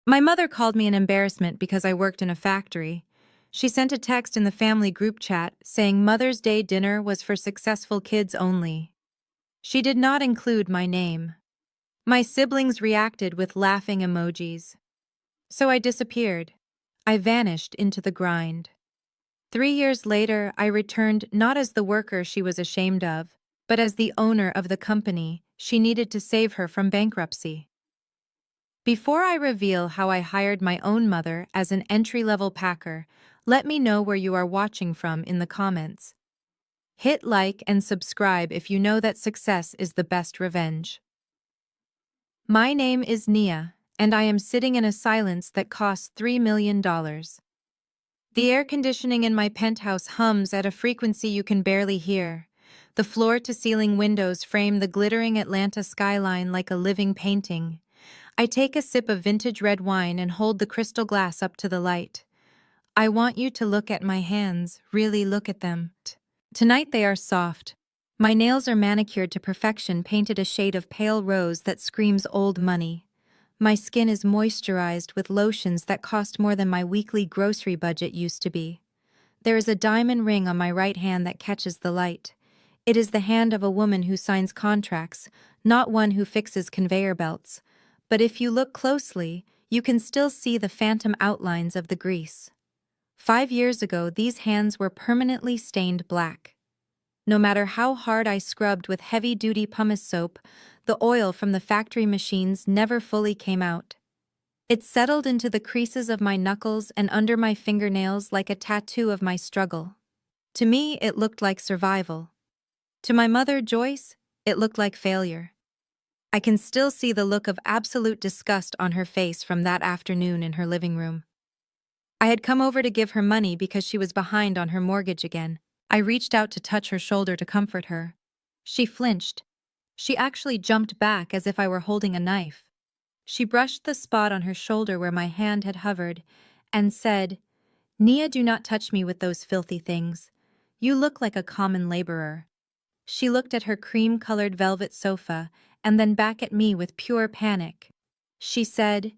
My mother called me an embarrassment because I worked in a factory. She sent a text in the family group chat saying Mother's Day dinner was for successful kids only. She did not include my name. My siblings reacted with laughing emojis. So I disappeared. I vanished into the grind. 3 years later, I returned not as the worker she was ashamed of, but as the owner of the company she needed to save her from bankruptcy. Before I reveal how I hired my own mother as an entry-level packer, let me know where you are watching from in the comments. Hit like and subscribe if you know that success is the best revenge. My name is Nia, and I am sitting in a silence that costs $3 million. The air conditioning in my penthouse hums at a frequency you can barely hear. The floor-to-ceiling windows frame the glittering Atlanta skyline like a living painting. I take a sip of vintage red wine and hold the crystal glass up to the light. I want you to look at my hands, really look at them. Tonight they are soft. My nails are manicured to perfection, painted a shade of pale rose that screams old money. My skin is moisturized with lotions that cost more than my weekly grocery budget used to be. There is a diamond ring on my right hand that catches the light. It is the hand of a woman who signs contracts, not one who fixes conveyor belts. But if you look closely, you can still see the phantom outlines of the grease. 5 years ago, these hands were permanently stained black. No matter how hard I scrubbed with heavy-duty pumice soap, the oil from the factory machines never fully came out. It settled into the creases of my knuckles and under my fingernails like a tattoo of my struggle. To me, it looked like survival. To my mother, Joyce, it looked like failure. I can still see the look of absolute disgust on her face from that afternoon in her living room. I had come over to give her money because she was behind on her mortgage again. I reached out to touch her shoulder to comfort her. She flinched. She actually jumped back as if I were holding a knife. She brushed the spot on her shoulder where my hand had hovered and said, "Nia, do not touch me with those filthy things. You look like a common laborer." She looked at her cream-colored velvet sofa and then back at me with pure panic. She said,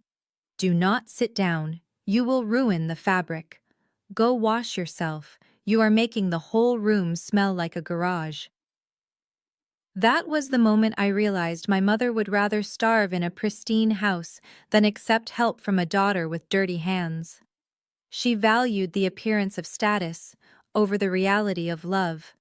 "Do not sit down. You will ruin the fabric. Go wash yourself. You are making the whole room smell like a garage." That was the moment I realized my mother would rather starve in a pristine house than accept help from a daughter with dirty hands. She valued the appearance of status over the reality of love.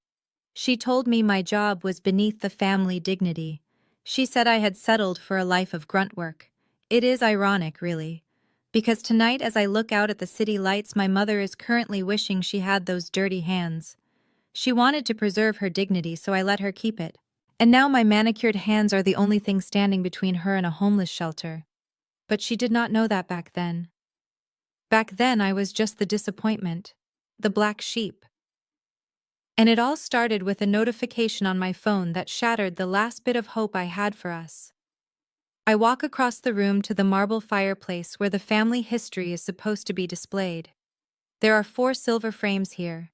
She told me my job was beneath the family dignity. She said I had settled for a life of grunt work. It is ironic, really. Because tonight as I look out at the city lights, my mother is currently wishing she had those dirty hands. She wanted to preserve her dignity, so I let her keep it. And now my manicured hands are the only thing standing between her and a homeless shelter. But she did not know that back then. Back then I was just the disappointment, the black sheep. And it all started with a notification on my phone that shattered the last bit of hope I had for us. I walk across the room to the marble fireplace where the family history is supposed to be displayed. There are 4 silver frames here.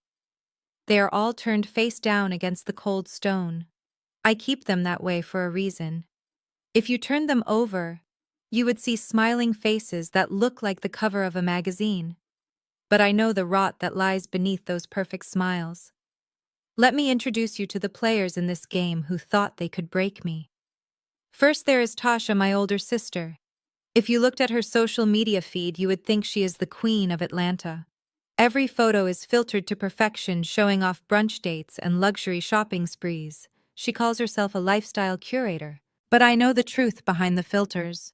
They are all turned face down against the cold stone. I keep them that way for a reason. If you turn them over, you would see smiling faces that look like the cover of a magazine. But I know the rot that lies beneath those perfect smiles. Let me introduce you to the players in this game who thought they could break me. First, there is Tasha, my older sister. If you looked at her social media feed, you would think she is the queen of Atlanta. Every photo is filtered to perfection, showing off brunch dates and luxury shopping sprees. She calls herself a lifestyle curator. But I know the truth behind the filters.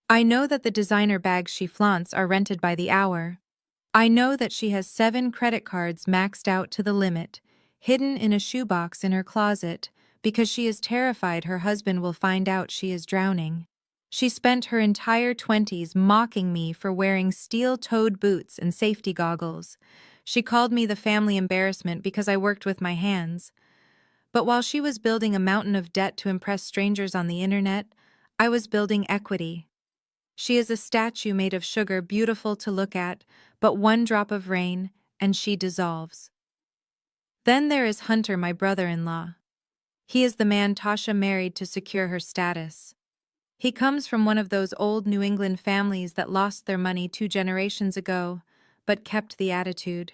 I know that the designer bags she flaunts are rented by the hour. I know that she has 7 credit cards maxed out to the limit, hidden in a shoebox in her closet, because she is terrified her husband will find out she is drowning. She spent her entire 20s mocking me for wearing steel-toed boots and safety goggles. She called me the family embarrassment because I worked with my hands. But while she was building a mountain of debt to impress strangers on the internet, I was building equity. She is a statue made of sugar, beautiful to look at, but one drop of rain, and she dissolves. Then there is Hunter, my brother-in-law. He is the man Tasha married to secure her status. He comes from one of those old New England families that lost their money 2 generations ago, but kept the attitude.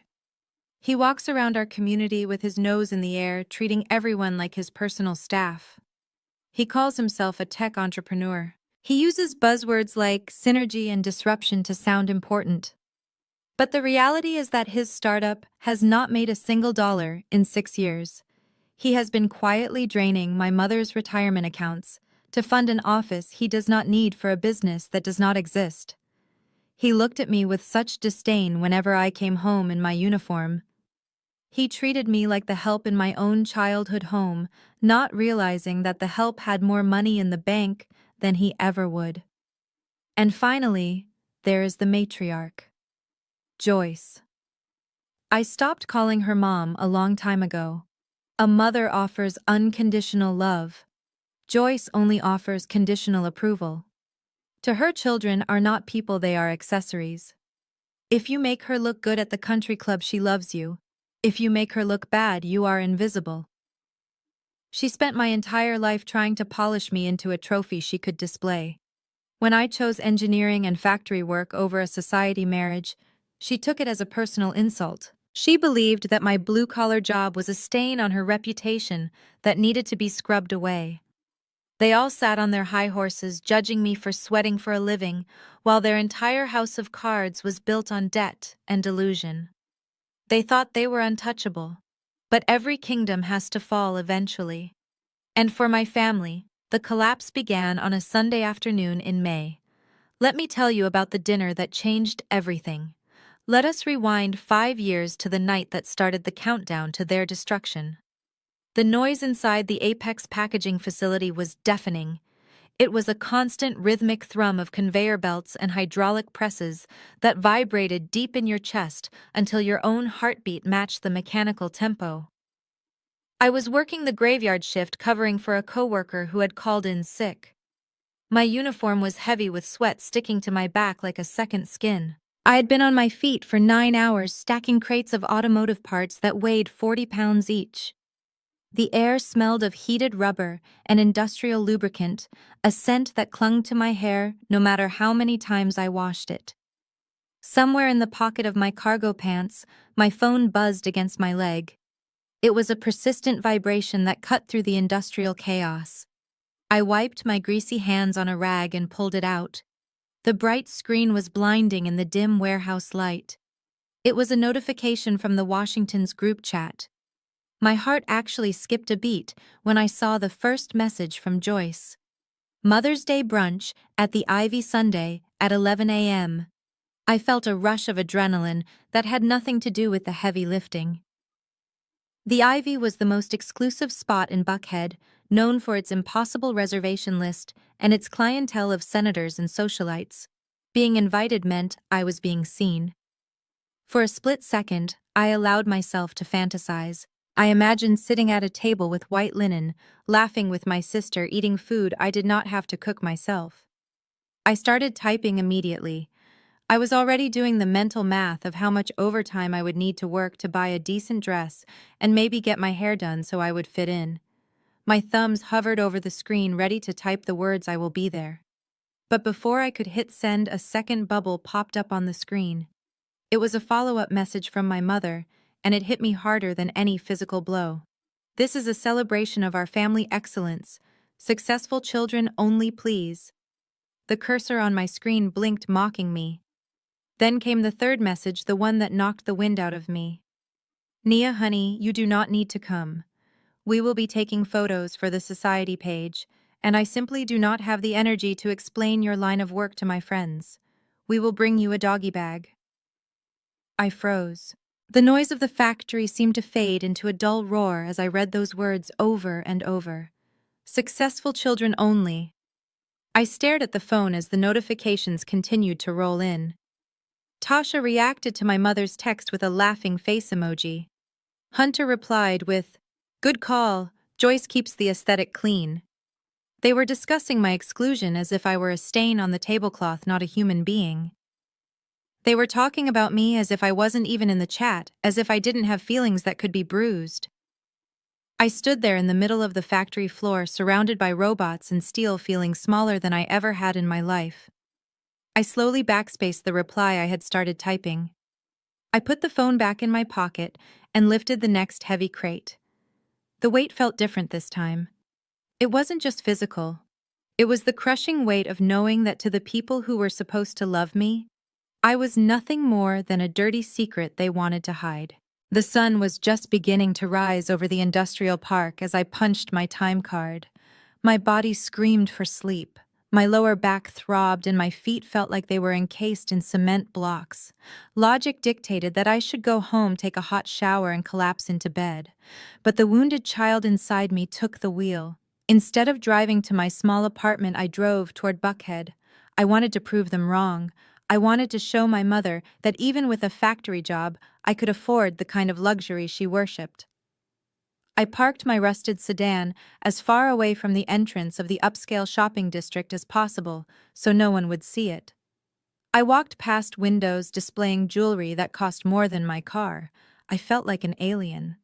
He walks around our community with his nose in the air, treating everyone like his personal staff. He calls himself a tech entrepreneur. He uses buzzwords like synergy and disruption to sound important. But the reality is that his startup has not made a single dollar in 6 years. He has been quietly draining my mother's retirement accounts to fund an office he does not need for a business that does not exist. He looked at me with such disdain whenever I came home in my uniform. He treated me like the help in my own childhood home, not realizing that the help had more money in the bank than he ever would. And finally, there is the matriarch, Joyce. I stopped calling her mom a long time ago. A mother offers unconditional love. Joyce only offers conditional approval. To her, children are not people, they are accessories. If you make her look good at the country club, she loves you. If you make her look bad, you are invisible. She spent my entire life trying to polish me into a trophy she could display. When I chose engineering and factory work over a society marriage, she took it as a personal insult. She believed that my blue-collar job was a stain on her reputation that needed to be scrubbed away. They all sat on their high horses, judging me for sweating for a living, while their entire house of cards was built on debt and delusion. They thought they were untouchable. But every kingdom has to fall eventually. And for my family, the collapse began on a Sunday afternoon in May. Let me tell you about the dinner that changed everything. Let us rewind 5 years to the night that started the countdown to their destruction. The noise inside the Apex packaging facility was deafening. It was a constant rhythmic thrum of conveyor belts and hydraulic presses that vibrated deep in your chest until your own heartbeat matched the mechanical tempo. I was working the graveyard shift covering for a coworker who had called in sick. My uniform was heavy with sweat sticking to my back like a second skin. I had been on my feet for 9 hours stacking crates of automotive parts that weighed 40 pounds each. The air smelled of heated rubber and industrial lubricant, a scent that clung to my hair no matter how many times I washed it. Somewhere in the pocket of my cargo pants, my phone buzzed against my leg. It was a persistent vibration that cut through the industrial chaos. I wiped my greasy hands on a rag and pulled it out. The bright screen was blinding in the dim warehouse light. It was a notification from the Washington's group chat. My heart actually skipped a beat when I saw the first message from Joyce. Mother's Day brunch at the Ivy Sunday at 11 a.m. I felt a rush of adrenaline that had nothing to do with the heavy lifting. The Ivy was the most exclusive spot in Buckhead, known for its impossible reservation list and its clientele of senators and socialites. Being invited meant I was being seen. For a split second, I allowed myself to fantasize. I imagined sitting at a table with white linen, laughing with my sister, eating food I did not have to cook myself. I started typing immediately. I was already doing the mental math of how much overtime I would need to work to buy a decent dress and maybe get my hair done so I would fit in. My thumbs hovered over the screen, ready to type the words "I will be there." But before I could hit send, a second bubble popped up on the screen. It was a follow-up message from my mother, and it hit me harder than any physical blow. "This is a celebration of our family excellence. Successful children only, please." The cursor on my screen blinked, mocking me. Then came the third message, the one that knocked the wind out of me. "Nia, honey, you do not need to come. We will be taking photos for the society page, and I simply do not have the energy to explain your line of work to my friends. We will bring you a doggy bag." I froze. The noise of the factory seemed to fade into a dull roar as I read those words over and over. Successful children only. I stared at the phone as the notifications continued to roll in. Tasha reacted to my mother's text with a laughing face emoji. Hunter replied with, "Good call, Joyce keeps the aesthetic clean." They were discussing my exclusion as if I were a stain on the tablecloth, not a human being. They were talking about me as if I wasn't even in the chat, as if I didn't have feelings that could be bruised. I stood there in the middle of the factory floor, surrounded by robots and steel, feeling smaller than I ever had in my life. I slowly backspaced the reply I had started typing. I put the phone back in my pocket and lifted the next heavy crate. The weight felt different this time. It wasn't just physical. It was the crushing weight of knowing that to the people who were supposed to love me, I was nothing more than a dirty secret they wanted to hide. The sun was just beginning to rise over the industrial park as I punched my time card. My body screamed for sleep. My lower back throbbed and my feet felt like they were encased in cement blocks. Logic dictated that I should go home, take a hot shower, and collapse into bed. But the wounded child inside me took the wheel. Instead of driving to my small apartment, I drove toward Buckhead. I wanted to prove them wrong. I wanted to show my mother that even with a factory job, I could afford the kind of luxury she worshipped. I parked my rusted sedan as far away from the entrance of the upscale shopping district as possible, so no one would see it. I walked past windows displaying jewelry that cost more than my car. I felt like an alien.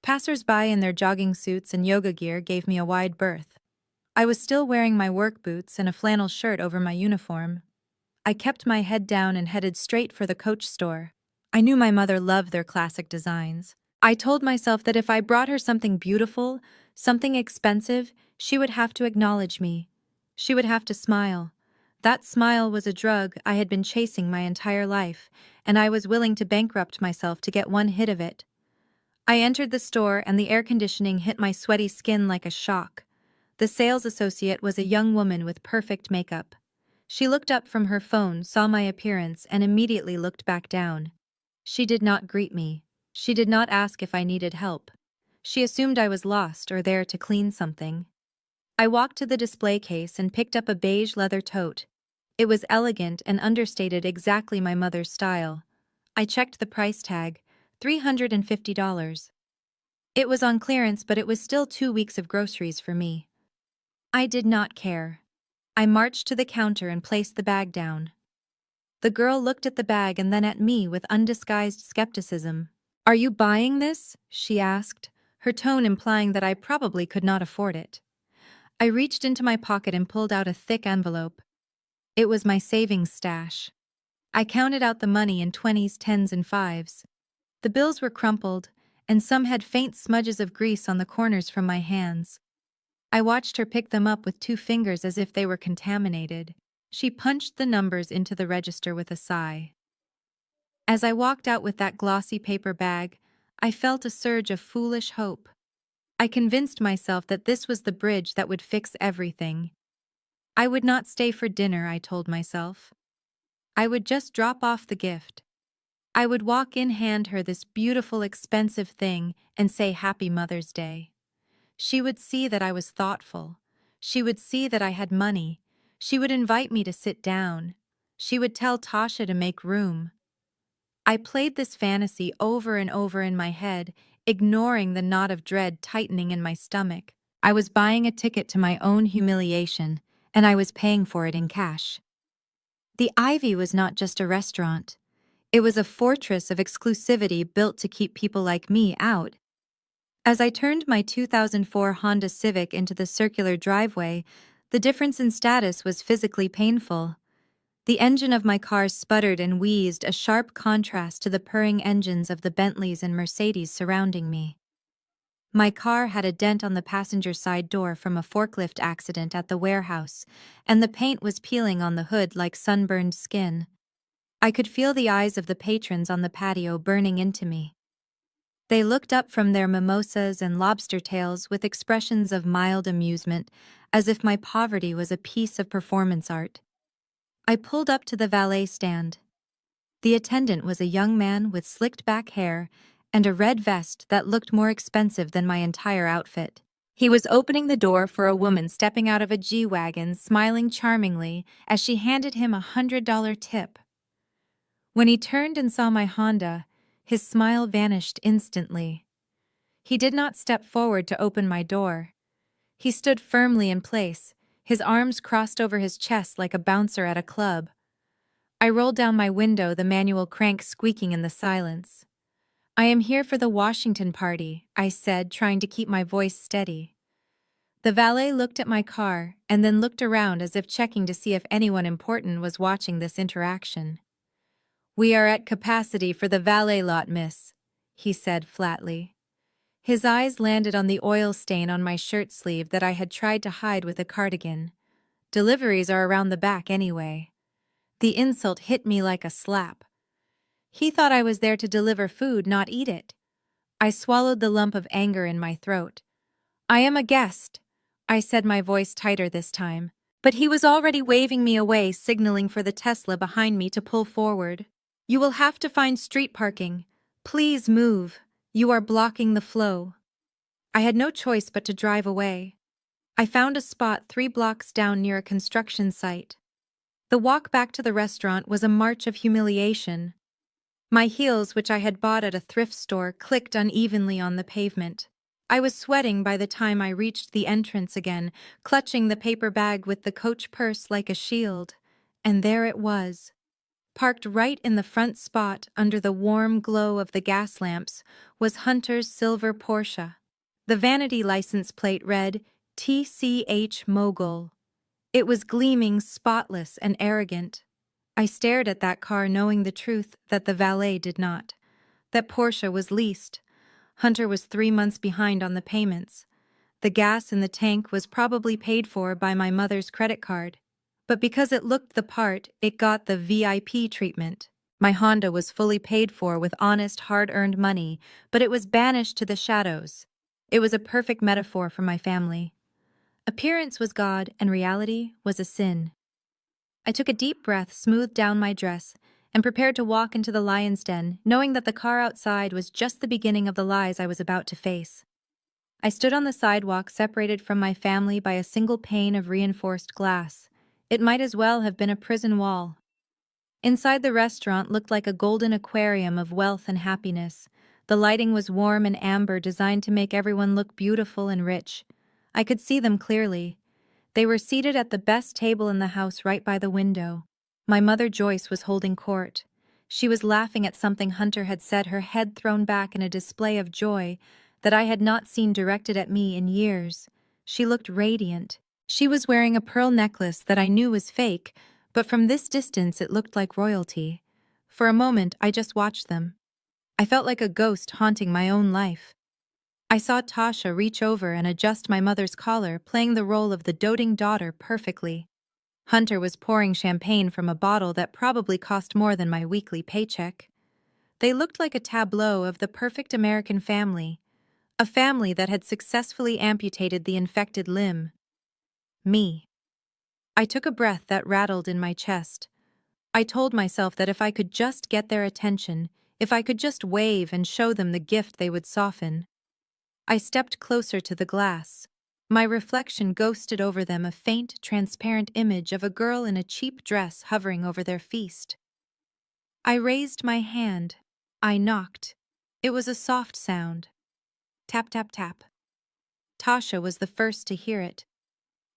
Passers-by in their jogging suits and yoga gear gave me a wide berth. I was still wearing my work boots and a flannel shirt over my uniform. I kept my head down and headed straight for the Coach store. I knew my mother loved their classic designs. I told myself that if I brought her something beautiful, something expensive, she would have to acknowledge me. She would have to smile. That smile was a drug I had been chasing my entire life, and I was willing to bankrupt myself to get one hit of it. I entered the store and the air conditioning hit my sweaty skin like a shock. The sales associate was a young woman with perfect makeup. She looked up from her phone, saw my appearance, and immediately looked back down. She did not greet me. She did not ask if I needed help. She assumed I was lost or there to clean something. I walked to the display case and picked up a beige leather tote. It was elegant and understated, exactly my mother's style. I checked the price tag, $350. It was on clearance, but it was still 2 weeks of groceries for me. I did not care. I marched to the counter and placed the bag down. The girl looked at the bag and then at me with undisguised skepticism. "Are you buying this?" she asked, her tone implying that I probably could not afford it. I reached into my pocket and pulled out a thick envelope. It was my savings stash. I counted out the money in 20s, 10s, and 5s. The bills were crumpled, and some had faint smudges of grease on the corners from my hands. I watched her pick them up with 2 fingers as if they were contaminated. She punched the numbers into the register with a sigh. As I walked out with that glossy paper bag, I felt a surge of foolish hope. I convinced myself that this was the bridge that would fix everything. I would not stay for dinner, I told myself. I would just drop off the gift. I would walk in, hand her this beautiful, expensive thing, and say Happy Mother's Day. She would see that I was thoughtful. She would see that I had money. She would invite me to sit down. She would tell Tasha to make room. I played this fantasy over and over in my head, ignoring the knot of dread tightening in my stomach. I was buying a ticket to my own humiliation, and I was paying for it in cash. The Ivy was not just a restaurant. It was a fortress of exclusivity built to keep people like me out. As I turned my 2004 Honda Civic into the circular driveway, the difference in status was physically painful. The engine of my car sputtered and wheezed, a sharp contrast to the purring engines of the Bentleys and Mercedes surrounding me. My car had a dent on the passenger side door from a forklift accident at the warehouse, and the paint was peeling on the hood like sunburned skin. I could feel the eyes of the patrons on the patio burning into me. They looked up from their mimosas and lobster tails with expressions of mild amusement, as if my poverty was a piece of performance art. I pulled up to the valet stand. The attendant was a young man with slicked back hair and a red vest that looked more expensive than my entire outfit. He was opening the door for a woman stepping out of a G-Wagon, smiling charmingly as she handed him a $100 tip. When he turned and saw my Honda, his smile vanished instantly. He did not step forward to open my door. He stood firmly in place, his arms crossed over his chest like a bouncer at a club. I rolled down my window, the manual crank squeaking in the silence. I am here for the Washington party, I said, trying to keep my voice steady. The valet looked at my car and then looked around as if checking to see if anyone important was watching this interaction. "We are at capacity for the valet lot, miss," he said flatly. His eyes landed on the oil stain on my shirt sleeve that I had tried to hide with a cardigan. "Deliveries are around the back anyway." The insult hit me like a slap. He thought I was there to deliver food, not eat it. I swallowed the lump of anger in my throat. "I am a guest," I said, my voice tighter this time. But he was already waving me away, signaling for the Tesla behind me to pull forward. "You will have to find street parking. Please move. You are blocking the flow." I had no choice but to drive away. I found a spot 3 blocks down near a construction site. The walk back to the restaurant was a march of humiliation. My heels, which I had bought at a thrift store, clicked unevenly on the pavement. I was sweating by the time I reached the entrance again, clutching the paper bag with the coach purse like a shield. And there it was. Parked right in the front spot under the warm glow of the gas lamps was Hunter's silver Porsche. The vanity license plate read, TCH Mogul. It was gleaming, spotless, and arrogant. I stared at that car, knowing the truth that the valet did not. That Porsche was leased. Hunter was 3 months behind on the payments. The gas in the tank was probably paid for by my mother's credit card. But because it looked the part, it got the VIP treatment. My Honda was fully paid for with honest, hard-earned money, but it was banished to the shadows. It was a perfect metaphor for my family. Appearance was God, and reality was a sin. I took a deep breath, smoothed down my dress, and prepared to walk into the lion's den, knowing that the car outside was just the beginning of the lies I was about to face. I stood on the sidewalk, separated from my family by a single pane of reinforced glass. It might as well have been a prison wall. Inside the restaurant looked like a golden aquarium of wealth and happiness. The lighting was warm and amber, designed to make everyone look beautiful and rich. I could see them clearly. They were seated at the best table in the house right by the window. My mother Joyce was holding court. She was laughing at something Hunter had said, her head thrown back in a display of joy that I had not seen directed at me in years. She looked radiant. She was wearing a pearl necklace that I knew was fake, but from this distance it looked like royalty. For a moment, I just watched them. I felt like a ghost haunting my own life. I saw Tasha reach over and adjust my mother's collar, playing the role of the doting daughter perfectly. Hunter was pouring champagne from a bottle that probably cost more than my weekly paycheck. They looked like a tableau of the perfect American family, a family that had successfully amputated the infected limb. Me. I took a breath that rattled in my chest. I told myself that if I could just get their attention, if I could just wave and show them the gift, they would soften. I stepped closer to the glass. My reflection ghosted over them, a faint, transparent image of a girl in a cheap dress hovering over their feast. I raised my hand. I knocked. It was a soft sound. Tap, tap, tap. Tasha was the first to hear it.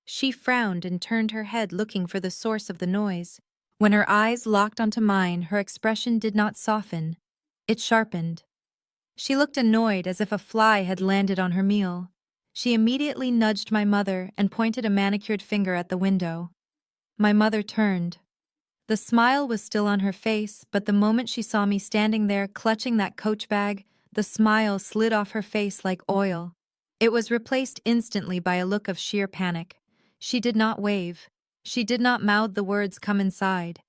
She frowned and turned her head, looking for the source of the noise. When her eyes locked onto mine, her expression did not soften. It sharpened. She looked annoyed, as if a fly had landed on her meal. She immediately nudged my mother and pointed a manicured finger at the window. My mother turned. The smile was still on her face, but the moment she saw me standing there clutching that coach bag, the smile slid off her face like oil. It was replaced instantly by a look of sheer panic. She did not wave. She did not mouth the words, "Come inside."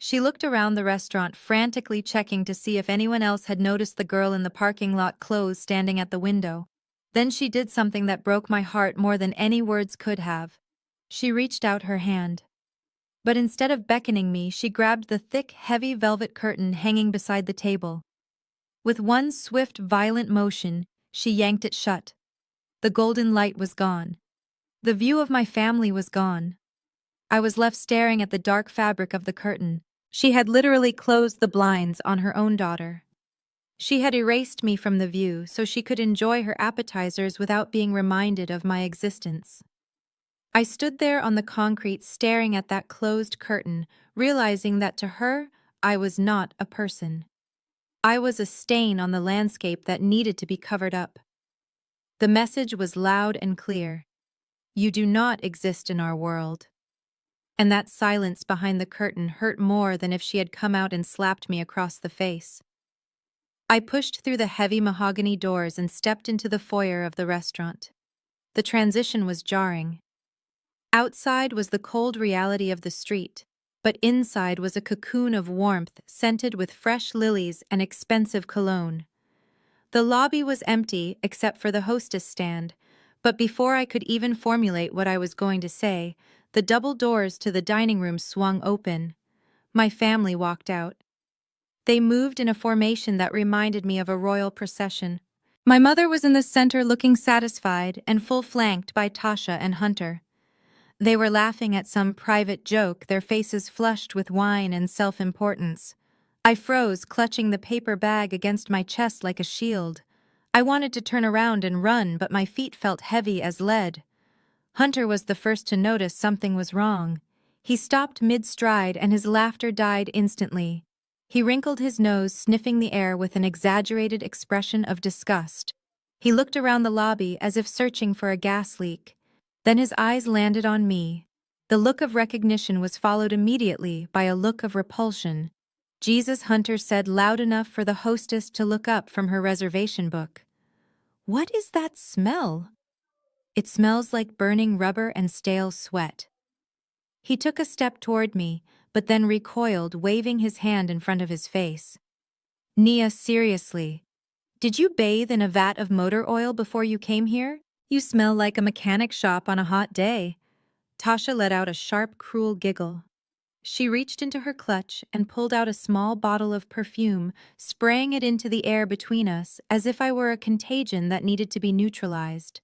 She looked around the restaurant, frantically checking to see if anyone else had noticed the girl in the parking lot clothes standing at the window. Then she did something that broke my heart more than any words could have. She reached out her hand. But instead of beckoning me, she grabbed the thick, heavy velvet curtain hanging beside the table. With one swift, violent motion, she yanked it shut. The golden light was gone. The view of my family was gone. I was left staring at the dark fabric of the curtain. She had literally closed the blinds on her own daughter. She had erased me from the view so she could enjoy her appetizers without being reminded of my existence. I stood there on the concrete, staring at that closed curtain, realizing that to her, I was not a person. I was a stain on the landscape that needed to be covered up. The message was loud and clear. You do not exist in our world. And that silence behind the curtain hurt more than if she had come out and slapped me across the face. I pushed through the heavy mahogany doors and stepped into the foyer of the restaurant. The transition was jarring. Outside was the cold reality of the street, but inside was a cocoon of warmth scented with fresh lilies and expensive cologne. The lobby was empty except for the hostess stand, but before I could even formulate what I was going to say, the double doors to the dining room swung open. My family walked out. They moved in a formation that reminded me of a royal procession. My mother was in the center looking satisfied and full-flanked by Tasha and Hunter. They were laughing at some private joke, their faces flushed with wine and self-importance. I froze, clutching the paper bag against my chest like a shield. I wanted to turn around and run, but my feet felt heavy as lead. Hunter was the first to notice something was wrong. He stopped mid-stride and his laughter died instantly. He wrinkled his nose, sniffing the air with an exaggerated expression of disgust. He looked around the lobby as if searching for a gas leak. Then his eyes landed on me. The look of recognition was followed immediately by a look of repulsion. Jesus, Hunter said loud enough for the hostess to look up from her reservation book. What is that smell? It smells like burning rubber and stale sweat. He took a step toward me, but then recoiled, waving his hand in front of his face. Nia, seriously. Did you bathe in a vat of motor oil before you came here? You smell like a mechanic shop on a hot day. Tasha let out a sharp, cruel giggle. She reached into her clutch and pulled out a small bottle of perfume, spraying it into the air between us as if I were a contagion that needed to be neutralized.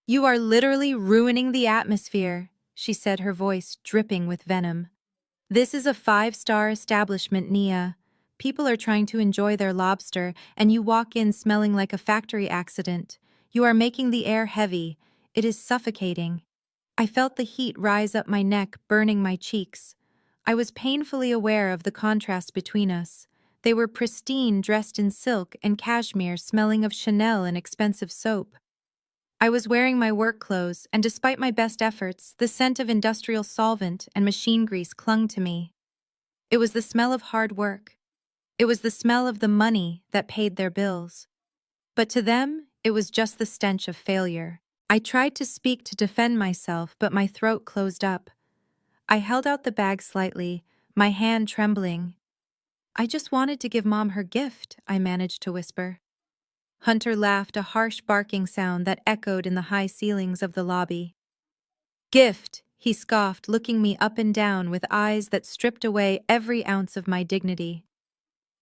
You are literally ruining the atmosphere, she said, her voice dripping with venom. This is a 5-star establishment, Nia. People are trying to enjoy their lobster, and you walk in smelling like a factory accident. You are making the air heavy. It is suffocating. I felt the heat rise up my neck, burning my cheeks. I was painfully aware of the contrast between us. They were pristine, dressed in silk and cashmere, smelling of Chanel and expensive soap. I was wearing my work clothes, and despite my best efforts, the scent of industrial solvent and machine grease clung to me. It was the smell of hard work. It was the smell of the money that paid their bills. But to them, it was just the stench of failure. I tried to speak to defend myself, but my throat closed up. I held out the bag slightly, my hand trembling. I just wanted to give Mom her gift, I managed to whisper. Hunter laughed, a harsh barking sound that echoed in the high ceilings of the lobby. Gift, he scoffed, looking me up and down with eyes that stripped away every ounce of my dignity.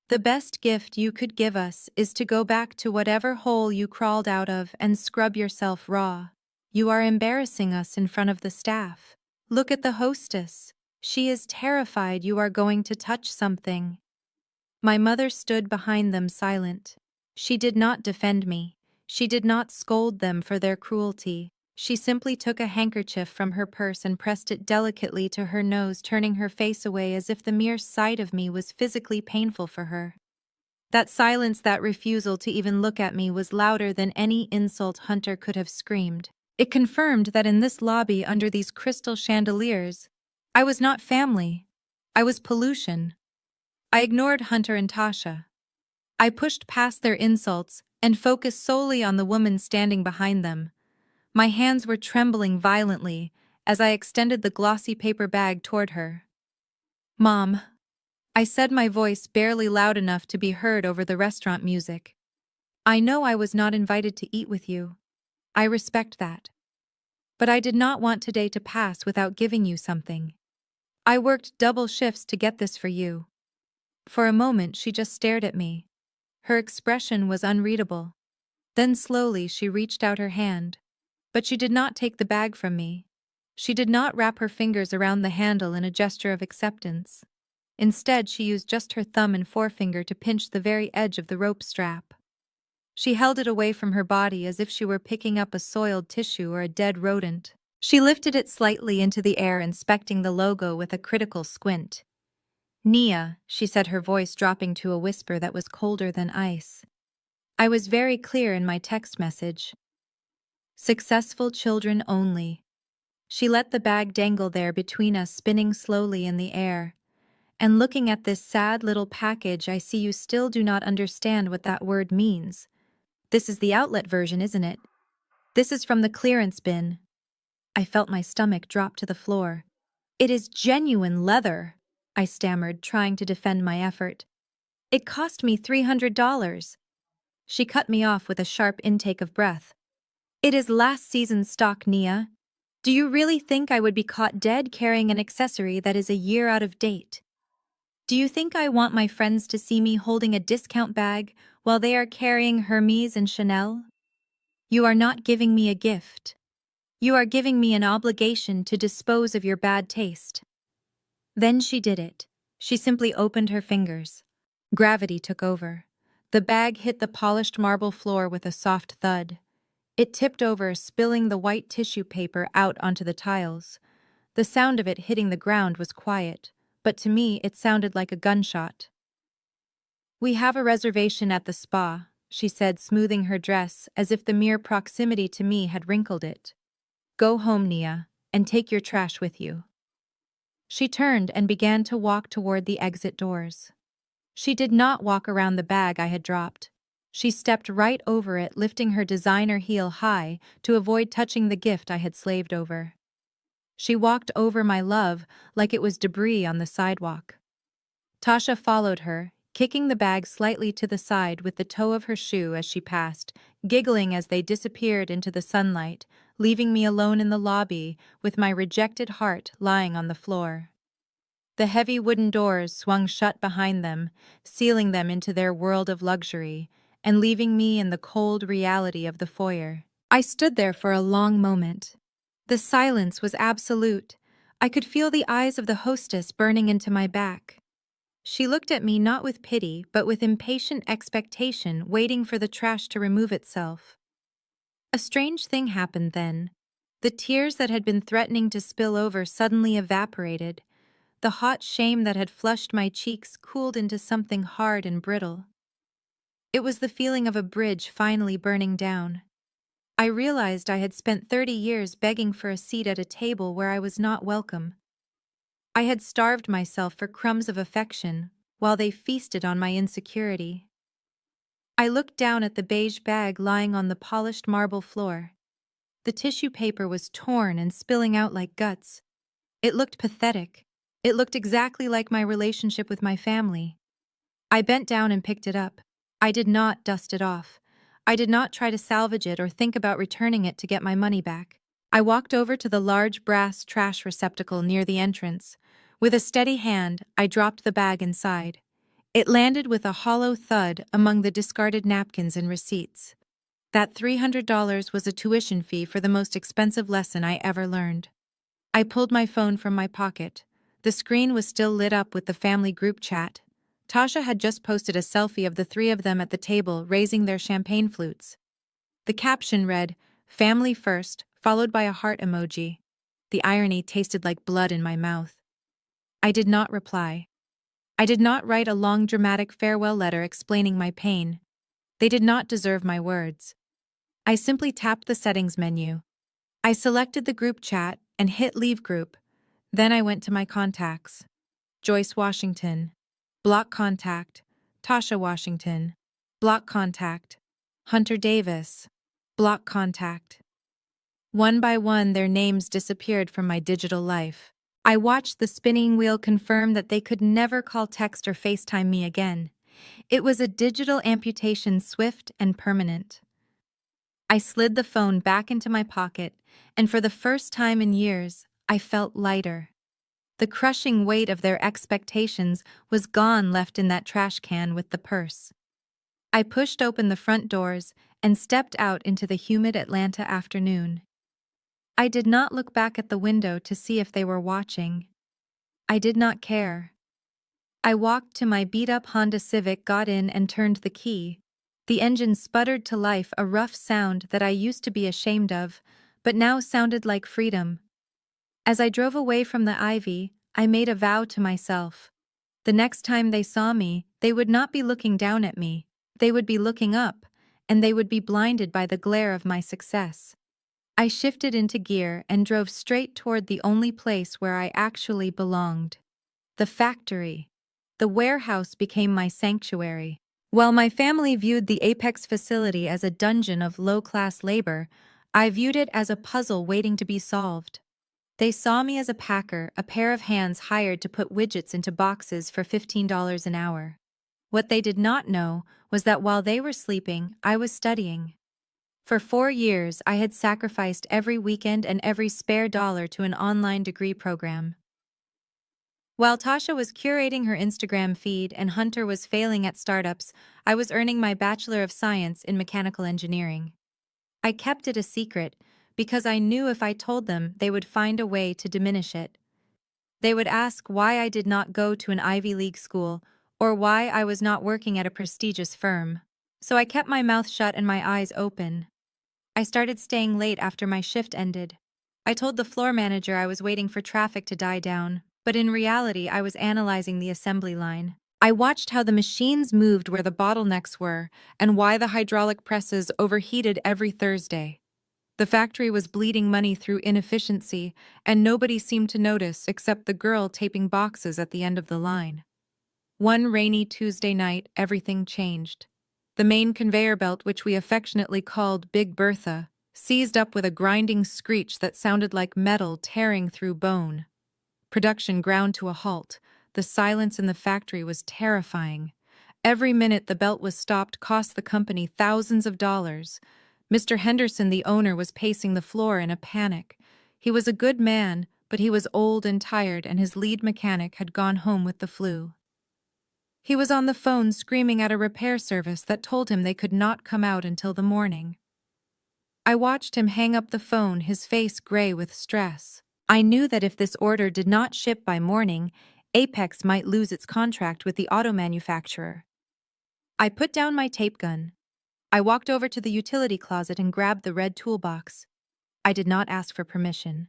The best gift you could give us is to go back to whatever hole you crawled out of and scrub yourself raw. You are embarrassing us in front of the staff. Look at the hostess. She is terrified you are going to touch something. My mother stood behind them silent. She did not defend me. She did not scold them for their cruelty. She simply took a handkerchief from her purse and pressed it delicately to her nose, turning her face away as if the mere sight of me was physically painful for her. That silence, that refusal to even look at me, was louder than any insult Hunter could have screamed. It confirmed that in this lobby under these crystal chandeliers, I was not family. I was pollution. I ignored Hunter and Tasha. I pushed past their insults and focused solely on the woman standing behind them. My hands were trembling violently as I extended the glossy paper bag toward her. Mom, I said, my voice barely loud enough to be heard over the restaurant music. I know I was not invited to eat with you. I respect that. But I did not want today to pass without giving you something. I worked double shifts to get this for you. For a moment, she just stared at me. Her expression was unreadable. Then slowly she reached out her hand. But she did not take the bag from me. She did not wrap her fingers around the handle in a gesture of acceptance. Instead, she used just her thumb and forefinger to pinch the very edge of the rope strap. She held it away from her body as if she were picking up a soiled tissue or a dead rodent. She lifted it slightly into the air, inspecting the logo with a critical squint. Nia, she said, her voice dropping to a whisper that was colder than ice. I was very clear in my text message. Successful children only. She let the bag dangle there between us, spinning slowly in the air. And looking at this sad little package, I see you still do not understand what that word means. This is the outlet version, isn't it? This is from the clearance bin. I felt my stomach drop to the floor. It is genuine leather, I stammered, trying to defend my effort. It cost me $300. She cut me off with a sharp intake of breath. It is last season's stock, Nia. Do you really think I would be caught dead carrying an accessory that is a year out of date? Do you think I want my friends to see me holding a discount bag while they are carrying Hermes and Chanel? You are not giving me a gift. You are giving me an obligation to dispose of your bad taste. Then she did it. She simply opened her fingers. Gravity took over. The bag hit the polished marble floor with a soft thud. It tipped over, spilling the white tissue paper out onto the tiles. The sound of it hitting the ground was quiet, but to me it sounded like a gunshot. We have a reservation at the spa, she said, smoothing her dress as if the mere proximity to me had wrinkled it. Go home, Nia, and take your trash with you. She turned and began to walk toward the exit doors. She did not walk around the bag I had dropped. She stepped right over it, lifting her designer heel high to avoid touching the gift I had slaved over. She walked over my love like it was debris on the sidewalk. Tasha followed her, kicking the bag slightly to the side with the toe of her shoe as she passed, giggling as they disappeared into the sunlight, leaving me alone in the lobby with my rejected heart lying on the floor. The heavy wooden doors swung shut behind them, sealing them into their world of luxury, and leaving me in the cold reality of the foyer. I stood there for a long moment. The silence was absolute. I could feel the eyes of the hostess burning into my back. She looked at me not with pity, but with impatient expectation, waiting for the trash to remove itself. A strange thing happened then. The tears that had been threatening to spill over suddenly evaporated. The hot shame that had flushed my cheeks cooled into something hard and brittle. It was the feeling of a bridge finally burning down. I realized I had spent 30 years begging for a seat at a table where I was not welcome. I had starved myself for crumbs of affection, while they feasted on my insecurity. I looked down at the beige bag lying on the polished marble floor. The tissue paper was torn and spilling out like guts. It looked pathetic. It looked exactly like my relationship with my family. I bent down and picked it up. I did not dust it off. I did not try to salvage it or think about returning it to get my money back. I walked over to the large brass trash receptacle near the entrance. With a steady hand, I dropped the bag inside. It landed with a hollow thud among the discarded napkins and receipts. That $300 was a tuition fee for the most expensive lesson I ever learned. I pulled my phone from my pocket. The screen was still lit up with the family group chat. Tasha had just posted a selfie of the three of them at the table raising their champagne flutes. The caption read, "Family first," followed by a heart emoji. The irony tasted like blood in my mouth. I did not reply. I did not write a long dramatic farewell letter explaining my pain. They did not deserve my words. I simply tapped the settings menu. I selected the group chat and hit leave group. Then I went to my contacts. Joyce Washington. Block contact. Tasha Washington. Block contact. Hunter Davis. Block contact. One by one, their names disappeared from my digital life. I watched the spinning wheel confirm that they could never call, text, or FaceTime me again. It was a digital amputation, swift and permanent. I slid the phone back into my pocket, and for the first time in years, I felt lighter. The crushing weight of their expectations was gone, left in that trash can with the purse. I pushed open the front doors and stepped out into the humid Atlanta afternoon. I did not look back at the window to see if they were watching. I did not care. I walked to my beat-up Honda Civic, got in, and turned the key. The engine sputtered to life, a rough sound that I used to be ashamed of, but now sounded like freedom. As I drove away from the ivy, I made a vow to myself. The next time they saw me, they would not be looking down at me. They would be looking up, and they would be blinded by the glare of my success. I shifted into gear and drove straight toward the only place where I actually belonged. The factory. The warehouse became my sanctuary. While my family viewed the Apex facility as a dungeon of low-class labor, I viewed it as a puzzle waiting to be solved. They saw me as a packer, a pair of hands hired to put widgets into boxes for $15 an hour. What they did not know was that while they were sleeping, I was studying. For 4 years, I had sacrificed every weekend and every spare dollar to an online degree program. While Tasha was curating her Instagram feed and Hunter was failing at startups, I was earning my Bachelor of Science in Mechanical Engineering. I kept it a secret because I knew if I told them, they would find a way to diminish it. They would ask why I did not go to an Ivy League school or why I was not working at a prestigious firm. So I kept my mouth shut and my eyes open. I started staying late after my shift ended. I told the floor manager I was waiting for traffic to die down, but in reality I was analyzing the assembly line. I watched how the machines moved where the bottlenecks were and why the hydraulic presses overheated every Thursday. The factory was bleeding money through inefficiency, and nobody seemed to notice except the girl taping boxes at the end of the line. One rainy Tuesday night, everything changed. The main conveyor belt, which we affectionately called Big Bertha, seized up with a grinding screech that sounded like metal tearing through bone. Production ground to a halt. The silence in the factory was terrifying. Every minute the belt was stopped cost the company thousands of dollars. Mr. Henderson, the owner, was pacing the floor in a panic. He was a good man, but he was old and tired, and his lead mechanic had gone home with the flu. He was on the phone screaming at a repair service that told him they could not come out until the morning. I watched him hang up the phone, his face gray with stress. I knew that if this order did not ship by morning, Apex might lose its contract with the auto manufacturer. I put down my tape gun. I walked over to the utility closet and grabbed the red toolbox. I did not ask for permission.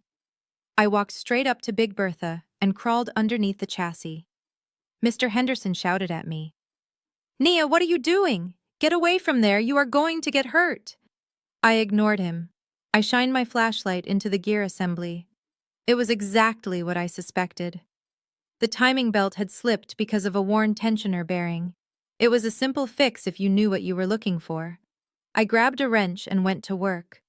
I walked straight up to Big Bertha and crawled underneath the chassis. Mr. Henderson shouted at me. "Nia, what are you doing? Get away from there, you are going to get hurt." I ignored him. I shined my flashlight into the gear assembly. It was exactly what I suspected. The timing belt had slipped because of a worn tensioner bearing. It was a simple fix if you knew what you were looking for. I grabbed a wrench and went to work.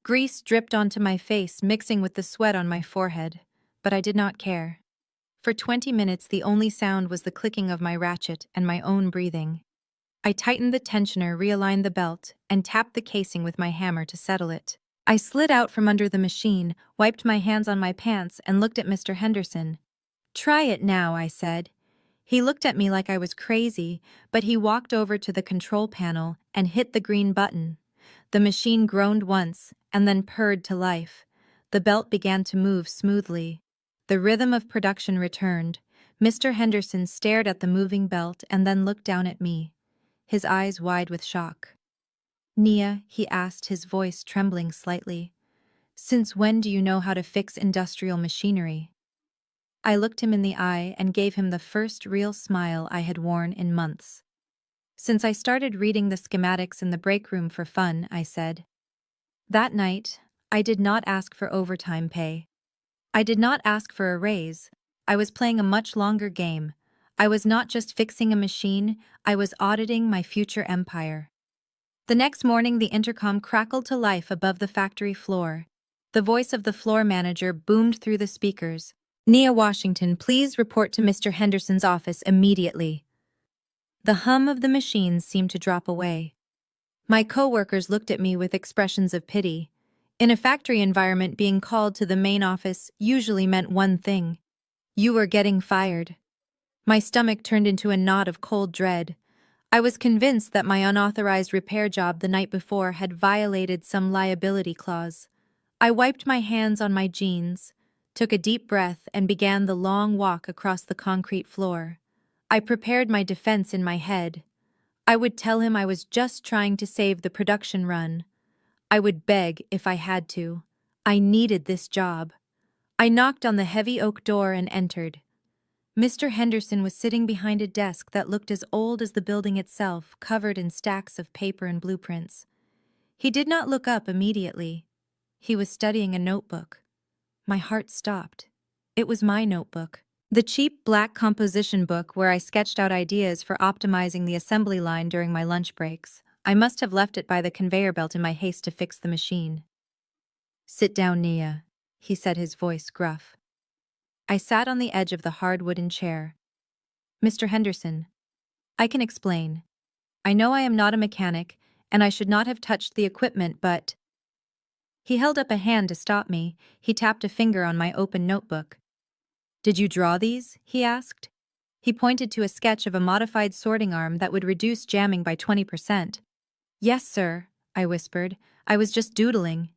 Grease dripped onto my face, mixing with the sweat on my forehead, but I did not care. For 20 minutes, the only sound was the clicking of my ratchet and my own breathing. I tightened the tensioner, realigned the belt, and tapped the casing with my hammer to settle it. I slid out from under the machine, wiped my hands on my pants, and looked at Mr. Henderson. "Try it now," I said. He looked at me like I was crazy, but he walked over to the control panel and hit the green button. The machine groaned once, and then purred to life. The belt began to move smoothly. The rhythm of production returned. Mr. Henderson stared at the moving belt and then looked down at me, his eyes wide with shock. "Nia," he asked, his voice trembling slightly, "since when do you know how to fix industrial machinery?" I looked him in the eye and gave him the first real smile I had worn in months. "Since I started reading the schematics in the break room for fun," I said. That night, I did not ask for overtime pay. I did not ask for a raise. I was playing a much longer game. I was not just fixing a machine, I was auditing my future empire. The next morning, the intercom crackled to life above the factory floor. The voice of the floor manager boomed through the speakers. "Nia Washington, please report to Mr. Henderson's office immediately." The hum of the machines seemed to drop away. My coworkers looked at me with expressions of pity. In a factory environment, being called to the main office usually meant one thing: you were getting fired. My stomach turned into a knot of cold dread. I was convinced that my unauthorized repair job the night before had violated some liability clause. I wiped my hands on my jeans, took a deep breath, and began the long walk across the concrete floor. I prepared my defense in my head. I would tell him I was just trying to save the production run. I would beg if I had to. I needed this job. I knocked on the heavy oak door and entered. Mr. Henderson was sitting behind a desk that looked as old as the building itself, covered in stacks of paper and blueprints. He did not look up immediately. He was studying a notebook. My heart stopped. It was my notebook. The cheap black composition book where I sketched out ideas for optimizing the assembly line during my lunch breaks. I must have left it by the conveyor belt in my haste to fix the machine. "Sit down, Nia," he said, his voice gruff. I sat on the edge of the hard wooden chair. "Mr. Henderson, I can explain. I know I am not a mechanic, and I should not have touched the equipment, but—" He held up a hand to stop me. He tapped a finger on my open notebook. "Did you draw these?" he asked. He pointed to a sketch of a modified sorting arm that would reduce jamming by 20%. "Yes, sir," I whispered. "I was just doodling."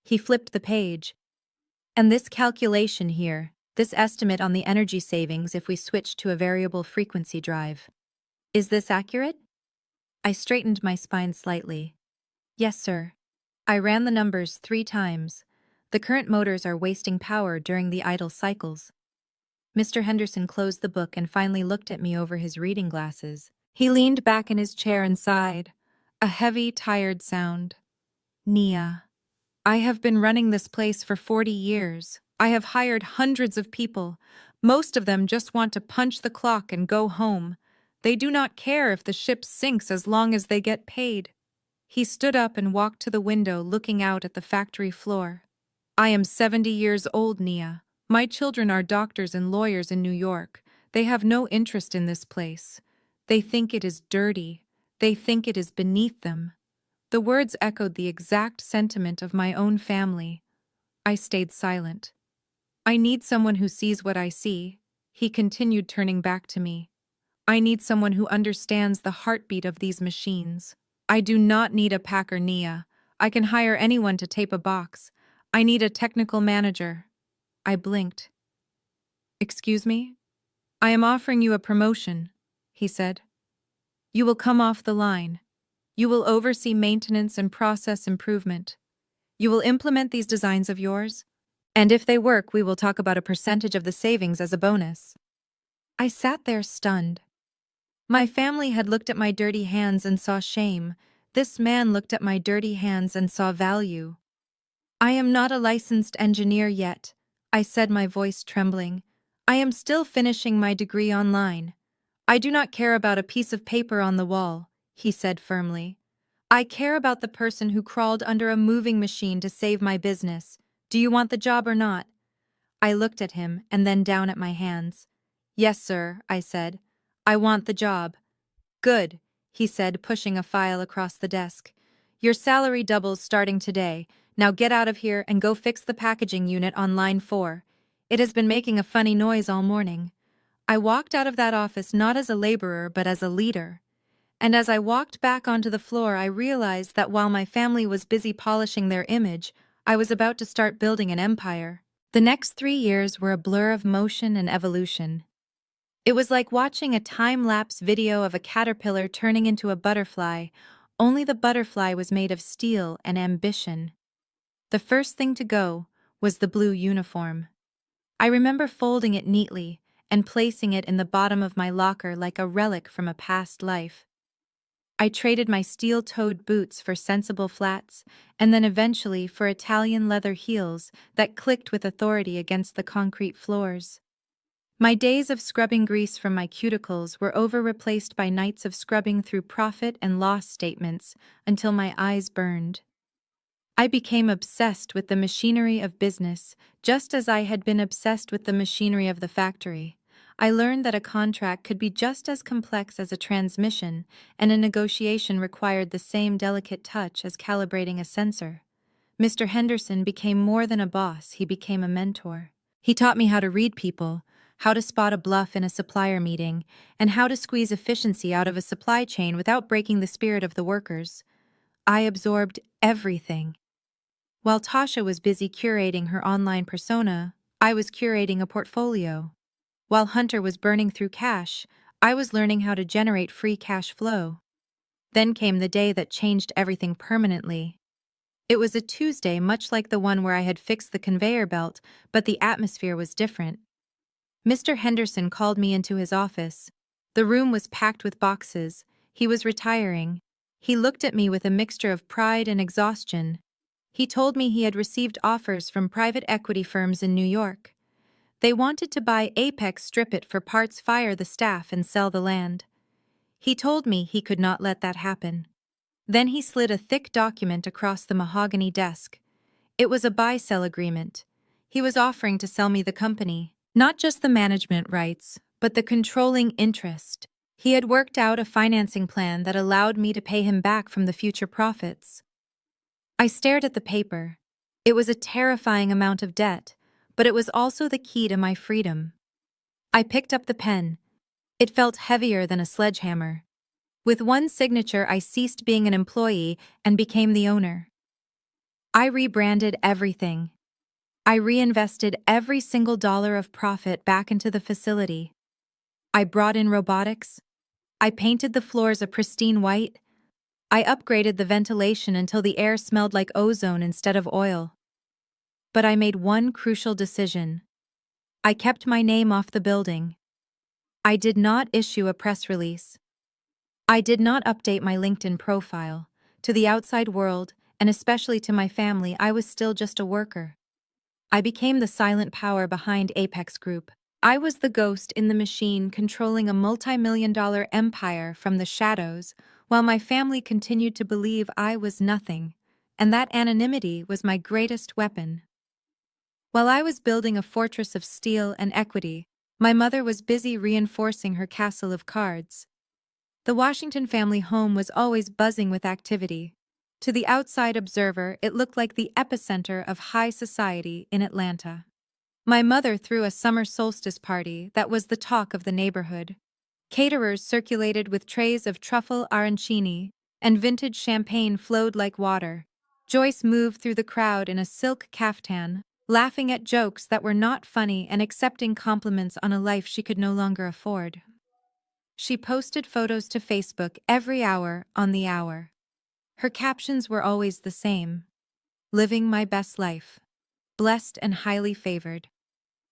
He flipped the page. "And this calculation here, this estimate on the energy savings if we switch to a variable frequency drive. Is this accurate?" I straightened my spine slightly. "Yes, sir. I ran the numbers 3 times. The current motors are wasting power during the idle cycles." Mr. Henderson closed the book and finally looked at me over his reading glasses. He leaned back in his chair and sighed, a heavy, tired sound. "Nia, I have been running this place for 40 years. I have hired hundreds of people. Most of them just want to punch the clock and go home. They do not care if the ship sinks as long as they get paid." He stood up and walked to the window, looking out at the factory floor. "I am 70 years old, Nia. My children are doctors and lawyers in New York. They have no interest in this place. They think it is dirty. They think it is beneath them." The words echoed the exact sentiment of my own family. I stayed silent. "I need someone who sees what I see," he continued, turning back to me. "I need someone who understands the heartbeat of these machines. I do not need a packer, Nia. I can hire anyone to tape a box. I need a technical manager." I blinked. "Excuse me? I am offering you a promotion," he said. "You will come off the line. You will oversee maintenance and process improvement. You will implement these designs of yours, and if they work, we will talk about a percentage of the savings as a bonus." I sat there stunned. My family had looked at my dirty hands and saw shame. This man looked at my dirty hands and saw value. "I am not a licensed engineer yet," I said, my voice trembling. "I am still finishing my degree online. I do not care about a piece of paper on the wall," he said firmly. "I care about the person who crawled under a moving machine to save my business. Do you want the job or not?" I looked at him and then down at my hands. "Yes, sir," I said. "I want the job." "Good," he said, pushing a file across the desk. "Your salary doubles starting today. Now get out of here and go fix the packaging unit on line 4. It has been making a funny noise all morning." I walked out of that office not as a laborer but as a leader. And as I walked back onto the floor, I realized that while my family was busy polishing their image, I was about to start building an empire. The next 3 years were a blur of motion and evolution. It was like watching a time-lapse video of a caterpillar turning into a butterfly, only the butterfly was made of steel and ambition. The first thing to go was the blue uniform. I remember folding it neatly and placing it in the bottom of my locker like a relic from a past life. I traded my steel-toed boots for sensible flats, and then eventually for Italian leather heels that clicked with authority against the concrete floors. My days of scrubbing grease from my cuticles were replaced by nights of scrubbing through profit and loss statements until my eyes burned. I became obsessed with the machinery of business, just as I had been obsessed with the machinery of the factory. I learned that a contract could be just as complex as a transmission, and a negotiation required the same delicate touch as calibrating a sensor. Mr. Henderson became more than a boss, he became a mentor. He taught me how to read people, how to spot a bluff in a supplier meeting, and how to squeeze efficiency out of a supply chain without breaking the spirit of the workers. I absorbed everything. While Tasha was busy curating her online persona, I was curating a portfolio. While Hunter was burning through cash, I was learning how to generate free cash flow. Then came the day that changed everything permanently. It was a Tuesday, much like the one where I had fixed the conveyor belt, but the atmosphere was different. Mr. Henderson called me into his office. The room was packed with boxes. He was retiring. He looked at me with a mixture of pride and exhaustion. He told me he had received offers from private equity firms in New York. They wanted to buy Apex, strip it for parts, fire the staff, and sell the land. He told me he could not let that happen. Then he slid a thick document across the mahogany desk. It was a buy-sell agreement. He was offering to sell me the company, not just the management rights, but the controlling interest. He had worked out a financing plan that allowed me to pay him back from the future profits. I stared at the paper. It was a terrifying amount of debt, but it was also the key to my freedom. I picked up the pen. It felt heavier than a sledgehammer. With one signature, I ceased being an employee and became the owner. I rebranded everything. I reinvested every single dollar of profit back into the facility. I brought in robotics. I painted the floors a pristine white. I upgraded the ventilation until the air smelled like ozone instead of oil. But I made one crucial decision. I kept my name off the building. I did not issue a press release. I did not update my LinkedIn profile. To the outside world, and especially to my family, I was still just a worker. I became the silent power behind Apex Group. I was the ghost in the machine controlling a multi-million-dollar empire from the shadows, while my family continued to believe I was nothing, and that anonymity was my greatest weapon. While I was building a fortress of steel and equity, my mother was busy reinforcing her castle of cards. The Washington family home was always buzzing with activity. To the outside observer, it looked like the epicenter of high society in Atlanta. My mother threw a summer solstice party that was the talk of the neighborhood. Caterers circulated with trays of truffle arancini, and vintage champagne flowed like water. Joyce moved through the crowd in a silk caftan, laughing at jokes that were not funny and accepting compliments on a life she could no longer afford. She posted photos to Facebook every hour on the hour. Her captions were always the same: living my best life, blessed and highly favored.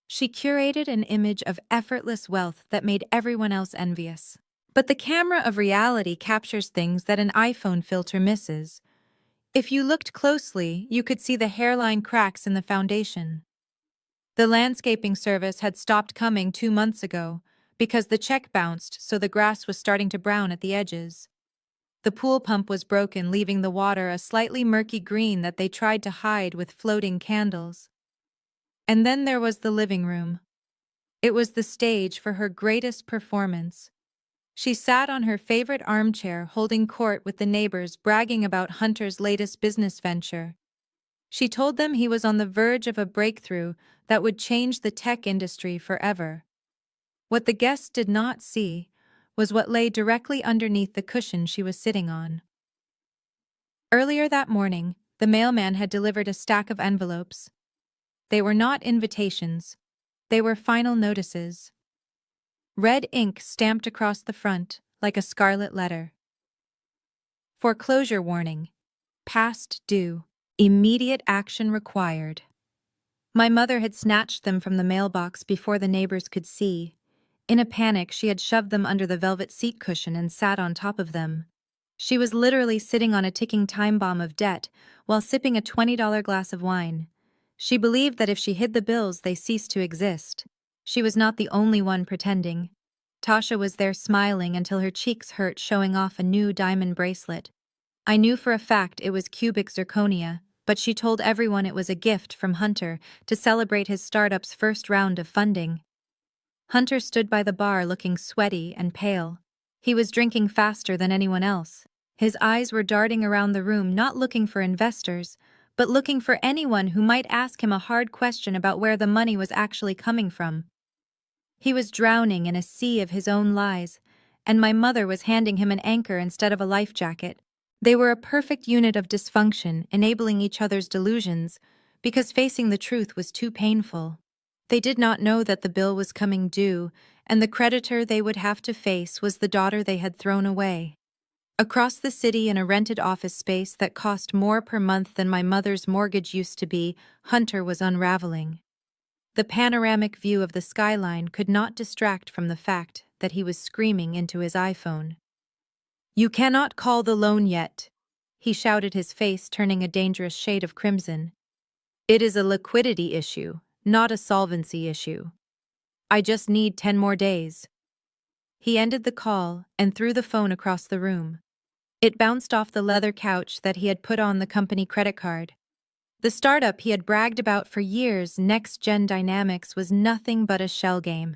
She curated an image of effortless wealth that made everyone else envious. But the camera of reality captures things that an iPhone filter misses. If you looked closely, you could see the hairline cracks in the foundation. The landscaping service had stopped coming 2 months ago because the check bounced, so the grass was starting to brown at the edges. The pool pump was broken, leaving the water a slightly murky green that they tried to hide with floating candles. And then there was the living room. It was the stage for her greatest performance. She sat on her favorite armchair, holding court with the neighbors, bragging about Hunter's latest business venture. She told them he was on the verge of a breakthrough that would change the tech industry forever. What the guests did not see was what lay directly underneath the cushion she was sitting on. Earlier that morning, the mailman had delivered a stack of envelopes. They were not invitations. They were final notices. Red ink stamped across the front, like a scarlet letter. Foreclosure warning. Past due. Immediate action required. My mother had snatched them from the mailbox before the neighbors could see. In a panic, she had shoved them under the velvet seat cushion and sat on top of them. She was literally sitting on a ticking time bomb of debt while sipping a $20 glass of wine. She believed that if she hid the bills, they ceased to exist. She was not the only one pretending. Tasha was there smiling until her cheeks hurt, showing off a new diamond bracelet. I knew for a fact it was cubic zirconia, but she told everyone it was a gift from Hunter to celebrate his startup's first round of funding. Hunter stood by the bar looking sweaty and pale. He was drinking faster than anyone else. His eyes were darting around the room, not looking for investors, but looking for anyone who might ask him a hard question about where the money was actually coming from. He was drowning in a sea of his own lies, and my mother was handing him an anchor instead of a life jacket. They were a perfect unit of dysfunction, enabling each other's delusions, because facing the truth was too painful. They did not know that the bill was coming due, and the creditor they would have to face was the daughter they had thrown away. Across the city, in a rented office space that cost more per month than my mother's mortgage used to be, Hunter was unraveling. The panoramic view of the skyline could not distract from the fact that he was screaming into his iPhone. "You cannot call the loan yet," he shouted, his face turning a dangerous shade of crimson. "It is a liquidity issue, not a solvency issue. I just need 10 more days." He ended the call and threw the phone across the room. It bounced off the leather couch that he had put on the company credit card. The startup he had bragged about for years, Next Gen Dynamics, was nothing but a shell game.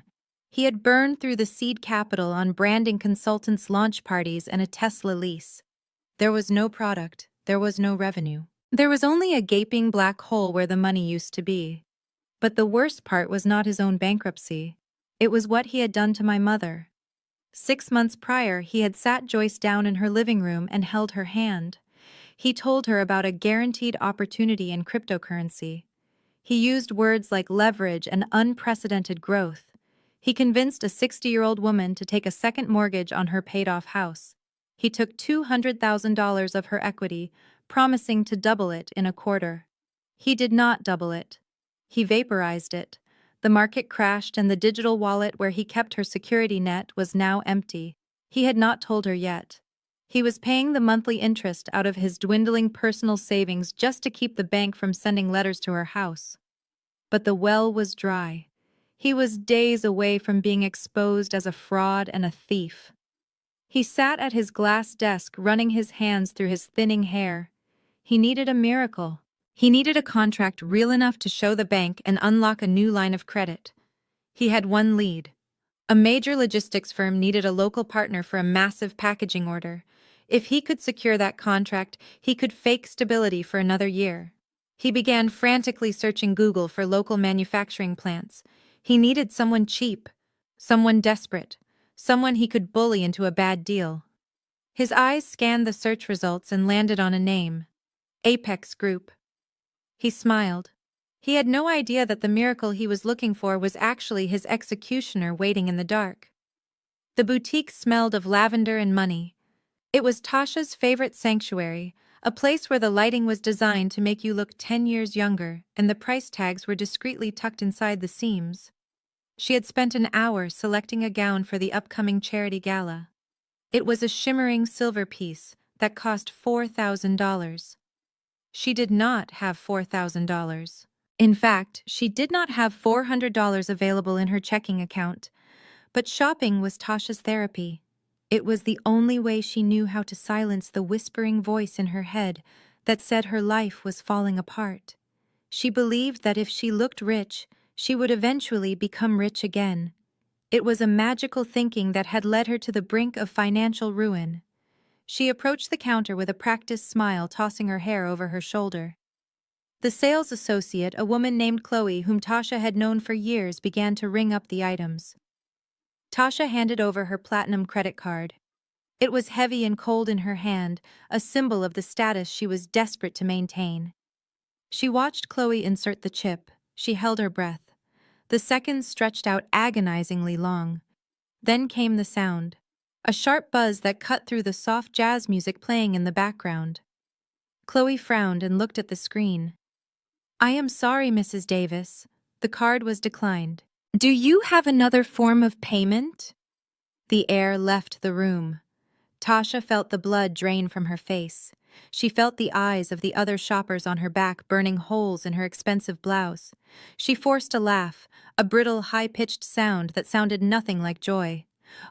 He had burned through the seed capital on branding consultants' launch parties and a Tesla lease. There was no product, there was no revenue. There was only a gaping black hole where the money used to be. But the worst part was not his own bankruptcy. It was what he had done to my mother. 6 months prior, he had sat Joyce down in her living room and held her hand. He told her about a guaranteed opportunity in cryptocurrency. He used words like leverage and unprecedented growth. He convinced a 60-year-old woman to take a second mortgage on her paid-off house. He took $200,000 of her equity, promising to double it in a quarter. He did not double it. He vaporized it. The market crashed and the digital wallet where he kept her security net was now empty. He had not told her yet. He was paying the monthly interest out of his dwindling personal savings just to keep the bank from sending letters to her house. But the well was dry. He was days away from being exposed as a fraud and a thief. He sat at his glass desk, running his hands through his thinning hair. He needed a miracle. He needed a contract real enough to show the bank and unlock a new line of credit. He had one lead. A major logistics firm needed a local partner for a massive packaging order. If he could secure that contract, he could fake stability for another year. He began frantically searching Google for local manufacturing plants. He needed someone cheap, someone desperate, someone he could bully into a bad deal. His eyes scanned the search results and landed on a name: Apex Group. He smiled. He had no idea that the miracle he was looking for was actually his executioner waiting in the dark. The boutique smelled of lavender and money. It was Tasha's favorite sanctuary, a place where the lighting was designed to make you look 10 years younger, and the price tags were discreetly tucked inside the seams. She had spent an hour selecting a gown for the upcoming charity gala. It was a shimmering silver piece that cost $4,000. She did not have $4,000. In fact, she did not have $400 available in her checking account. But shopping was Tasha's therapy. It was the only way she knew how to silence the whispering voice in her head that said her life was falling apart. She believed that if she looked rich, she would eventually become rich again. It was a magical thinking that had led her to the brink of financial ruin. She approached the counter with a practiced smile, tossing her hair over her shoulder. The sales associate, a woman named Chloe, whom Tasha had known for years, began to ring up the items. Tasha handed over her platinum credit card. It was heavy and cold in her hand, a symbol of the status she was desperate to maintain. She watched Chloe insert the chip. She held her breath. The seconds stretched out agonizingly long. Then came the sound, a sharp buzz that cut through the soft jazz music playing in the background. Chloe frowned and looked at the screen. "I am sorry, Mrs. Davis. The card was declined. Do you have another form of payment?" The air left the room. Tasha felt the blood drain from her face. She felt the eyes of the other shoppers on her back burning holes in her expensive blouse. She forced a laugh, a brittle, high-pitched sound that sounded nothing like joy.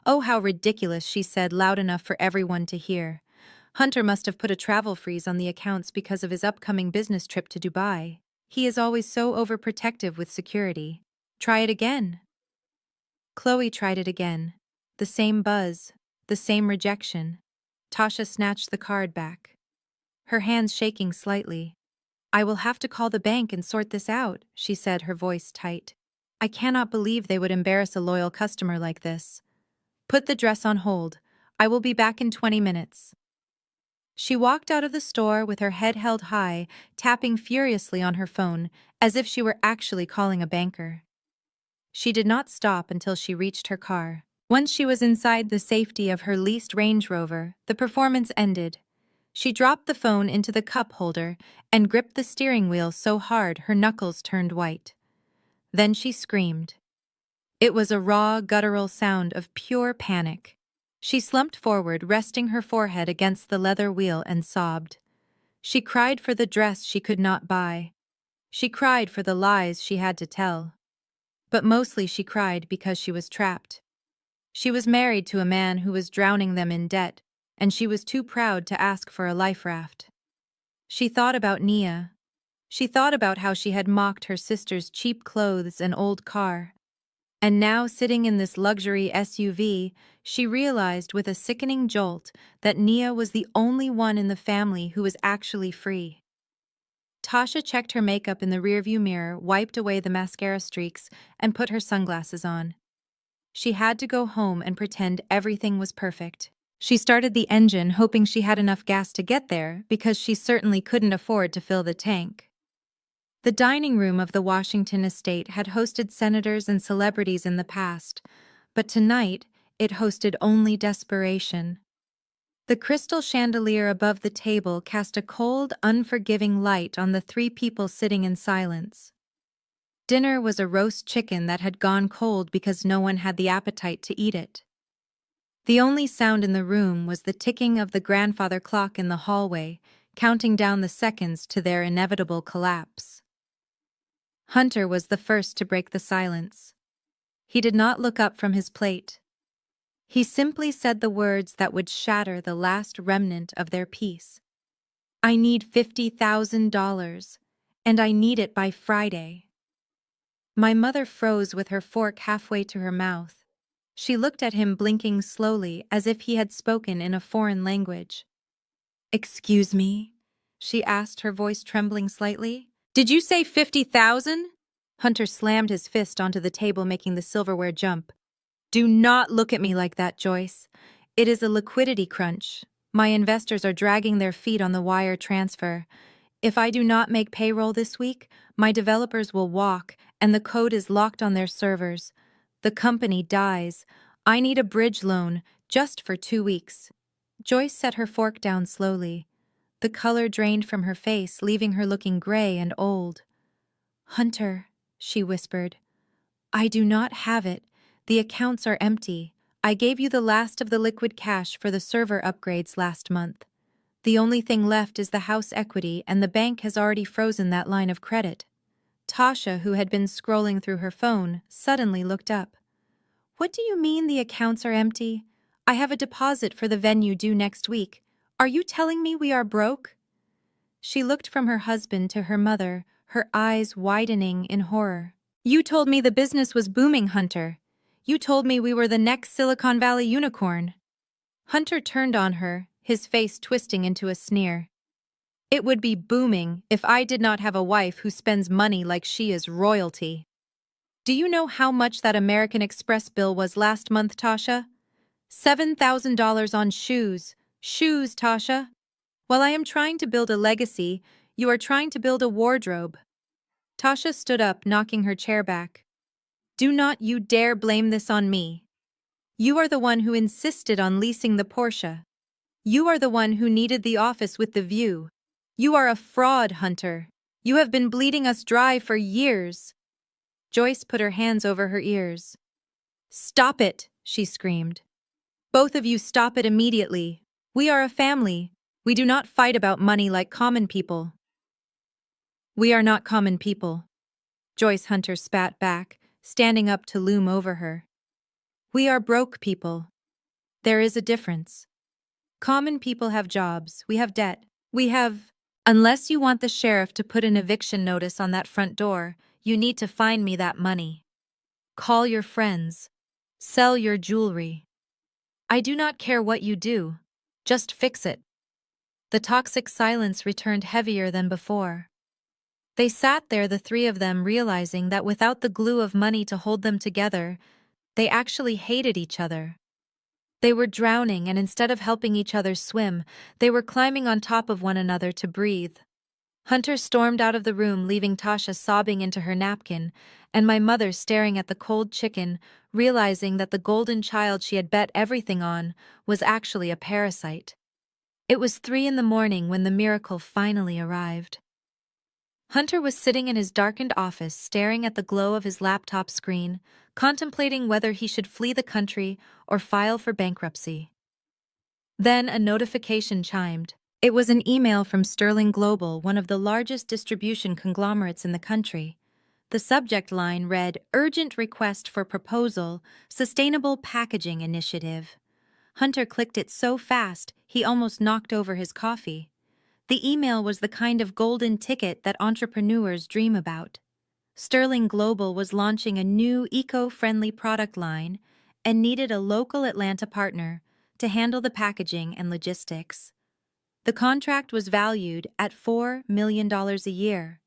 "Oh, how ridiculous," she said, loud enough for everyone to hear. "Hunter must have put a travel freeze on the accounts because of his upcoming business trip to Dubai. He is always so overprotective with security. Try it again." Chloe tried it again. The same buzz, the same rejection. Tasha snatched the card back, her hands shaking slightly. "I will have to call the bank and sort this out," she said, her voice tight. "I cannot believe they would embarrass a loyal customer like this. Put the dress on hold. I will be back in 20 minutes. She walked out of the store with her head held high, tapping furiously on her phone, as if she were actually calling a banker. She did not stop until she reached her car. Once she was inside the safety of her leased Range Rover, the performance ended. She dropped the phone into the cup holder and gripped the steering wheel so hard her knuckles turned white. Then she screamed. It was a raw, guttural sound of pure panic. She slumped forward, resting her forehead against the leather wheel, and sobbed. She cried for the dress she could not buy. She cried for the lies she had to tell. But mostly she cried because she was trapped. She was married to a man who was drowning them in debt, and she was too proud to ask for a life raft. She thought about Nia. She thought about how she had mocked her sister's cheap clothes and old car. And now, sitting in this luxury SUV, she realized with a sickening jolt that Nia was the only one in the family who was actually free. Tasha checked her makeup in the rearview mirror, wiped away the mascara streaks, and put her sunglasses on. She had to go home and pretend everything was perfect. She started the engine, hoping she had enough gas to get there, because she certainly couldn't afford to fill the tank. The dining room of the Washington estate had hosted senators and celebrities in the past, but tonight it hosted only desperation. The crystal chandelier above the table cast a cold, unforgiving light on the three people sitting in silence. Dinner was a roast chicken that had gone cold because no one had the appetite to eat it. The only sound in the room was the ticking of the grandfather clock in the hallway, counting down the seconds to their inevitable collapse. Hunter was the first to break the silence. He did not look up from his plate. He simply said the words that would shatter the last remnant of their peace. "I need $50,000, and I need it by Friday." My mother froze with her fork halfway to her mouth. She looked at him, blinking slowly, as if he had spoken in a foreign language. "Excuse me?" she asked, her voice trembling slightly. "Did you say 50,000? Hunter slammed his fist onto the table, making the silverware jump. "Do not look at me like that, Joyce. It is a liquidity crunch. My investors are dragging their feet on the wire transfer. If I do not make payroll this week, my developers will walk, and the code is locked on their servers. The company dies. I need a bridge loan, just for 2 weeks." Joyce set her fork down slowly. The color drained from her face, leaving her looking gray and old. "Hunter," she whispered, "I do not have it. The accounts are empty. I gave you the last of the liquid cash for the server upgrades last month. The only thing left is the house equity, and the bank has already frozen that line of credit." Tasha, who had been scrolling through her phone, suddenly looked up. "What do you mean the accounts are empty? I have a deposit for the venue due next week. Are you telling me we are broke?" She looked from her husband to her mother, her eyes widening in horror. "You told me the business was booming, Hunter. You told me we were the next Silicon Valley unicorn." Hunter turned on her, his face twisting into a sneer. "It would be booming if I did not have a wife who spends money like she is royalty. Do you know how much that American Express bill was last month, Tasha? $7,000 on shoes. Shoes, Tasha. While I am trying to build a legacy, you are trying to build a wardrobe." Tasha stood up, knocking her chair back. "Do not you dare blame this on me. You are the one who insisted on leasing the Porsche. You are the one who needed the office with the view. You are a fraud, Hunter. You have been bleeding us dry for years." Joyce put her hands over her ears. "Stop it," she screamed. "Both of you stop it immediately. We are a family. We do not fight about money like common people." "We are not common people," Joyce Hunter spat back, standing up to loom over her. "We are broke people. There is a difference. Common people have jobs, we have debt, we have— Unless you want the sheriff to put an eviction notice on that front door, you need to find me that money. Call your friends. Sell your jewelry. I do not care what you do. Just fix it." The toxic silence returned heavier than before. They sat there, the three of them, realizing that without the glue of money to hold them together, they actually hated each other. They were drowning, and instead of helping each other swim, they were climbing on top of one another to breathe. Hunter stormed out of the room, leaving Tasha sobbing into her napkin, and my mother staring at the cold chicken, realizing that the golden child she had bet everything on was actually a parasite. It was 3 in the morning when the miracle finally arrived. Hunter was sitting in his darkened office staring at the glow of his laptop screen, contemplating whether he should flee the country or file for bankruptcy. Then a notification chimed. It was an email from Sterling Global, one of the largest distribution conglomerates in the country. The subject line read, "Urgent request for proposal, Sustainable Packaging Initiative." Hunter clicked it so fast, he almost knocked over his coffee. The email was the kind of golden ticket that entrepreneurs dream about. Sterling Global was launching a new eco-friendly product line and needed a local Atlanta partner to handle the packaging and logistics. The contract was valued at $4 million a year.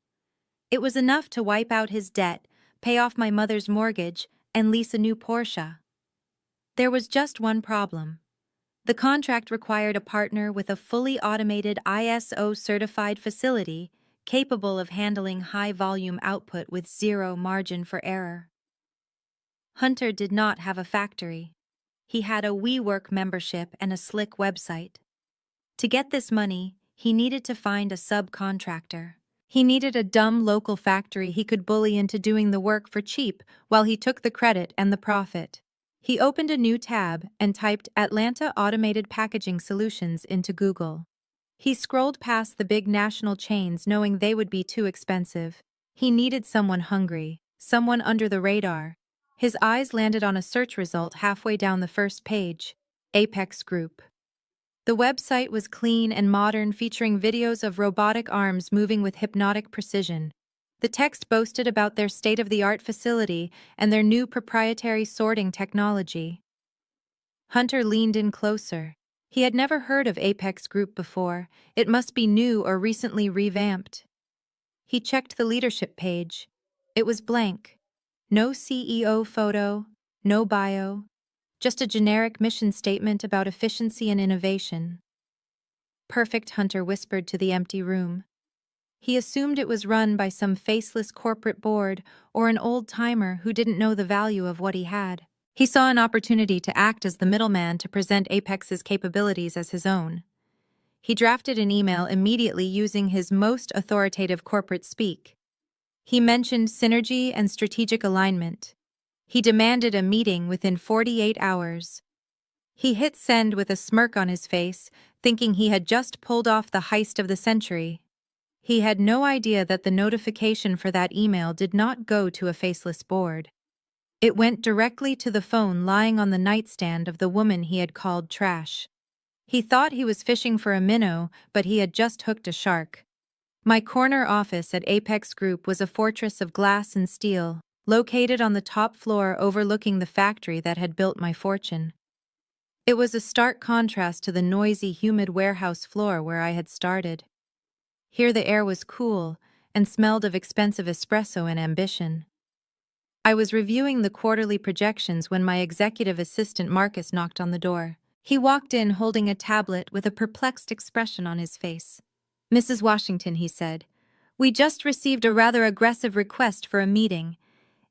It was enough to wipe out his debt, pay off my mother's mortgage, and lease a new Porsche. There was just one problem. The contract required a partner with a fully automated ISO-certified facility capable of handling high-volume output with zero margin for error. Hunter did not have a factory. He had a WeWork membership and a slick website. To get this money, he needed to find a subcontractor. He needed a dumb local factory he could bully into doing the work for cheap while he took the credit and the profit. He opened a new tab and typed Atlanta Automated Packaging Solutions into Google. He scrolled past the big national chains knowing they would be too expensive. He needed someone hungry, someone under the radar. His eyes landed on a search result halfway down the first page, Apex Group. The website was clean and modern, featuring videos of robotic arms moving with hypnotic precision. The text boasted about their state-of-the-art facility and their new proprietary sorting technology. Hunter leaned in closer. He had never heard of Apex Group before. It must be new or recently revamped. He checked the leadership page. It was blank. No CEO photo, no bio. Just a generic mission statement about efficiency and innovation. Perfect, Hunter whispered to the empty room. He assumed it was run by some faceless corporate board or an old-timer who didn't know the value of what he had. He saw an opportunity to act as the middleman to present Apex's capabilities as his own. He drafted an email immediately using his most authoritative corporate speak. He mentioned synergy and strategic alignment. He demanded a meeting within 48 hours. He hit send with a smirk on his face, thinking he had just pulled off the heist of the century. He had no idea that the notification for that email did not go to a faceless board. It went directly to the phone lying on the nightstand of the woman he had called trash. He thought he was fishing for a minnow, but he had just hooked a shark. My corner office at Apex Group was a fortress of glass and steel, located on the top floor overlooking the factory that had built my fortune. It was a stark contrast to the noisy, humid warehouse floor where I had started. Here the air was cool and smelled of expensive espresso and ambition. I was reviewing the quarterly projections when my executive assistant Marcus knocked on the door. He walked in holding a tablet with a perplexed expression on his face. "Mrs. Washington," he said, "we just received a rather aggressive request for a meeting.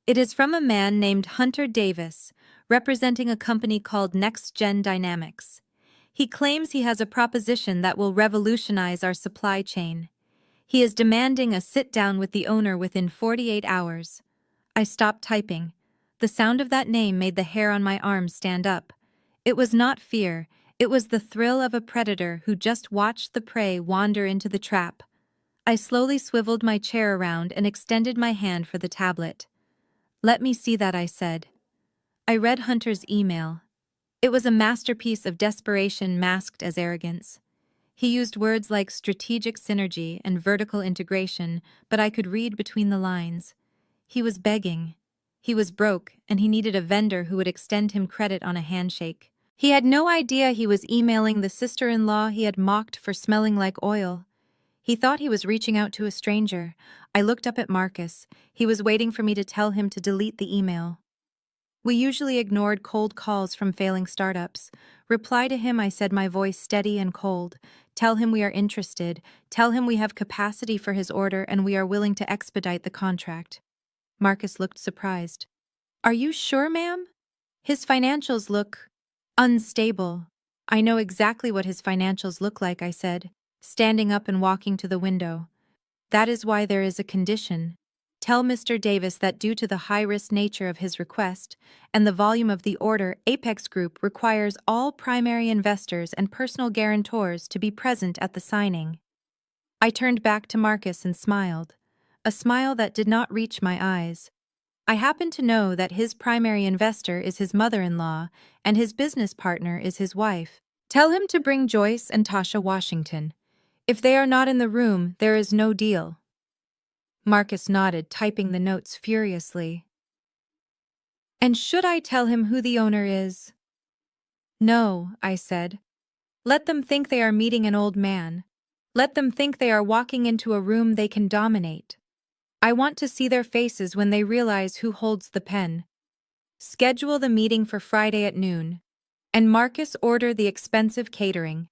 It is from a man named Hunter Davis, representing a company called Next Gen Dynamics. He claims he has a proposition that will revolutionize our supply chain. He is demanding a sit-down with the owner within 48 hours. I stopped typing. The sound of that name made the hair on my arms stand up. It was not fear, it was the thrill of a predator who just watched the prey wander into the trap. I slowly swiveled my chair around and extended my hand for the tablet. "Let me see that," I said. I read Hunter's email. It was a masterpiece of desperation masked as arrogance. He used words like strategic synergy and vertical integration, but I could read between the lines. He was begging. He was broke, and he needed a vendor who would extend him credit on a handshake. He had no idea he was emailing the sister-in-law he had mocked for smelling like oil. He thought he was reaching out to a stranger. I looked up at Marcus. He was waiting for me to tell him to delete the email. We usually ignored cold calls from failing startups. "Reply to him," I said, my voice steady and cold. "Tell him we are interested. Tell him we have capacity for his order and we are willing to expedite the contract." Marcus looked surprised. "Are you sure, ma'am? His financials look unstable." "I know exactly what his financials look like," I said, standing up and walking to the window. That is why there is a condition. Tell Mr. Davis that due to the high-risk nature of his request and the volume of the order, Apex Group requires all primary investors and personal guarantors to be present at the signing. I turned back to Marcus and smiled, a smile that did not reach my eyes. I happen to know that his primary investor is his mother-in-law and his business partner is his wife. Tell him to bring Joyce and Tasha Washington. If they are not in the room, there is no deal. Marcus nodded, typing the notes furiously. And should I tell him who the owner is? No, I said. Let them think they are meeting an old man. Let them think they are walking into a room they can dominate. I want to see their faces when they realize who holds the pen. Schedule the meeting for Friday at noon. And Marcus, order the expensive catering.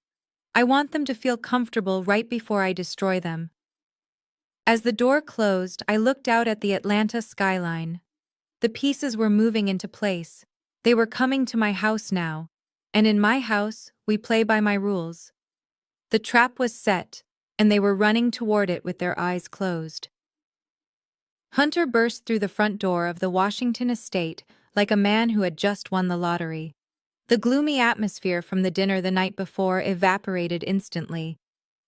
I want them to feel comfortable right before I destroy them. As the door closed, I looked out at the Atlanta skyline. The pieces were moving into place. They were coming to my house now. And in my house, we play by my rules. The trap was set, and they were running toward it with their eyes closed. Hunter burst through the front door of the Washington estate like a man who had just won the lottery. The gloomy atmosphere from the dinner the night before evaporated instantly.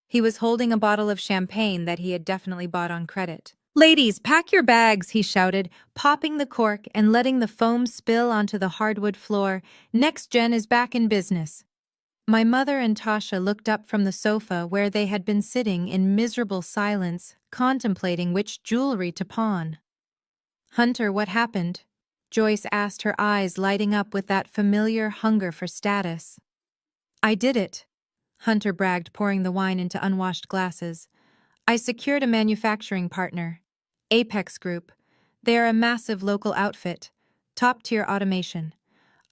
He was holding a bottle of champagne that he had definitely bought on credit. "Ladies, pack your bags," he shouted, popping the cork and letting the foam spill onto the hardwood floor. "Next Gen is back in business." My mother and Tasha looked up from the sofa where they had been sitting in miserable silence, contemplating which jewelry to pawn. "Hunter, what happened?" Joyce asked, her eyes lighting up with that familiar hunger for status. "I did it," Hunter bragged, pouring the wine into unwashed glasses. "I secured a manufacturing partner. Apex Group. They are a massive local outfit. Top-tier automation.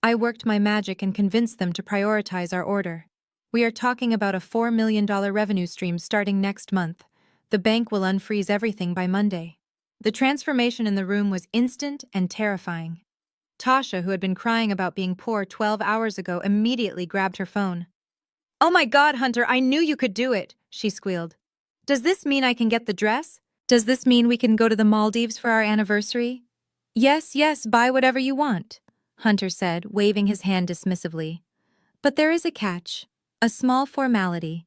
I worked my magic and convinced them to prioritize our order. We are talking about a $4 million revenue stream starting next month. The bank will unfreeze everything by Monday." The transformation in the room was instant and terrifying. Tasha, who had been crying about being poor 12 hours ago, immediately grabbed her phone. "Oh my God, Hunter, I knew you could do it," she squealed. "Does this mean I can get the dress? Does this mean we can go to the Maldives for our anniversary?" Yes, buy whatever you want," Hunter said, waving his hand dismissively. "But there is a catch, a small formality.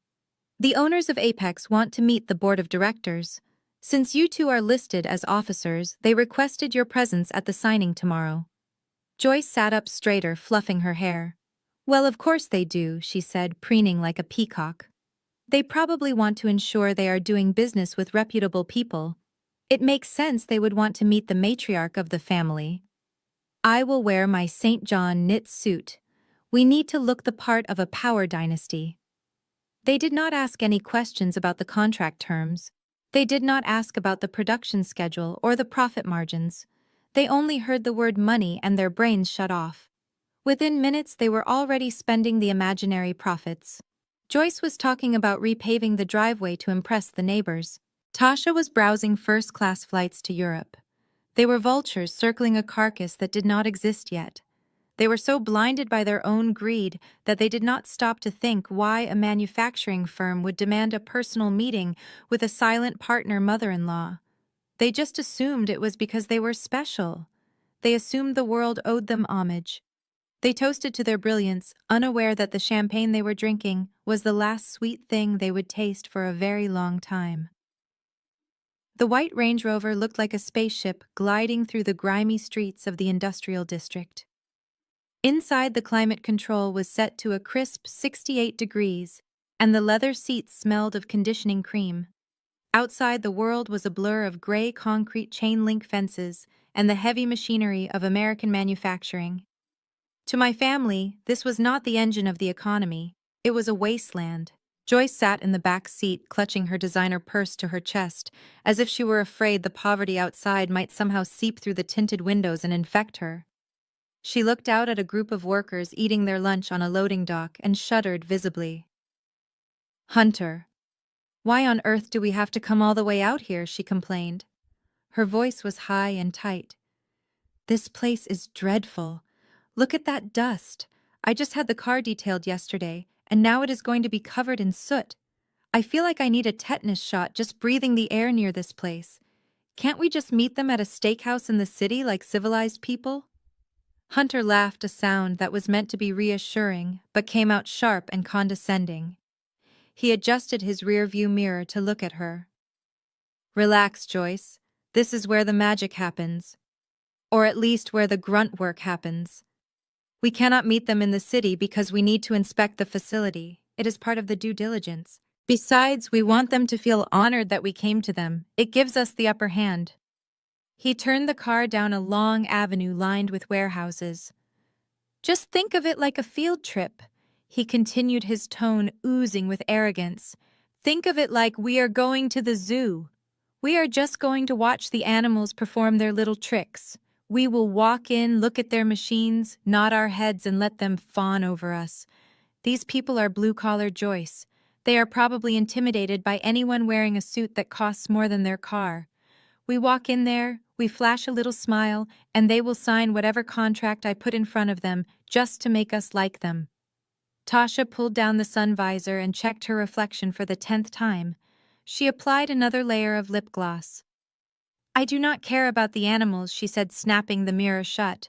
The owners of Apex want to meet the board of directors. Since you two are listed as officers, they requested your presence at the signing tomorrow." Joyce sat up straighter, fluffing her hair. "Well, of course they do," she said, preening like a peacock. "They probably want to ensure they are doing business with reputable people. It makes sense they would want to meet the matriarch of the family. I will wear my St. John knit suit. We need to look the part of a power dynasty." They did not ask any questions about the contract terms. They did not ask about the production schedule or the profit margins. They only heard the word money and their brains shut off. Within minutes, they were already spending the imaginary profits. Joyce was talking about repaving the driveway to impress the neighbors. Tasha was browsing first-class flights to Europe. They were vultures circling a carcass that did not exist yet. They were so blinded by their own greed that they did not stop to think why a manufacturing firm would demand a personal meeting with a silent partner mother-in-law. They just assumed it was because they were special. They assumed the world owed them homage. They toasted to their brilliance, unaware that the champagne they were drinking was the last sweet thing they would taste for a very long time. The white Range Rover looked like a spaceship gliding through the grimy streets of the industrial district. Inside, the climate control was set to a crisp 68 degrees, and the leather seats smelled of conditioning cream. Outside, the world was a blur of gray concrete chain-link fences and the heavy machinery of American manufacturing. To my family, this was not the engine of the economy. It was a wasteland. Joyce sat in the back seat, clutching her designer purse to her chest, as if she were afraid the poverty outside might somehow seep through the tinted windows and infect her. She looked out at a group of workers eating their lunch on a loading dock and shuddered visibly. "Hunter, why on earth do we have to come all the way out here?" she complained. Her voice was high and tight. "This place is dreadful. Look at that dust. I just had the car detailed yesterday, and now it is going to be covered in soot. I feel like I need a tetanus shot just breathing the air near this place. Can't we just meet them at a steakhouse in the city like civilized people?" Hunter laughed, a sound that was meant to be reassuring, but came out sharp and condescending. He adjusted his rearview mirror to look at her. "Relax, Joyce. This is where the magic happens. Or at least where the grunt work happens. We cannot meet them in the city because we need to inspect the facility. It is part of the due diligence. Besides, we want them to feel honored that we came to them. It gives us the upper hand." He turned the car down a long avenue lined with warehouses. "Just think of it like a field trip," he continued, his tone oozing with arrogance. "Think of it like we are going to the zoo. We are just going to watch the animals perform their little tricks. We will walk in, look at their machines, nod our heads, and let them fawn over us. These people are blue-collar, Joyce. They are probably intimidated by anyone wearing a suit that costs more than their car. We walk in there, we flash a little smile, and they will sign whatever contract I put in front of them just to make us like them." Tasha pulled down the sun visor and checked her reflection for the 10th time. She applied another layer of lip gloss. "I do not care about the animals," she said, snapping the mirror shut.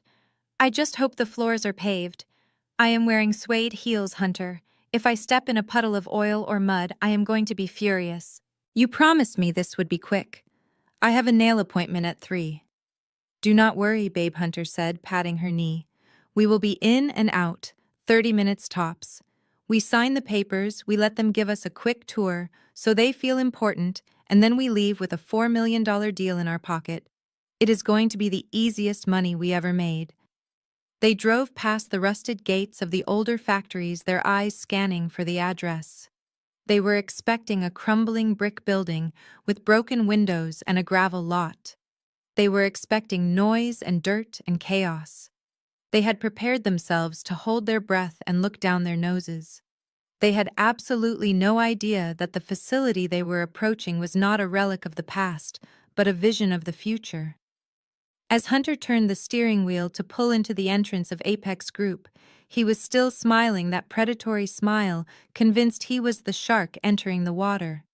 "I just hope the floors are paved. I am wearing suede heels, Hunter. If I step in a puddle of oil or mud, I am going to be furious. You promised me this would be quick. I have a nail appointment at 3. "Do not worry," Babe Hunter said, patting her knee. "We will be in and out, 30 minutes tops. We sign the papers, we let them give us a quick tour, so they feel important, and then we leave with a $4 million deal in our pocket. It is going to be the easiest money we ever made." They drove past the rusted gates of the older factories, their eyes scanning for the address. They were expecting a crumbling brick building with broken windows and a gravel lot. They were expecting noise and dirt and chaos. They had prepared themselves to hold their breath and look down their noses. They had absolutely no idea that the facility they were approaching was not a relic of the past, but a vision of the future. As Hunter turned the steering wheel to pull into the entrance of Apex Group, he was still smiling that predatory smile, convinced he was the shark entering the water.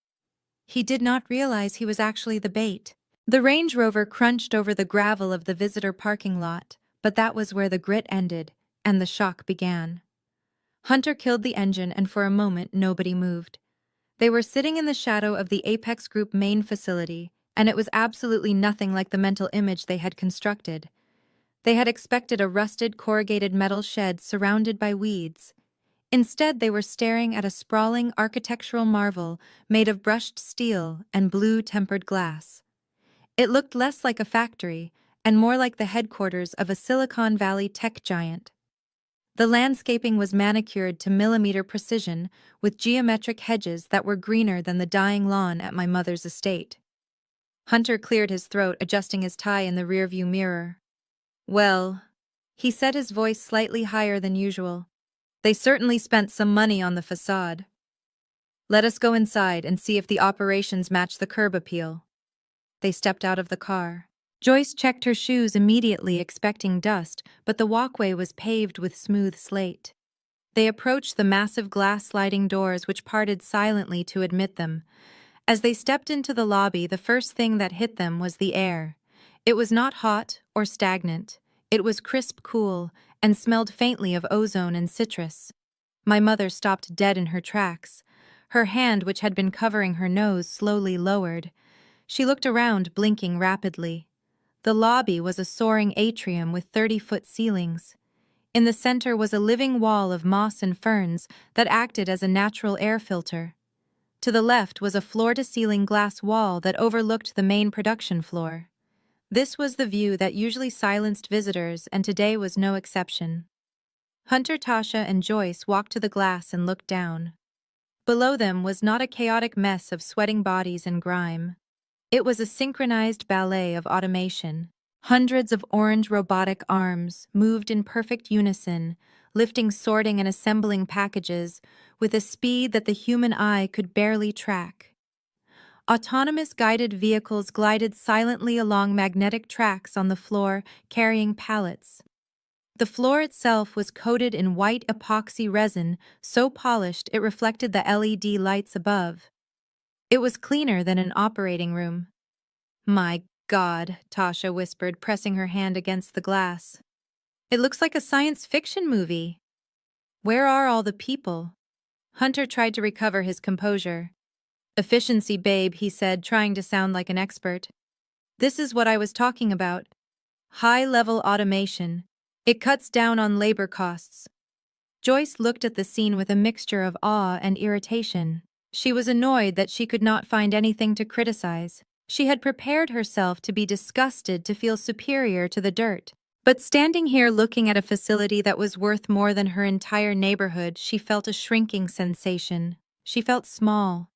He did not realize he was actually the bait. The Range Rover crunched over the gravel of the visitor parking lot, but that was where the grit ended, and the shock began. Hunter killed the engine, and for a moment nobody moved. They were sitting in the shadow of the Apex Group main facility, and it was absolutely nothing like the mental image they had constructed. They had expected a rusted corrugated metal shed surrounded by weeds. Instead, they were staring at a sprawling architectural marvel made of brushed steel and blue-tempered glass. It looked less like a factory and more like the headquarters of a Silicon Valley tech giant. The landscaping was manicured to millimeter precision, with geometric hedges that were greener than the dying lawn at my mother's estate. Hunter cleared his throat, adjusting his tie in the rearview mirror. "Well," he said, his voice slightly higher than usual, "they certainly spent some money on the facade. Let us go inside and see if the operations match the curb appeal." They stepped out of the car. Joyce checked her shoes immediately, expecting dust, but the walkway was paved with smooth slate. They approached the massive glass sliding doors which parted silently to admit them. As they stepped into the lobby, the first thing that hit them was the air. It was not hot or stagnant. It was crisp, cool, and smelled faintly of ozone and citrus. My mother stopped dead in her tracks. Her hand, which had been covering her nose, slowly lowered. She looked around, blinking rapidly. The lobby was a soaring atrium with 30-foot ceilings. In the center was a living wall of moss and ferns that acted as a natural air filter. To the left was a floor-to-ceiling glass wall that overlooked the main production floor. This was the view that usually silenced visitors, and today was no exception. Hunter, Tasha, and Joyce walked to the glass and looked down. Below them was not a chaotic mess of sweating bodies and grime. It was a synchronized ballet of automation. Hundreds of orange robotic arms moved in perfect unison, lifting, sorting, and assembling packages with a speed that the human eye could barely track. Autonomous guided vehicles glided silently along magnetic tracks on the floor, carrying pallets. The floor itself was coated in white epoxy resin, so polished it reflected the LED lights above. It was cleaner than an operating room. My God, Tasha whispered, pressing her hand against the glass. It looks like a science fiction movie. Where are all the people? Hunter tried to recover his composure. Efficiency, babe, he said, trying to sound like an expert. This is what I was talking about. High-level automation. It cuts down on labor costs. Joyce looked at the scene with a mixture of awe and irritation. She was annoyed that she could not find anything to criticize. She had prepared herself to be disgusted, to feel superior to the dirt. But standing here looking at a facility that was worth more than her entire neighborhood, she felt a shrinking sensation. She felt small.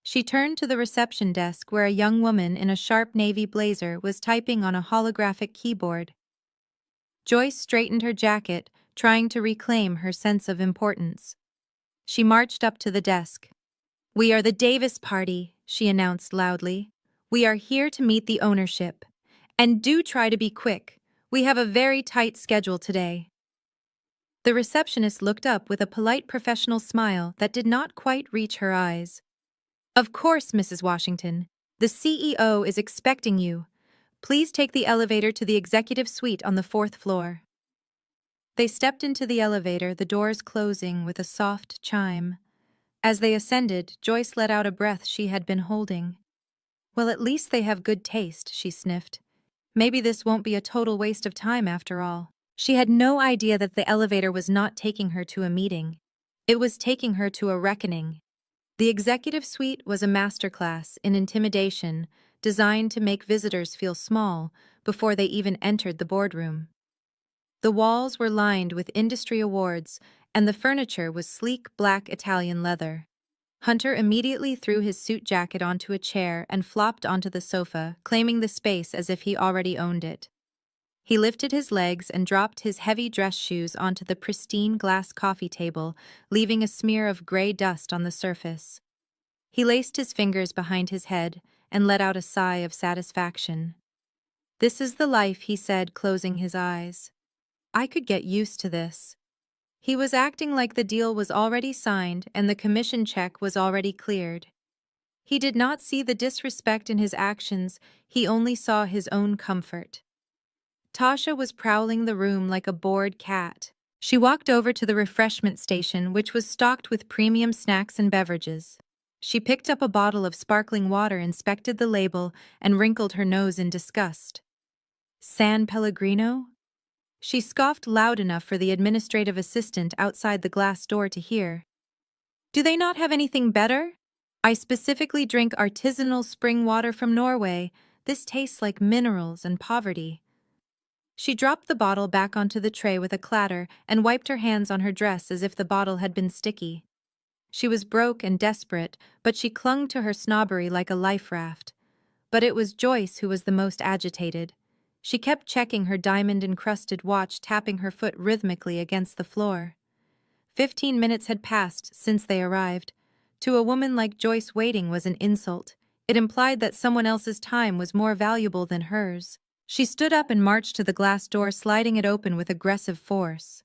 She turned to the reception desk where a young woman in a sharp navy blazer was typing on a holographic keyboard. Joyce straightened her jacket, trying to reclaim her sense of importance. She marched up to the desk. "We are the Davis party," she announced loudly. "We are here to meet the ownership. And do try to be quick. We have a very tight schedule today." The receptionist looked up with a polite professional smile that did not quite reach her eyes. "Of course, Mrs. Washington. The CEO is expecting you. Please take the elevator to the executive suite on the 4th floor." They stepped into the elevator, the doors closing with a soft chime. As they ascended, Joyce let out a breath she had been holding. "Well, at least they have good taste," she sniffed. "Maybe this won't be a total waste of time after all." She had no idea that the elevator was not taking her to a meeting. It was taking her to a reckoning. The executive suite was a masterclass in intimidation, designed to make visitors feel small before they even entered the boardroom. The walls were lined with industry awards, and the furniture was sleek black Italian leather. Hunter immediately threw his suit jacket onto a chair and flopped onto the sofa, claiming the space as if he already owned it. He lifted his legs and dropped his heavy dress shoes onto the pristine glass coffee table, leaving a smear of gray dust on the surface. He laced his fingers behind his head and let out a sigh of satisfaction. "This is the life," he said, closing his eyes. "I could get used to this." He was acting like the deal was already signed and the commission check was already cleared. He did not see the disrespect in his actions, he only saw his own comfort. Tasha was prowling the room like a bored cat. She walked over to the refreshment station, which was stocked with premium snacks and beverages. She picked up a bottle of sparkling water, inspected the label, and wrinkled her nose in disgust. "San Pellegrino?" She scoffed loud enough for the administrative assistant outside the glass door to hear. "Do they not have anything better? I specifically drink artisanal spring water from Norway. This tastes like minerals and poverty." She dropped the bottle back onto the tray with a clatter and wiped her hands on her dress as if the bottle had been sticky. She was broke and desperate, but she clung to her snobbery like a life raft. But it was Joyce who was the most agitated. She kept checking her diamond-encrusted watch, tapping her foot rhythmically against the floor. 15 minutes had passed since they arrived. To a woman like Joyce, waiting was an insult. It implied that someone else's time was more valuable than hers. She stood up and marched to the glass door, sliding it open with aggressive force.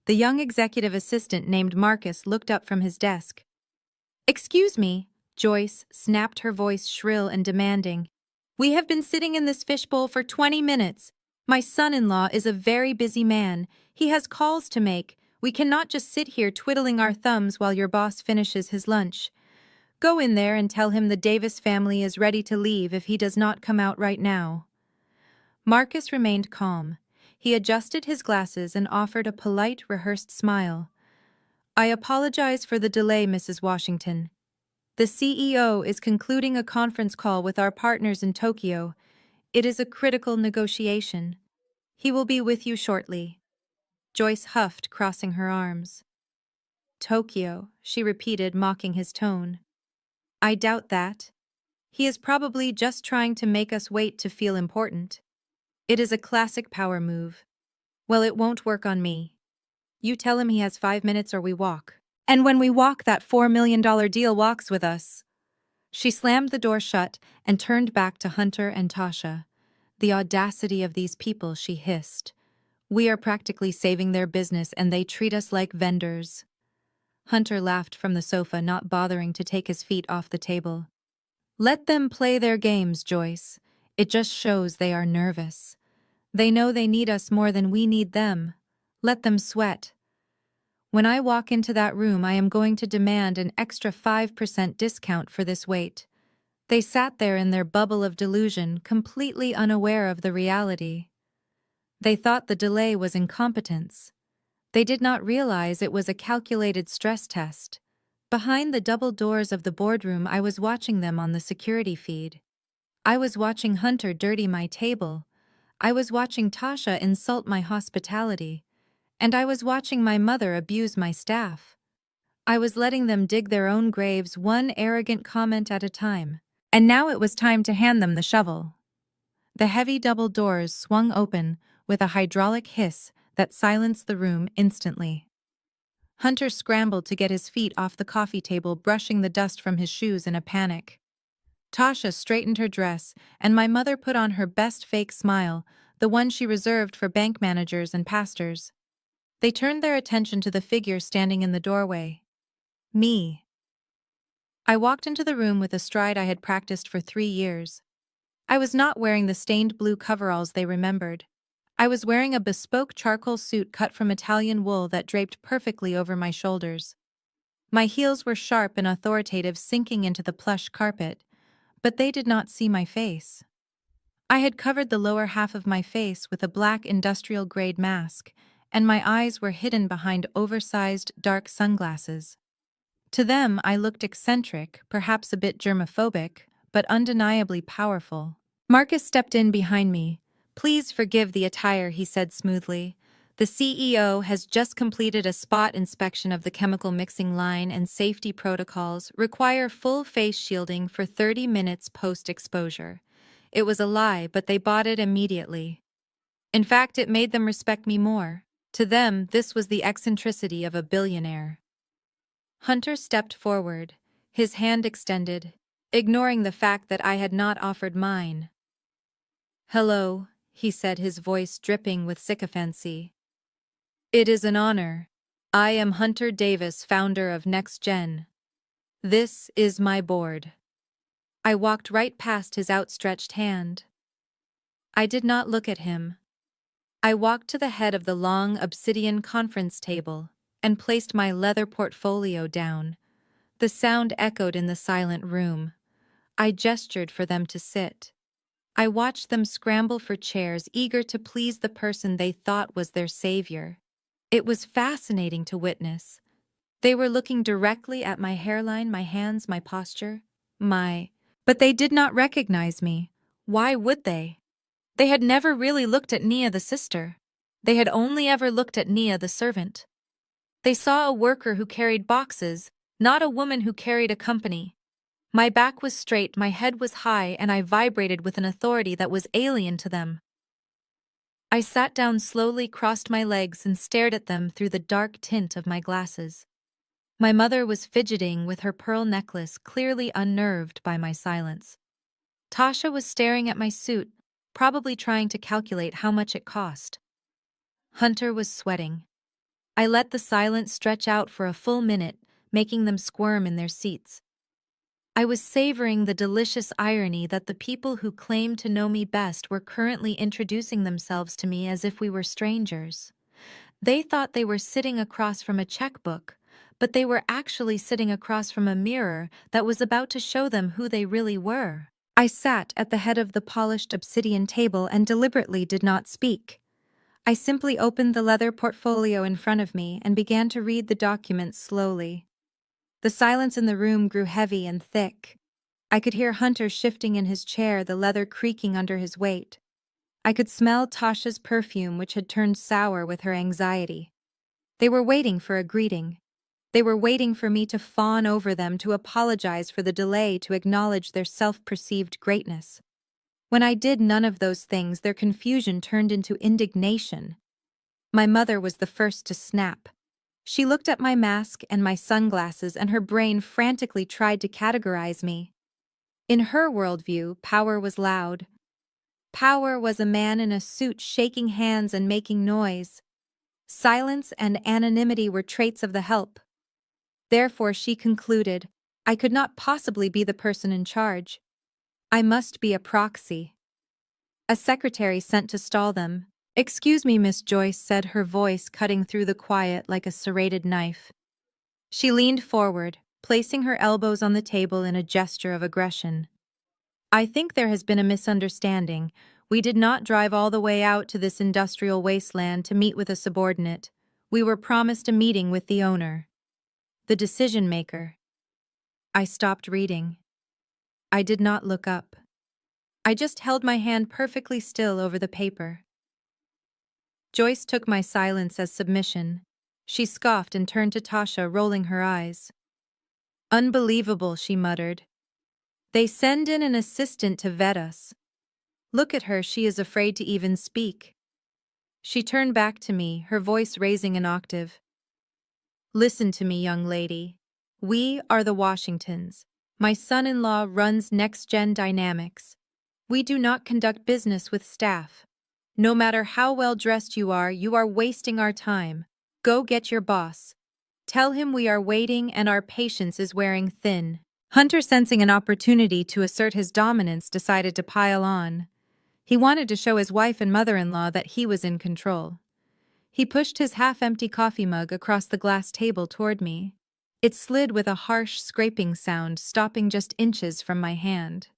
The young executive assistant named Marcus looked up from his desk. "Excuse me," Joyce snapped, her voice shrill and demanding. "We have been sitting in this fishbowl for 20 minutes. My son-in-law is a very busy man. He has calls to make. We cannot just sit here twiddling our thumbs while your boss finishes his lunch. Go in there and tell him the Davis family is ready to leave if he does not come out right now." Marcus remained calm. He adjusted his glasses and offered a polite, rehearsed smile. "I apologize for the delay, Mrs. Washington. The CEO is concluding a conference call with our partners in Tokyo. It is a critical negotiation. He will be with you shortly." Joyce huffed, crossing her arms. "Tokyo," she repeated, mocking his tone. "I doubt that. He is probably just trying to make us wait to feel important. It is a classic power move. Well, it won't work on me. You tell him he has 5 minutes or we walk. And when we walk, that $4 million deal walks with us." She slammed the door shut and turned back to Hunter and Tasha. "The audacity of these people," she hissed. "We are practically saving their business and they treat us like vendors." Hunter laughed from the sofa, not bothering to take his feet off the table. Let them play their games, Joyce. It just shows they are nervous. They know they need us more than we need them. Let them sweat. When I walk into that room, I am going to demand an extra 5% discount for this wait. They sat there in their bubble of delusion, completely unaware of the reality. They thought the delay was incompetence. They did not realize it was a calculated stress test. Behind the double doors of the boardroom, I was watching them on the security feed. I was watching Hunter dirty my table. I was watching Tasha insult my hospitality. And I was watching my mother abuse my staff. I was letting them dig their own graves, one arrogant comment at a time. And now it was time to hand them the shovel. The heavy double doors swung open with a hydraulic hiss that silenced the room instantly. Hunter scrambled to get his feet off the coffee table, brushing the dust from his shoes in a panic. Tasha straightened her dress, and my mother put on her best fake smile, the one she reserved for bank managers and pastors. They turned their attention to the figure standing in the doorway. Me. I walked into the room with a stride I had practiced for 3 years. I was not wearing the stained blue coveralls they remembered. I was wearing a bespoke charcoal suit cut from Italian wool that draped perfectly over my shoulders. My heels were sharp and authoritative, sinking into the plush carpet, but they did not see my face. I had covered the lower half of my face with a black industrial-grade mask, and my eyes were hidden behind oversized, dark sunglasses. To them, I looked eccentric, perhaps a bit germophobic, but undeniably powerful. Marcus stepped in behind me. "Please forgive the attire," he said smoothly. "The CEO has just completed a spot inspection of the chemical mixing line, and safety protocols require full face shielding for 30 minutes post-exposure." It was a lie, but they bought it immediately. In fact, it made them respect me more. To them, this was the eccentricity of a billionaire. Hunter stepped forward, his hand extended, ignoring the fact that I had not offered mine. "Hello," he said, his voice dripping with sycophancy. "It is an honor. I am Hunter Davis, founder of NextGen. This is my board." I walked right past his outstretched hand. I did not look at him. I walked to the head of the long obsidian conference table and placed my leather portfolio down. The sound echoed in the silent room. I gestured for them to sit. I watched them scramble for chairs, eager to please the person they thought was their savior. It was fascinating to witness. They were looking directly at my hairline, my hands, my posture, But they did not recognize me. Why would they? They had never really looked at Nia the sister. They had only ever looked at Nia the servant. They saw a worker who carried boxes, not a woman who carried a company. My back was straight, my head was high, and I vibrated with an authority that was alien to them. I sat down slowly, crossed my legs, and stared at them through the dark tint of my glasses. My mother was fidgeting with her pearl necklace, clearly unnerved by my silence. Tasha was staring at my suit, probably trying to calculate how much it cost. Hunter was sweating. I let the silence stretch out for a full minute, making them squirm in their seats. I was savoring the delicious irony that the people who claimed to know me best were currently introducing themselves to me as if we were strangers. They thought they were sitting across from a checkbook, but they were actually sitting across from a mirror that was about to show them who they really were. I sat at the head of the polished obsidian table and deliberately did not speak. I simply opened the leather portfolio in front of me and began to read the documents slowly. The silence in the room grew heavy and thick. I could hear Hunter shifting in his chair, the leather creaking under his weight. I could smell Tasha's perfume, which had turned sour with her anxiety. They were waiting for a greeting. They were waiting for me to fawn over them, to apologize for the delay, to acknowledge their self-perceived greatness. When I did none of those things, their confusion turned into indignation. My mother was the first to snap. She looked at my mask and my sunglasses, and her brain frantically tried to categorize me. In her worldview, power was loud. Power was a man in a suit shaking hands and making noise. Silence and anonymity were traits of the help. Therefore, she concluded, I could not possibly be the person in charge. I must be a proxy. A secretary sent to stall them. "Excuse me, Miss Joyce," said her voice cutting through the quiet like a serrated knife. She leaned forward, placing her elbows on the table in a gesture of aggression. "I think there has been a misunderstanding. We did not drive all the way out to this industrial wasteland to meet with a subordinate. We were promised a meeting with the owner, the decision maker." I stopped reading. I did not look up. I just held my hand perfectly still over the paper. Joyce took my silence as submission. She scoffed and turned to Tasha, rolling her eyes. "Unbelievable," she muttered. "They send in an assistant to vet us. Look at her, she is afraid to even speak." She turned back to me, her voice raising an octave. "Listen to me, young lady. We are the Washingtons. My son-in-law runs Next Gen Dynamics. We do not conduct business with staff. No matter how well dressed you are wasting our time. Go get your boss. Tell him we are waiting and our patience is wearing thin." Hunter, sensing an opportunity to assert his dominance, decided to pile on. He wanted to show his wife and mother-in-law that he was in control. He pushed his half-empty coffee mug across the glass table toward me. It slid with a harsh scraping sound, stopping just inches from my hand.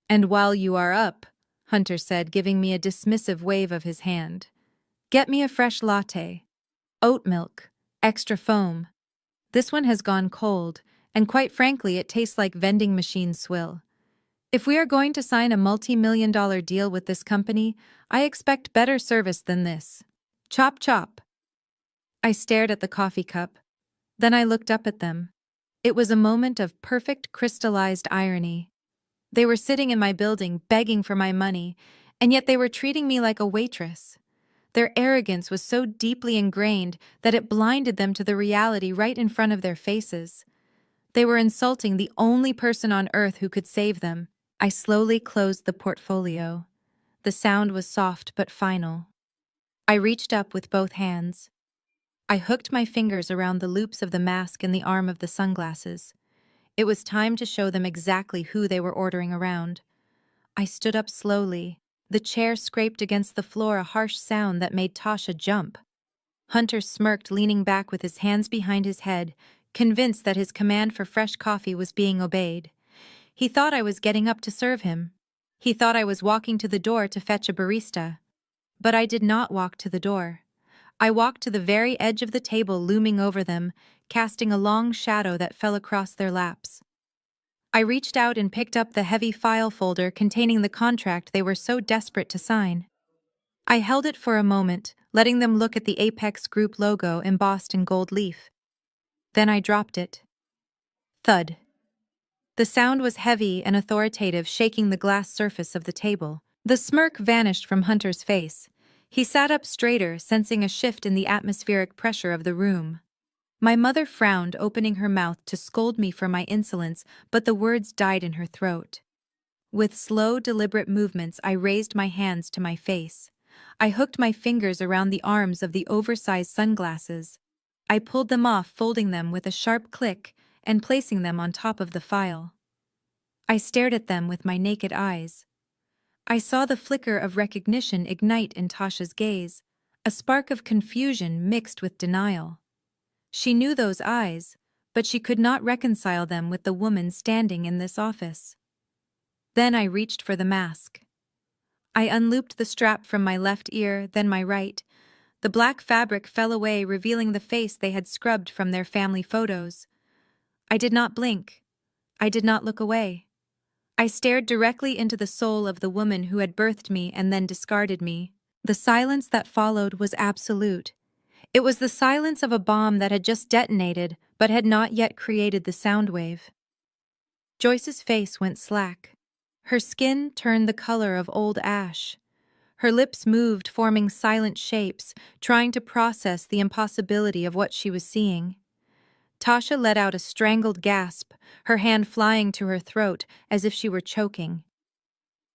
"And while you are up," Hunter said, giving me a dismissive wave of his hand, "get me a fresh latte. Oat milk, extra foam. This one has gone cold, and quite frankly it tastes like vending machine swill. If we are going to sign a multi-million-dollar deal with this company, I expect better service than this. Chop chop." I stared at the coffee cup. Then I looked up at them. It was a moment of perfect crystallized irony. They were sitting in my building, begging for my money, and yet they were treating me like a waitress. Their arrogance was so deeply ingrained that it blinded them to the reality right in front of their faces. They were insulting the only person on earth who could save them. I slowly closed the portfolio. The sound was soft but final. I reached up with both hands. I hooked my fingers around the loops of the mask and the arm of the sunglasses. It was time to show them exactly who they were ordering around. I stood up slowly. The chair scraped against the floor, a harsh sound that made Tasha jump. Hunter smirked, leaning back with his hands behind his head, convinced that his command for fresh coffee was being obeyed. He thought I was getting up to serve him. He thought I was walking to the door to fetch a barista. But I did not walk to the door. I walked to the very edge of the table, looming over them, casting a long shadow that fell across their laps. I reached out and picked up the heavy file folder containing the contract they were so desperate to sign. I held it for a moment, letting them look at the Apex Group logo embossed in gold leaf. Then I dropped it. Thud. The sound was heavy and authoritative, shaking the glass surface of the table. The smirk vanished from Hunter's face. He sat up straighter, sensing a shift in the atmospheric pressure of the room. My mother frowned, opening her mouth to scold me for my insolence, but the words died in her throat. With slow, deliberate movements, I raised my hands to my face. I hooked my fingers around the arms of the oversized sunglasses. I pulled them off, folding them with a sharp click and placing them on top of the file. I stared at them with my naked eyes. I saw the flicker of recognition ignite in Tasha's gaze, a spark of confusion mixed with denial. She knew those eyes, but she could not reconcile them with the woman standing in this office. Then I reached for the mask. I unlooped the strap from my left ear, then my right. The black fabric fell away, revealing the face they had scrubbed from their family photos. I did not blink. I did not look away. I stared directly into the soul of the woman who had birthed me and then discarded me. The silence that followed was absolute. It was the silence of a bomb that had just detonated, but had not yet created the sound wave. Joyce's face went slack. Her skin turned the color of old ash. Her lips moved, forming silent shapes, trying to process the impossibility of what she was seeing. Tasha let out a strangled gasp, her hand flying to her throat as if she were choking.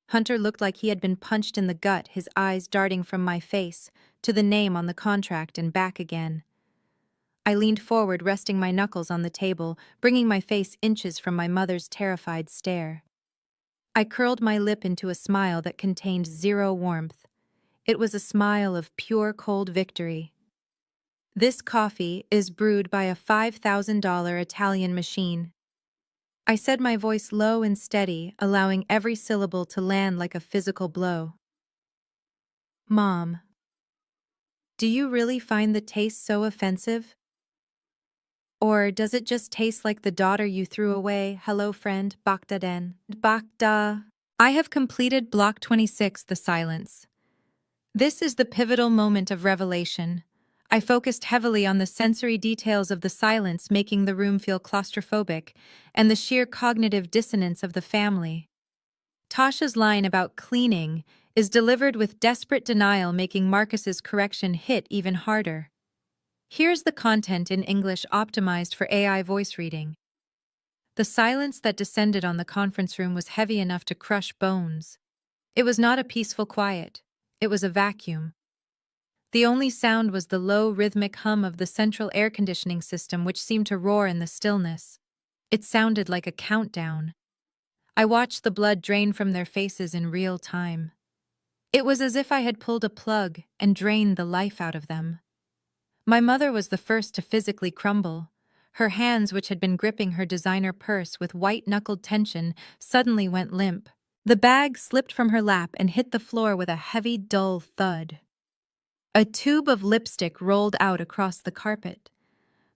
Hunter looked like he had been punched in the gut, his eyes darting from my face to the name on the contract and back again. I leaned forward, resting my knuckles on the table, bringing my face inches from my mother's terrified stare. I curled my lip into a smile that contained zero warmth. It was a smile of pure cold victory. This coffee is brewed by a $5,000 Italian machine. I said, my voice low and steady, allowing every syllable to land like a physical blow. Mom, do you really find the taste so offensive? Or does it just taste like the daughter you threw away? Hello, friend, Bakdaden. Bakda. I have completed Block 26, the silence. This is the pivotal moment of revelation. I focused heavily on the sensory details of the silence, making the room feel claustrophobic, and the sheer cognitive dissonance of the family. Tasha's line about cleaning is delivered with desperate denial, making Marcus's correction hit even harder. Here's the content in English optimized for AI voice reading. The silence that descended on the conference room was heavy enough to crush bones. It was not a peaceful quiet. It was a vacuum. The only sound was the low, rhythmic hum of the central air conditioning system, which seemed to roar in the stillness. It sounded like a countdown. I watched the blood drain from their faces in real time. It was as if I had pulled a plug and drained the life out of them. My mother was the first to physically crumble. Her hands, which had been gripping her designer purse with white-knuckled tension, suddenly went limp. The bag slipped from her lap and hit the floor with a heavy, dull thud. A tube of lipstick rolled out across the carpet.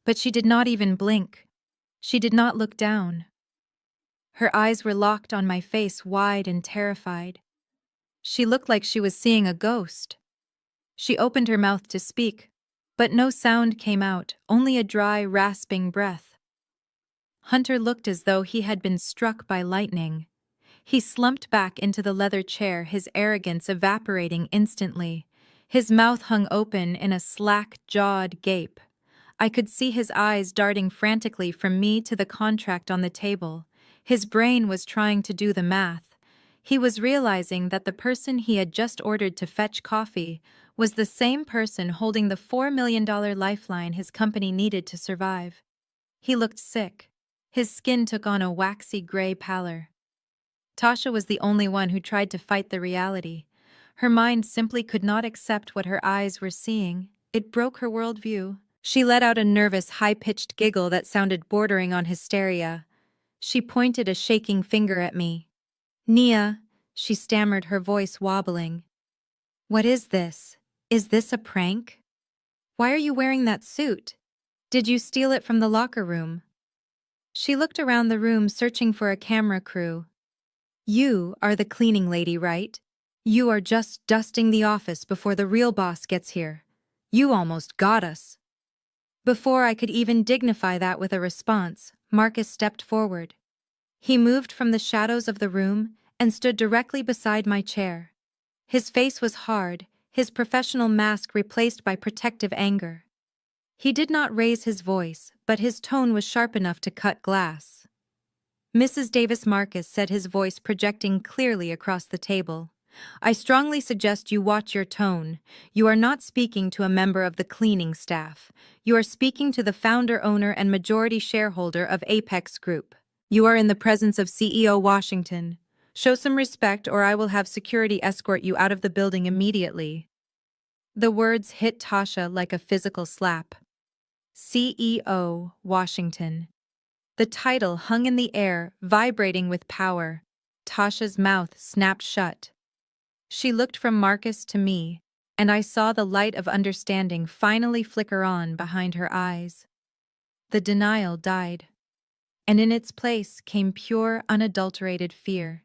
But she did not even blink. She did not look down. Her eyes were locked on my face, wide and terrified. She looked like she was seeing a ghost. She opened her mouth to speak, but no sound came out, only a dry, rasping breath. Hunter looked as though he had been struck by lightning. He slumped back into the leather chair, his arrogance evaporating instantly. His mouth hung open in a slack-jawed gape. I could see his eyes darting frantically from me to the contract on the table. His brain was trying to do the math. He was realizing that the person he had just ordered to fetch coffee was the same person holding the $4 million lifeline his company needed to survive. He looked sick. His skin took on a waxy gray pallor. Tasha was the only one who tried to fight the reality. Her mind simply could not accept what her eyes were seeing. It broke her worldview. She let out a nervous, high-pitched giggle that sounded bordering on hysteria. She pointed a shaking finger at me. "Nia," she stammered, her voice wobbling. "What is this? Is this a prank? Why are you wearing that suit? Did you steal it from the locker room?" She looked around the room, searching for a camera crew. "You are the cleaning lady, right? You are just dusting the office before the real boss gets here. You almost got us." Before I could even dignify that with a response, Marcus stepped forward. He moved from the shadows of the room and stood directly beside my chair. His face was hard, his professional mask replaced by protective anger. He did not raise his voice, but his tone was sharp enough to cut glass. "Mrs. Davis," Marcus said, his voice projecting clearly across the table, "I strongly suggest you watch your tone. You are not speaking to a member of the cleaning staff. You are speaking to the founder, owner, and majority shareholder of Apex Group. You are in the presence of CEO Washington. Show some respect, or I will have security escort you out of the building immediately." The words hit Tasha like a physical slap. CEO Washington. The title hung in the air, vibrating with power. Tasha's mouth snapped shut. She looked from Marcus to me, and I saw the light of understanding finally flicker on behind her eyes. The denial died, and in its place came pure, unadulterated fear.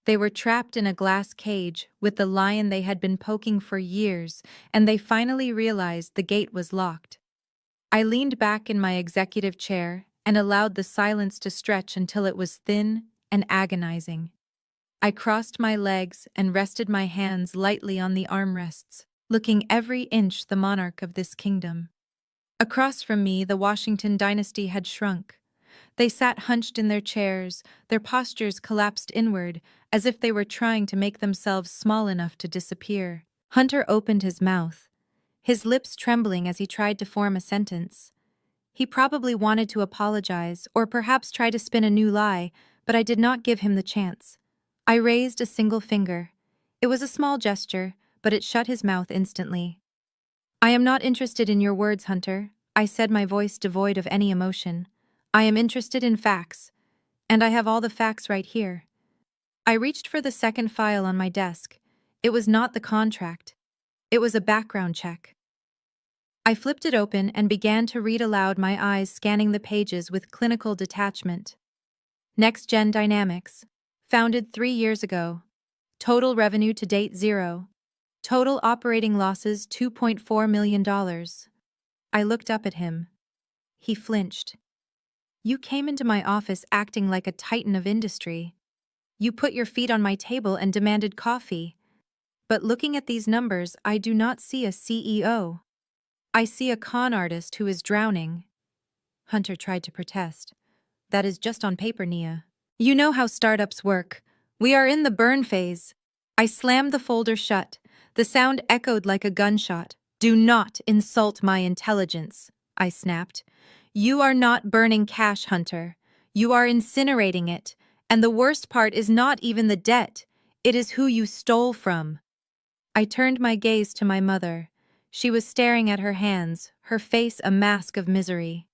They were trapped in a glass cage with the lion they had been poking for years, and they finally realized the gate was locked. I leaned back in my executive chair and allowed the silence to stretch until it was thin and agonizing. I crossed my legs and rested my hands lightly on the armrests, looking every inch the monarch of this kingdom. Across from me, the Washington dynasty had shrunk. They sat hunched in their chairs, their postures collapsed inward, as if they were trying to make themselves small enough to disappear. Hunter opened his mouth, his lips trembling as he tried to form a sentence. He probably wanted to apologize, or perhaps try to spin a new lie, but I did not give him the chance. I raised a single finger. It was a small gesture, but it shut his mouth instantly. I am not interested in your words, Hunter, I said, my voice devoid of any emotion. I am interested in facts, and I have all the facts right here. I reached for the second file on my desk. It was not the contract. It was a background check. I flipped it open and began to read aloud, my eyes scanning the pages with clinical detachment. Next Gen Dynamics. Founded 3 years ago. Total revenue to date 0. Total operating losses $2.4 million. I looked up at him. He flinched. You came into my office acting like a titan of industry. You put your feet on my table and demanded coffee. But looking at these numbers, I do not see a CEO. I see a con artist who is drowning. Hunter tried to protest. That is just on paper, Nia. You know how startups work. We are in the burn phase. I slammed the folder shut. The sound echoed like a gunshot. Do not insult my intelligence, I snapped. You are not burning cash, Hunter. You are incinerating it. And the worst part is not even the debt. It is who you stole from. I turned my gaze to my mother. She was staring at her hands, her face a mask of misery.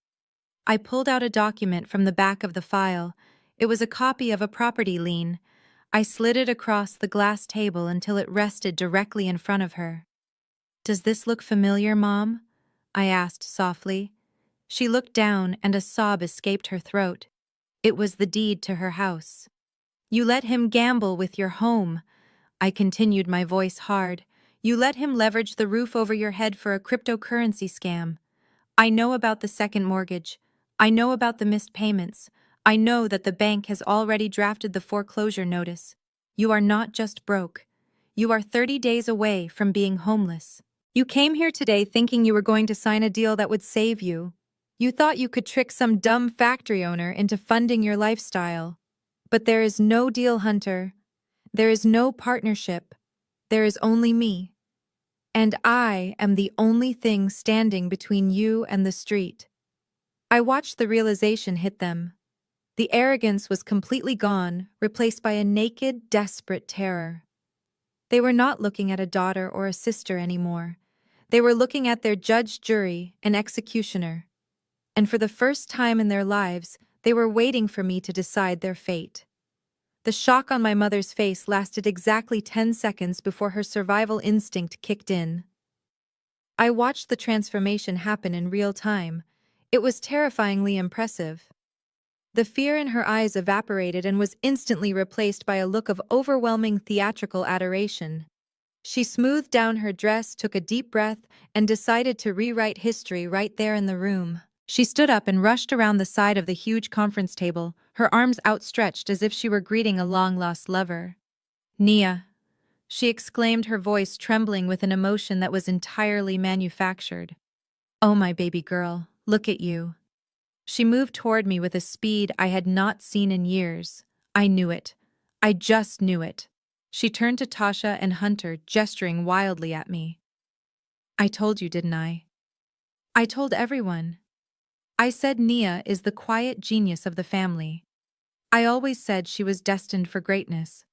I pulled out a document from the back of the file. It was a copy of a property lien. I slid it across the glass table until it rested directly in front of her. Does this look familiar, Mom? I asked softly. She looked down and a sob escaped her throat. It was the deed to her house. You let him gamble with your home. I continued, my voice hard. You let him leverage the roof over your head for a cryptocurrency scam. I know about the second mortgage. I know about the missed payments. I know that the bank has already drafted the foreclosure notice. You are not just broke. You are 30 days away from being homeless. You came here today thinking you were going to sign a deal that would save you. You thought you could trick some dumb factory owner into funding your lifestyle. But there is no deal, Hunter. There is no partnership. There is only me. And I am the only thing standing between you and the street. I watched the realization hit them. The arrogance was completely gone, replaced by a naked, desperate terror. They were not looking at a daughter or a sister anymore. They were looking at their judge, jury, and executioner. And for the first time in their lives, they were waiting for me to decide their fate. The shock on my mother's face lasted exactly 10 seconds before her survival instinct kicked in. I watched the transformation happen in real time. It was terrifyingly impressive. The fear in her eyes evaporated and was instantly replaced by a look of overwhelming theatrical adoration. She smoothed down her dress, took a deep breath, and decided to rewrite history right there in the room. She stood up and rushed around the side of the huge conference table, her arms outstretched as if she were greeting a long-lost lover. Nia, she exclaimed, her voice trembling with an emotion that was entirely manufactured. Oh, my baby girl, look at you. She moved toward me with a speed I had not seen in years. I knew it. I just knew it. She turned to Tasha and Hunter, gesturing wildly at me. I told you, didn't I? I told everyone. I said Nia is the quiet genius of the family. I always said she was destined for greatness.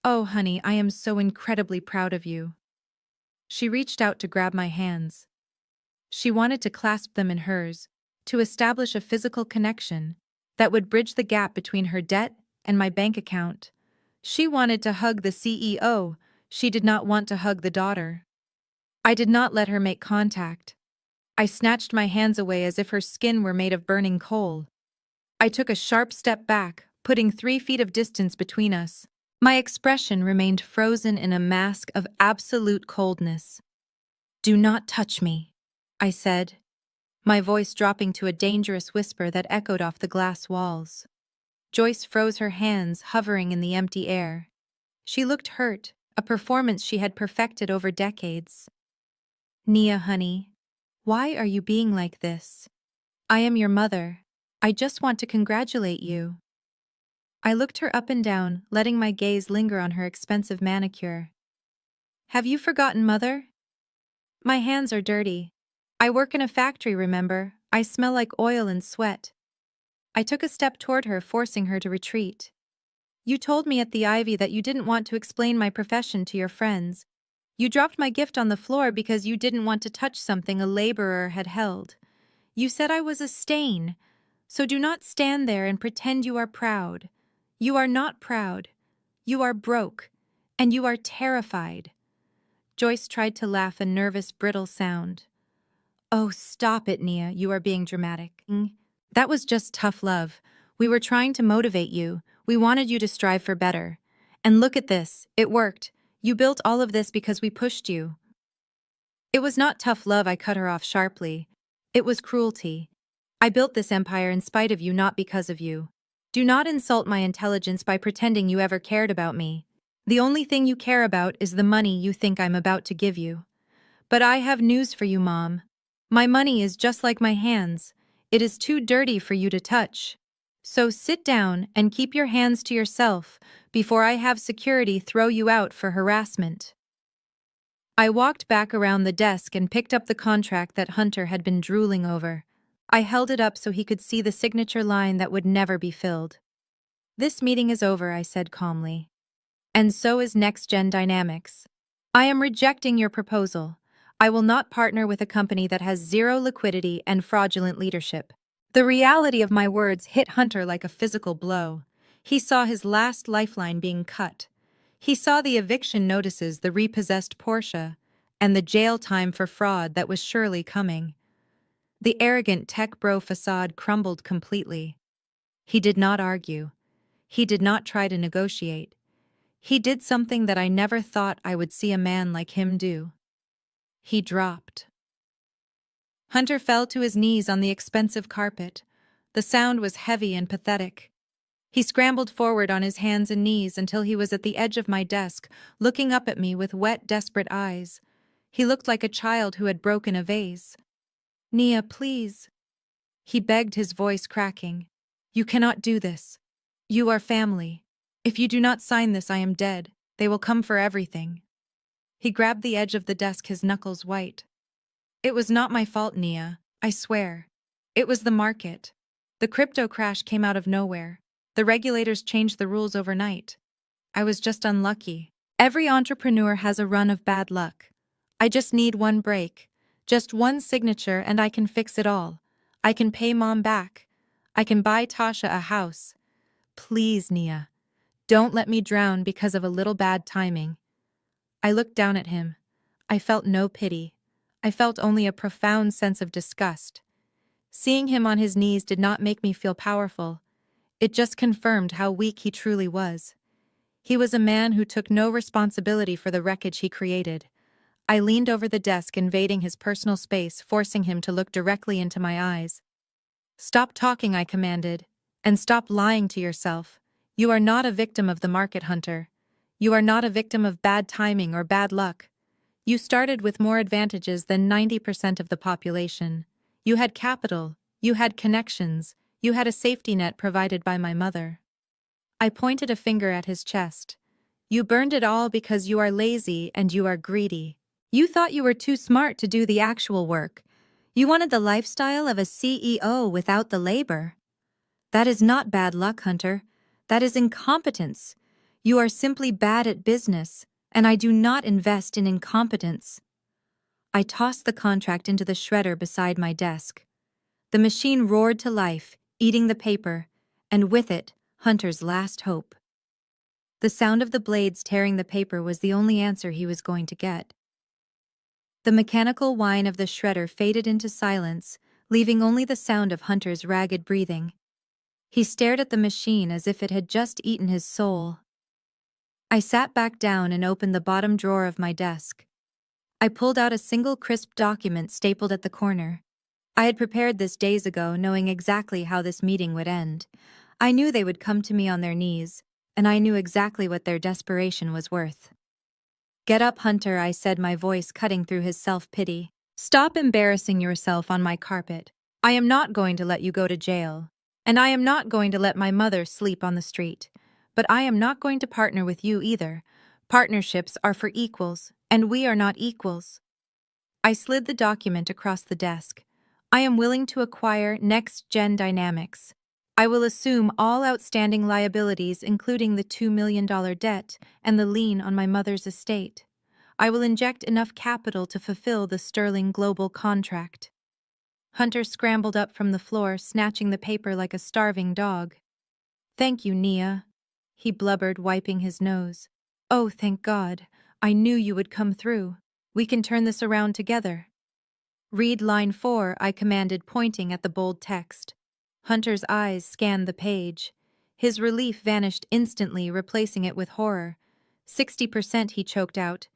Oh, honey, I am so incredibly proud of you. She reached out to grab my hands. She wanted to clasp them in hers, to establish a physical connection that would bridge the gap between her debt and my bank account. She wanted to hug the CEO. She did not want to hug the daughter. I did not let her make contact. I snatched my hands away as if her skin were made of burning coal. I took a sharp step back, putting 3 feet of distance between us. My expression remained frozen in a mask of absolute coldness. Do not touch me, I said, my voice dropping to a dangerous whisper that echoed off the glass walls. Joyce froze her hands, hovering in the empty air. She looked hurt, a performance she had perfected over decades. Nia, honey, why are you being like this? I am your mother. I just want to congratulate you. I looked her up and down, letting my gaze linger on her expensive manicure. Have you forgotten, Mother? My hands are dirty. I work in a factory, remember? I smell like oil and sweat. I took a step toward her, forcing her to retreat. You told me at the Ivy that you didn't want to explain my profession to your friends. You dropped my gift on the floor because you didn't want to touch something a laborer had held. You said I was a stain, so do not stand there and pretend you are proud. You are not proud. You are broke, and you are terrified. Joyce tried to laugh a nervous, brittle sound. Oh, stop it, Nia, you are being dramatic. That was just tough love. We were trying to motivate you. We wanted you to strive for better. And look at this, it worked. You built all of this because we pushed you. It was not tough love, I cut her off sharply. It was cruelty. I built this empire in spite of you, not because of you. Do not insult my intelligence by pretending you ever cared about me. The only thing you care about is the money you think I'm about to give you. But I have news for you, Mom. My money is just like my hands. It is too dirty for you to touch. So sit down and keep your hands to yourself before I have security throw you out for harassment. I walked back around the desk and picked up the contract that Hunter had been drooling over. I held it up so he could see the signature line that would never be filled. This meeting is over, I said calmly. And so is Next Gen Dynamics. I am rejecting your proposal. I will not partner with a company that has zero liquidity and fraudulent leadership. The reality of my words hit Hunter like a physical blow. He saw his last lifeline being cut. He saw the eviction notices, the repossessed Porsche, and the jail time for fraud that was surely coming. The arrogant tech bro facade crumbled completely. He did not argue. He did not try to negotiate. He did something that I never thought I would see a man like him do. He dropped. Hunter fell to his knees on the expensive carpet. The sound was heavy and pathetic. He scrambled forward on his hands and knees until he was at the edge of my desk, looking up at me with wet, desperate eyes. He looked like a child who had broken a vase. Nia, please. He begged, his voice cracking. You cannot do this. You are family. If you do not sign this, I am dead. They will come for everything. He grabbed the edge of the desk, his knuckles white. It was not my fault, Nia, I swear. It was the market. The crypto crash came out of nowhere. The regulators changed the rules overnight. I was just unlucky. Every entrepreneur has a run of bad luck. I just need one break. Just one signature and I can fix it all. I can pay Mom back. I can buy Tasha a house. Please, Nia. Don't let me drown because of a little bad timing. I looked down at him. I felt no pity. I felt only a profound sense of disgust. Seeing him on his knees did not make me feel powerful. It just confirmed how weak he truly was. He was a man who took no responsibility for the wreckage he created. I leaned over the desk, invading his personal space, forcing him to look directly into my eyes. Stop talking, I commanded, and stop lying to yourself. You are not a victim of the market, Hunter. You are not a victim of bad timing or bad luck. You started with more advantages than 90% of the population. You had capital, you had connections, you had a safety net provided by my mother. I pointed a finger at his chest. You burned it all because you are lazy and you are greedy. You thought you were too smart to do the actual work. You wanted the lifestyle of a CEO without the labor. That is not bad luck, Hunter. That is incompetence. You are simply bad at business, and I do not invest in incompetence. I tossed the contract into the shredder beside my desk. The machine roared to life, eating the paper, and with it, Hunter's last hope. The sound of the blades tearing the paper was the only answer he was going to get. The mechanical whine of the shredder faded into silence, leaving only the sound of Hunter's ragged breathing. He stared at the machine as if it had just eaten his soul. I sat back down and opened the bottom drawer of my desk. I pulled out a single crisp document stapled at the corner. I had prepared this days ago, knowing exactly how this meeting would end. I knew they would come to me on their knees, and I knew exactly what their desperation was worth. Get up, Hunter, I said, my voice cutting through his self-pity. Stop embarrassing yourself on my carpet. I am not going to let you go to jail. And I am not going to let my mother sleep on the street. But I am not going to partner with you either. Partnerships are for equals, and we are not equals. I slid the document across the desk. I am willing to acquire Next Gen Dynamics. I will assume all outstanding liabilities, including the $2 million debt and the lien on my mother's estate. I will inject enough capital to fulfill the Sterling Global contract. Hunter scrambled up from the floor, snatching the paper like a starving dog. Thank you, Nia, he blubbered, wiping his nose. Oh, thank God. I knew you would come through. We can turn this around together. Read line 4, I commanded, pointing at the bold text. Hunter's eyes scanned the page. His relief vanished instantly, replacing it with horror. 60%, he choked out.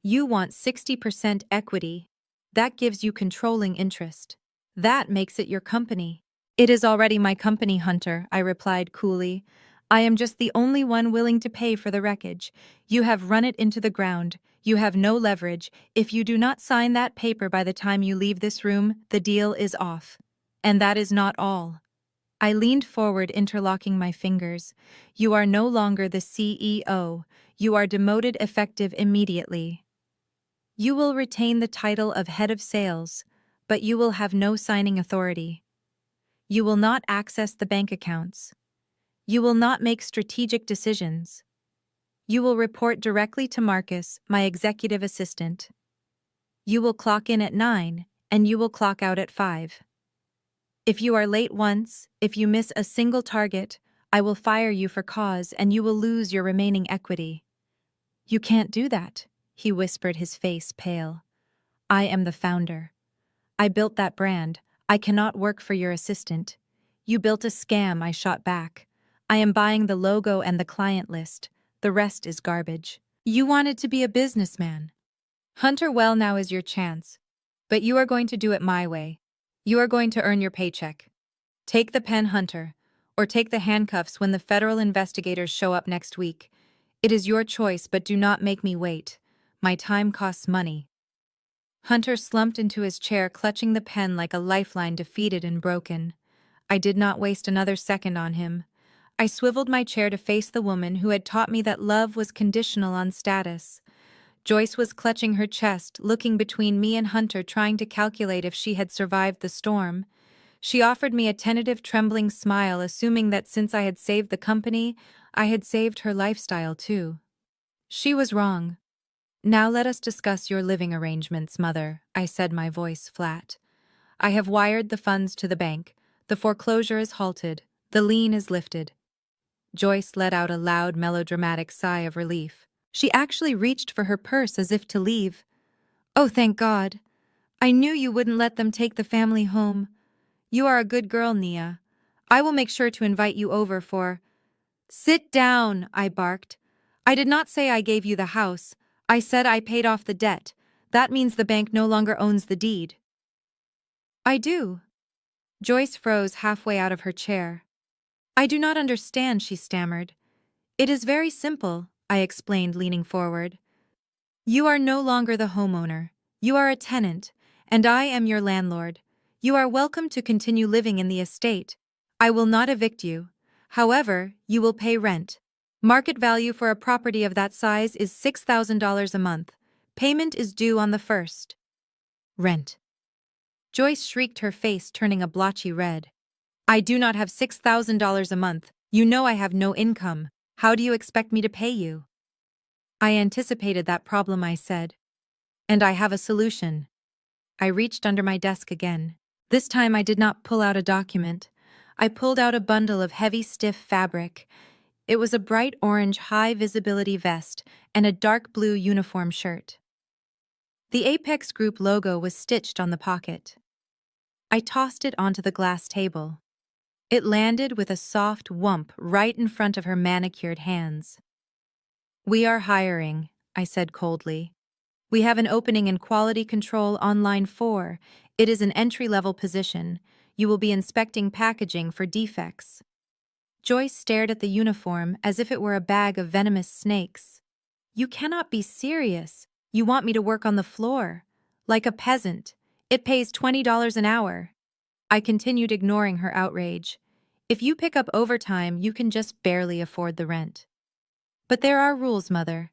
You want 60% equity. That gives you controlling interest. That makes it your company. It is already my company, Hunter, I replied coolly. I am just the only one willing to pay for the wreckage. You have run it into the ground. You have no leverage. If you do not sign that paper by the time you leave this room, the deal is off. And that is not all. I leaned forward, interlocking my fingers. You are no longer the CEO. You are demoted effective immediately. You will retain the title of head of sales, but you will have no signing authority. You will not access the bank accounts. You will not make strategic decisions. You will report directly to Marcus, my executive assistant. You will clock in at 9, and you will clock out at 5. If you are late once, if you miss a single target, I will fire you for cause and you will lose your remaining equity. You can't do that, he whispered, his face pale. I am the founder. I built that brand. I cannot work for your assistant. You built a scam, I shot back. I am buying the logo and the client list. The rest is garbage. You wanted to be a businessman. Hunter, well, now is your chance. But you are going to do it my way. You are going to earn your paycheck. Take the pen, Hunter, or take the handcuffs when the federal investigators show up next week. It is your choice, but do not make me wait. My time costs money. Hunter slumped into his chair, clutching the pen like a lifeline, defeated and broken. I did not waste another second on him. I swiveled my chair to face the woman who had taught me that love was conditional on status. Joyce was clutching her chest, looking between me and Hunter, trying to calculate if she had survived the storm. She offered me a tentative, trembling smile, assuming that since I had saved the company, I had saved her lifestyle too. She was wrong. Now let us discuss your living arrangements, Mother, I said, my voice flat. I have wired the funds to the bank. The foreclosure is halted. The lien is lifted. Joyce let out a loud, melodramatic sigh of relief. She actually reached for her purse as if to leave. Oh, thank God. I knew you wouldn't let them take the family home. You are a good girl, Nia. I will make sure to invite you over for— Sit down, I barked. I did not say I gave you the house. I said I paid off the debt. That means the bank no longer owns the deed. I do. Joyce froze halfway out of her chair. I do not understand, she stammered. It is very simple, I explained, leaning forward. You are no longer the homeowner. You are a tenant, and I am your landlord. You are welcome to continue living in the estate. I will not evict you. However, you will pay rent. Market value for a property of that size is $6,000 a month. Payment is due on the 1st. Rent. Joyce shrieked, her face turning a blotchy red. I do not have $6,000 a month. You know I have no income. How do you expect me to pay you? I anticipated that problem, I said. And I have a solution. I reached under my desk again. This time I did not pull out a document. I pulled out a bundle of heavy, stiff fabric. It was a bright orange, high-visibility vest and a dark blue uniform shirt. The Apex Group logo was stitched on the pocket. I tossed it onto the glass table. It landed with a soft whump right in front of her manicured hands. We are hiring, I said coldly. We have an opening in quality control on line 4. It is an entry-level position. You will be inspecting packaging for defects. Joyce stared at the uniform as if it were a bag of venomous snakes. You cannot be serious. You want me to work on the floor. Like a peasant. It pays $20 an hour. I continued, ignoring her outrage. If you pick up overtime, you can just barely afford the rent. But there are rules, Mother.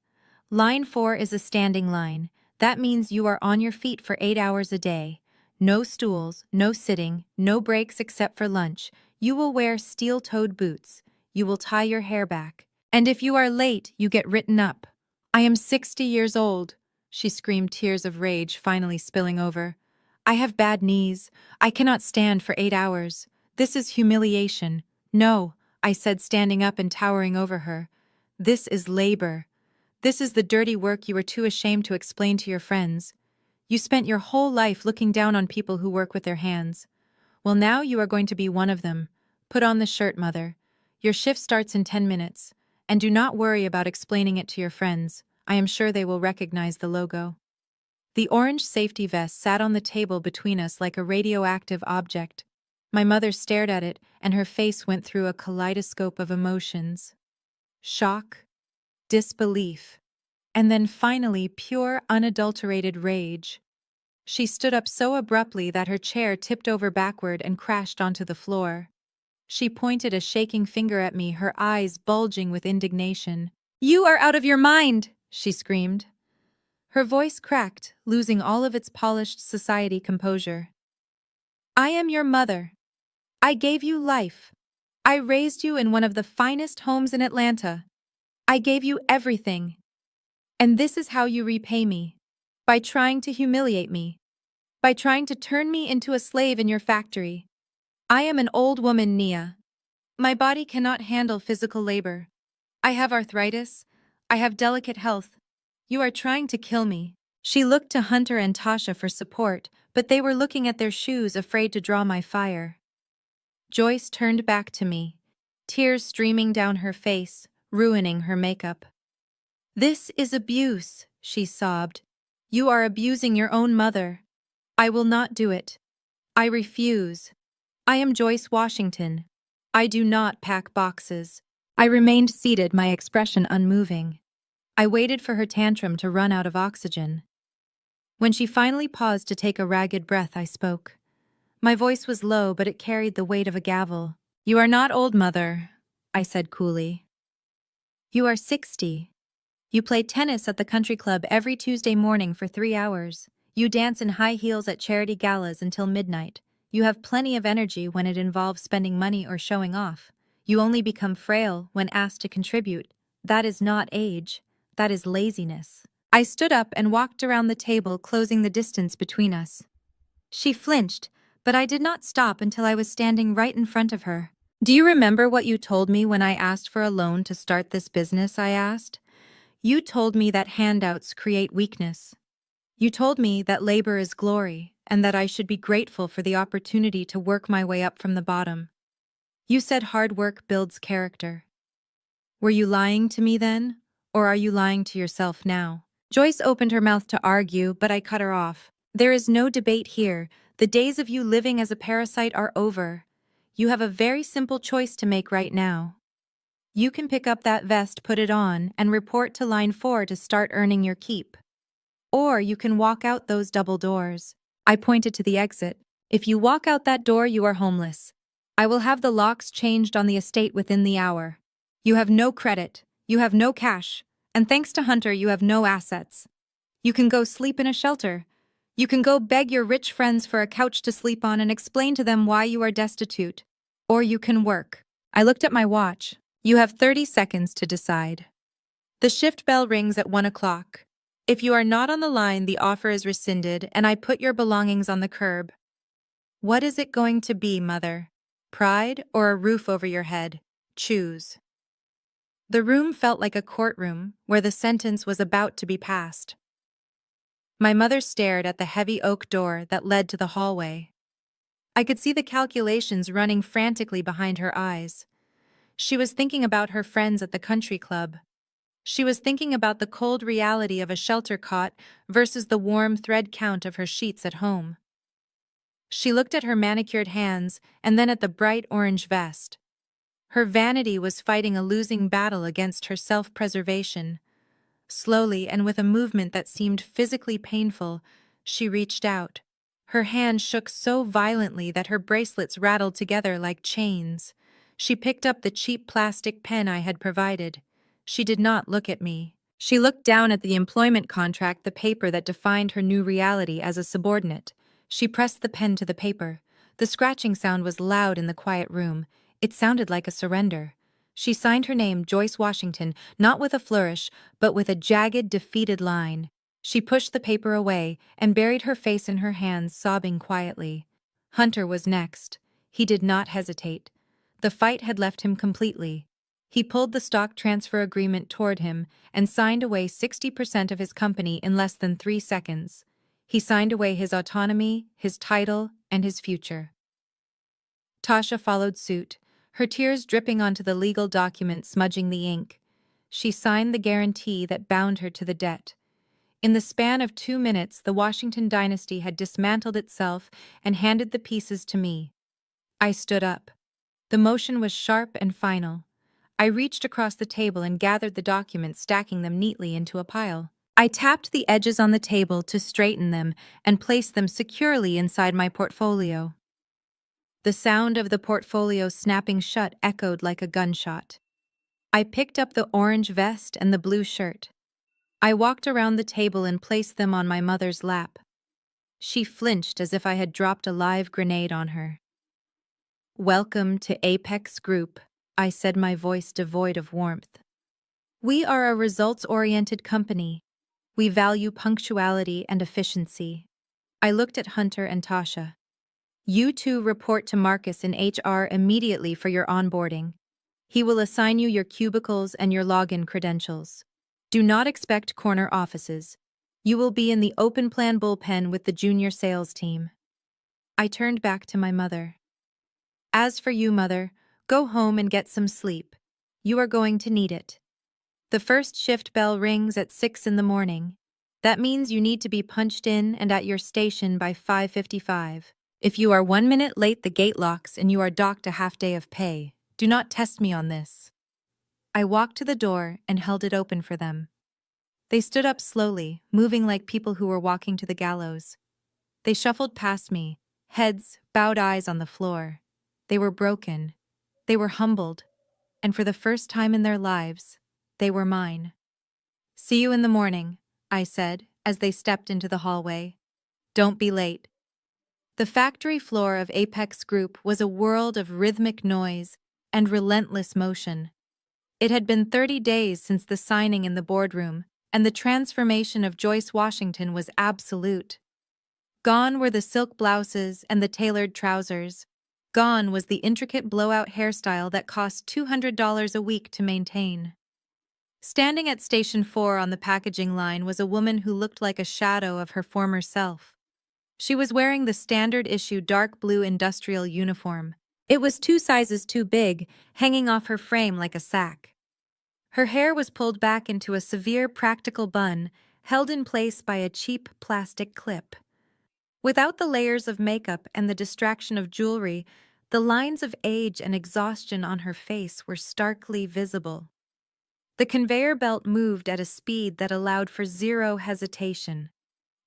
Line 4 is a standing line. That means you are on your feet for 8 hours a day. No stools, no sitting, no breaks except for lunch. You will wear steel-toed boots. You will tie your hair back. And if you are late, you get written up. I am 60 years old, she screamed, tears of rage finally spilling over. I have bad knees. I cannot stand for 8 hours. This is humiliation. No, I said, standing up and towering over her. This is labor. This is the dirty work you were too ashamed to explain to your friends. You spent your whole life looking down on people who work with their hands. Well, now you are going to be one of them. Put on the shirt, Mother. Your shift starts in 10 minutes. And do not worry about explaining it to your friends. I am sure they will recognize the logo. The orange safety vest sat on the table between us like a radioactive object. My mother stared at it, and her face went through a kaleidoscope of emotions. Shock, disbelief, and then finally pure, unadulterated rage. She stood up so abruptly that her chair tipped over backward and crashed onto the floor. She pointed a shaking finger at me, her eyes bulging with indignation. "You are out of your mind!" she screamed. Her voice cracked, losing all of its polished society composure. "I am your mother. I gave you life. I raised you in one of the finest homes in Atlanta. I gave you everything. And this is how you repay me. By trying to humiliate me. By trying to turn me into a slave in your factory. I am an old woman, Nia. My body cannot handle physical labor. I have arthritis. I have delicate health. You are trying to kill me." She looked to Hunter and Tasha for support, but they were looking at their shoes, afraid to draw my fire. Joyce turned back to me, tears streaming down her face, ruining her makeup. "This is abuse," she sobbed. "You are abusing your own mother. I will not do it. I refuse. I am Joyce Washington. I do not pack boxes." I remained seated, my expression unmoving. I waited for her tantrum to run out of oxygen. When she finally paused to take a ragged breath, I spoke. My voice was low, but it carried the weight of a gavel. "You are not old, Mother," I said coolly. "You are 60. You play tennis at the country club every Tuesday morning for 3 hours. You dance in high heels at charity galas until midnight. You have plenty of energy when it involves spending money or showing off. You only become frail when asked to contribute. That is not age. That is laziness." I stood up and walked around the table, closing the distance between us. She flinched, but I did not stop until I was standing right in front of her. "Do you remember what you told me when I asked for a loan to start this business?" I asked. "You told me that handouts create weakness. You told me that labor is glory, and that I should be grateful for the opportunity to work my way up from the bottom. You said hard work builds character. Were you lying to me then, or are you lying to yourself now?" Joyce opened her mouth to argue, but I cut her off. "There is no debate here. The days of you living as a parasite are over. You have a very simple choice to make right now. You can pick up that vest, put it on, and report to line 4 to start earning your keep. Or you can walk out those double doors." I pointed to the exit. "If you walk out that door, you are homeless. I will have the locks changed on the estate within the hour. You have no credit. You have no cash. And thanks to Hunter, you have no assets. You can go sleep in a shelter. You can go beg your rich friends for a couch to sleep on and explain to them why you are destitute. Or you can work." I looked at my watch. "You have 30 seconds to decide. The shift bell rings at 1 o'clock. If you are not on the line, the offer is rescinded and I put your belongings on the curb. What is it going to be, Mother? Pride or a roof over your head? Choose." The room felt like a courtroom where the sentence was about to be passed. My mother stared at the heavy oak door that led to the hallway. I could see the calculations running frantically behind her eyes. She was thinking about her friends at the country club. She was thinking about the cold reality of a shelter cot versus the warm thread count of her sheets at home. She looked at her manicured hands and then at the bright orange vest. Her vanity was fighting a losing battle against her self-preservation. Slowly, and with a movement that seemed physically painful, she reached out. Her hand shook so violently that her bracelets rattled together like chains. She picked up the cheap plastic pen I had provided. She did not look at me. She looked down at the employment contract, the paper that defined her new reality as a subordinate. She pressed the pen to the paper. The scratching sound was loud in the quiet room. It sounded like a surrender. She signed her name, Joyce Washington, not with a flourish, but with a jagged, defeated line. She pushed the paper away and buried her face in her hands, sobbing quietly. Hunter was next. He did not hesitate. The fight had left him completely. He pulled the stock transfer agreement toward him and signed away 60% of his company in less than 3 seconds. He signed away his autonomy, his title, and his future. Tasha followed suit, her tears dripping onto the legal document, smudging the ink. She signed the guarantee that bound her to the debt. In the span of 2 minutes, the Washington dynasty had dismantled itself and handed the pieces to me. I stood up. The motion was sharp and final. I reached across the table and gathered the documents, stacking them neatly into a pile. I tapped the edges on the table to straighten them and placed them securely inside my portfolio. The sound of the portfolio snapping shut echoed like a gunshot. I picked up the orange vest and the blue shirt. I walked around the table and placed them on my mother's lap. She flinched as if I had dropped a live grenade on her. "Welcome to Apex Group," I said, my voice devoid of warmth. "We are a results-oriented company. We value punctuality and efficiency." I looked at Hunter and Tasha. "You two report to Marcus in HR immediately for your onboarding. He will assign you your cubicles and your login credentials. Do not expect corner offices. You will be in the open plan bullpen with the junior sales team." I turned back to my mother. "As for you, Mother, go home and get some sleep. You are going to need it. The first shift bell rings at 6 in the morning. That means you need to be punched in and at your station by 5:55. If you are 1 minute late, the gate locks and you are docked a half day of pay. Do not test me on this." I walked to the door and held it open for them. They stood up slowly, moving like people who were walking to the gallows. They shuffled past me, heads, bowed eyes on the floor. They were broken. They were humbled. And for the first time in their lives, they were mine. "See you in the morning," I said, as they stepped into the hallway. "Don't be late." The factory floor of Apex Group was a world of rhythmic noise and relentless motion. It had been 30 days since the signing in the boardroom, and the transformation of Joyce Washington was absolute. Gone were the silk blouses and the tailored trousers. Gone was the intricate blowout hairstyle that cost $200 a week to maintain. Standing at Station 4 on the packaging line was a woman who looked like a shadow of her former self. She was wearing the standard-issue dark blue industrial uniform. It was 2 sizes too big, hanging off her frame like a sack. Her hair was pulled back into a severe practical bun, held in place by a cheap plastic clip. Without the layers of makeup and the distraction of jewelry, the lines of age and exhaustion on her face were starkly visible. The conveyor belt moved at a speed that allowed for zero hesitation.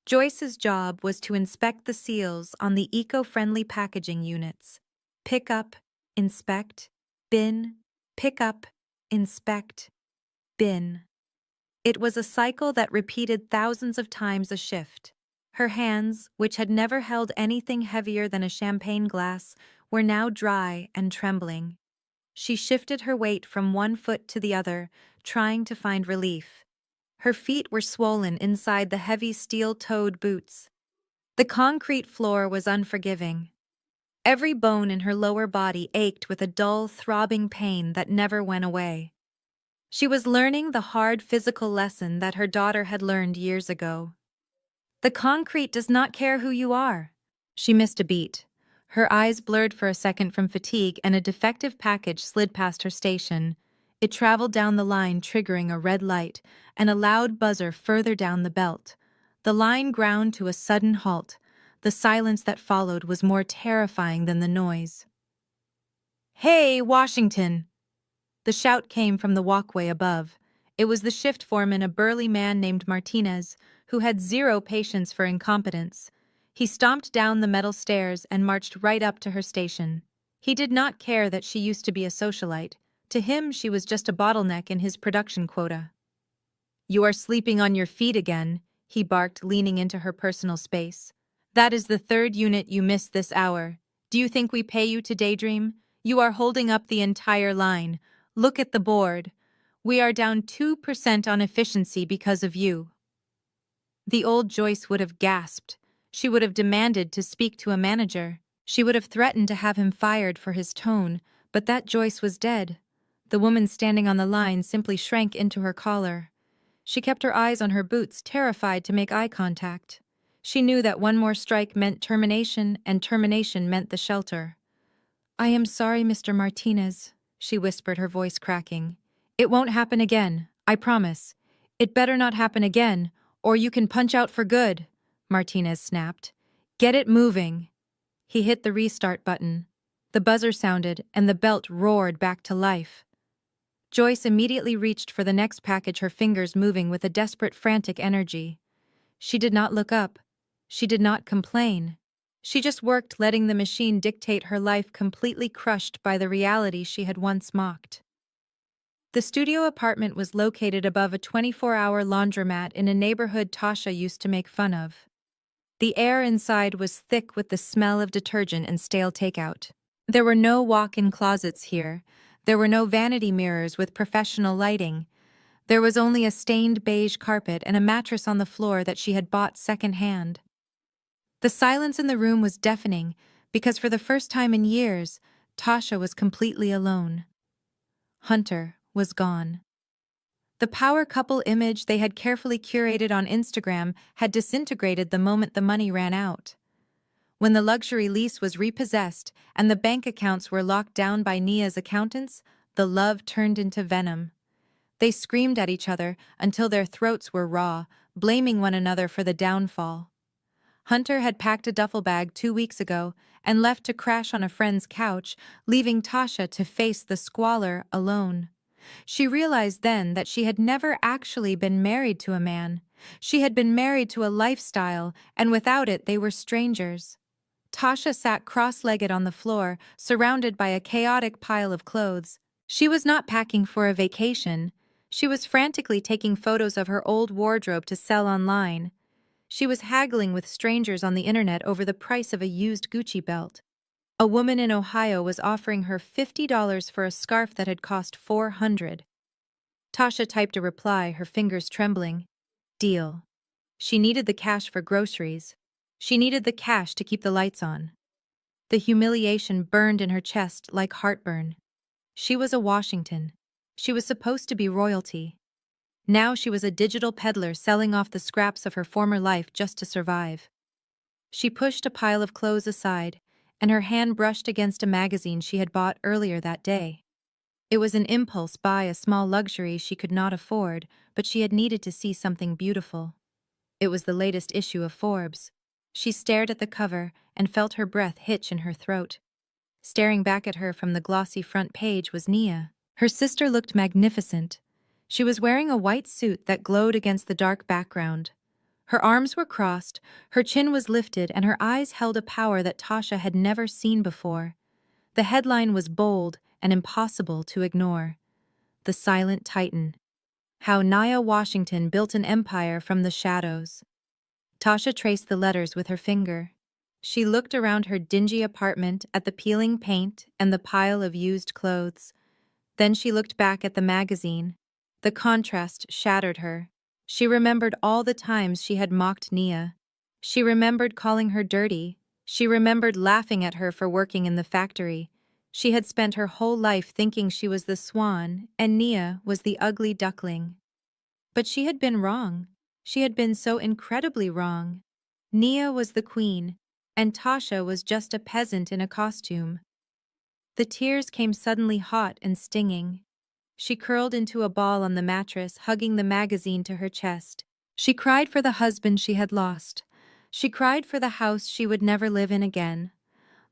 Joyce's job was to inspect the seals on the eco-friendly packaging units. Pick up, inspect, bin, pick up, inspect, bin. It was a cycle that repeated thousands of times a shift. Her hands, which had never held anything heavier than a champagne glass, were now dry and trembling. She shifted her weight from one foot to the other, trying to find relief. Her feet were swollen inside the heavy steel-toed boots. The concrete floor was unforgiving. Every bone in her lower body ached with a dull, throbbing pain that never went away. She was learning the hard physical lesson that her daughter had learned years ago. The concrete does not care who you are. She missed a beat. Her eyes blurred for a second from fatigue, and a defective package slid past her station. It traveled down the line, triggering a red light and a loud buzzer further down the belt. The line ground to a sudden halt. The silence that followed was more terrifying than the noise. "Hey, Washington!" The shout came from the walkway above. It was the shift foreman, a burly man named Martinez, who had zero patience for incompetence. He stomped down the metal stairs and marched right up to her station. He did not care that she used to be a socialite. To him, she was just a bottleneck in his production quota. "You are sleeping on your feet again," he barked, leaning into her personal space. "That is the 3rd unit you missed this hour. Do you think we pay you to daydream? You are holding up the entire line. Look at the board. We are down 2% on efficiency because of you. The old Joyce would have gasped. She would have demanded to speak to a manager. She would have threatened to have him fired for his tone, but that Joyce was dead. The woman standing on the line simply shrank into her collar. She kept her eyes on her boots, terrified to make eye contact. She knew that one more strike meant termination, and termination meant the shelter. "I am sorry, Mr. Martinez," she whispered, her voice cracking. "It won't happen again, I promise. It better not happen again, or you can punch out for good," Martinez snapped. "Get it moving." He hit the restart button. The buzzer sounded, and the belt roared back to life. Joyce immediately reached for the next package, her fingers moving with a desperate, frantic energy. She did not look up. She did not complain. She just worked, letting the machine dictate her life, completely crushed by the reality she had once mocked. The studio apartment was located above a 24-hour laundromat in a neighborhood Tasha used to make fun of. The air inside was thick with the smell of detergent and stale takeout. There were no walk-in closets here. There were no vanity mirrors with professional lighting. There was only a stained beige carpet and a mattress on the floor that she had bought secondhand. The silence in the room was deafening because for the first time in years, Tasha was completely alone. Hunter was gone. The power couple image they had carefully curated on Instagram had disintegrated the moment the money ran out. When the luxury lease was repossessed and the bank accounts were locked down by Nia's accountants, the love turned into venom. They screamed at each other until their throats were raw, blaming one another for the downfall. Hunter had packed a duffel bag 2 weeks ago and left to crash on a friend's couch, leaving Tasha to face the squalor alone. She realized then that she had never actually been married to a man. She had been married to a lifestyle, and without it they were strangers. Tasha sat cross-legged on the floor, surrounded by a chaotic pile of clothes. She was not packing for a vacation. She was frantically taking photos of her old wardrobe to sell online. She was haggling with strangers on the internet over the price of a used Gucci belt. A woman in Ohio was offering her $50 for a scarf that had cost $400. Tasha typed a reply, her fingers trembling. Deal. She needed the cash for groceries. She needed the cash to keep the lights on. The humiliation burned in her chest like heartburn. She was a Washington. She was supposed to be royalty. Now she was a digital peddler selling off the scraps of her former life just to survive. She pushed a pile of clothes aside, and her hand brushed against a magazine she had bought earlier that day. It was an impulse buy, a small luxury she could not afford, but she had needed to see something beautiful. It was the latest issue of Forbes. She stared at the cover and felt her breath hitch in her throat. Staring back at her from the glossy front page was Nia. Her sister looked magnificent. She was wearing a white suit that glowed against the dark background. Her arms were crossed, her chin was lifted, and her eyes held a power that Tasha had never seen before. The headline was bold and impossible to ignore. The Silent Titan. How Nia Washington Built an Empire from the Shadows. Tasha traced the letters with her finger. She looked around her dingy apartment at the peeling paint and the pile of used clothes. Then she looked back at the magazine. The contrast shattered her. She remembered all the times she had mocked Nia. She remembered calling her dirty. She remembered laughing at her for working in the factory. She had spent her whole life thinking she was the swan and Nia was the ugly duckling. But she had been wrong. She had been so incredibly wrong. Nia was the queen, and Tasha was just a peasant in a costume. The tears came suddenly hot and stinging. She curled into a ball on the mattress, hugging the magazine to her chest. She cried for the husband she had lost. She cried for the house she would never live in again.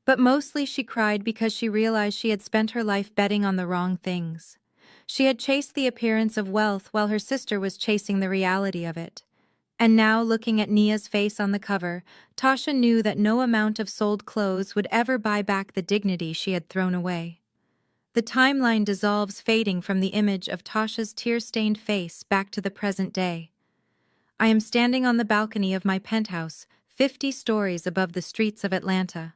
But mostly she cried because she realized she had spent her life betting on the wrong things. She had chased the appearance of wealth while her sister was chasing the reality of it. And now, looking at Nia's face on the cover, Tasha knew that no amount of sold clothes would ever buy back the dignity she had thrown away. The timeline dissolves, fading from the image of Tasha's tear-stained face back to the present day. I am standing on the balcony of my penthouse, 50 stories above the streets of Atlanta.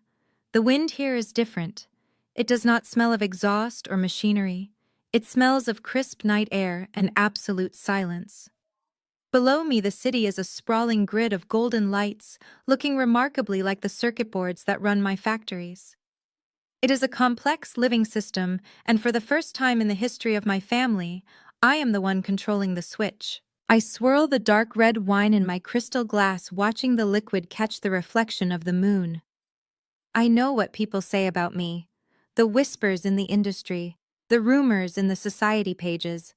The wind here is different. It does not smell of exhaust or machinery. It smells of crisp night air and absolute silence. Below me, the city is a sprawling grid of golden lights, looking remarkably like the circuit boards that run my factories. It is a complex living system, and for the first time in the history of my family, I am the one controlling the switch. I swirl the dark red wine in my crystal glass, watching the liquid catch the reflection of the moon. I know what people say about me. The whispers in the industry, the rumors in the society pages.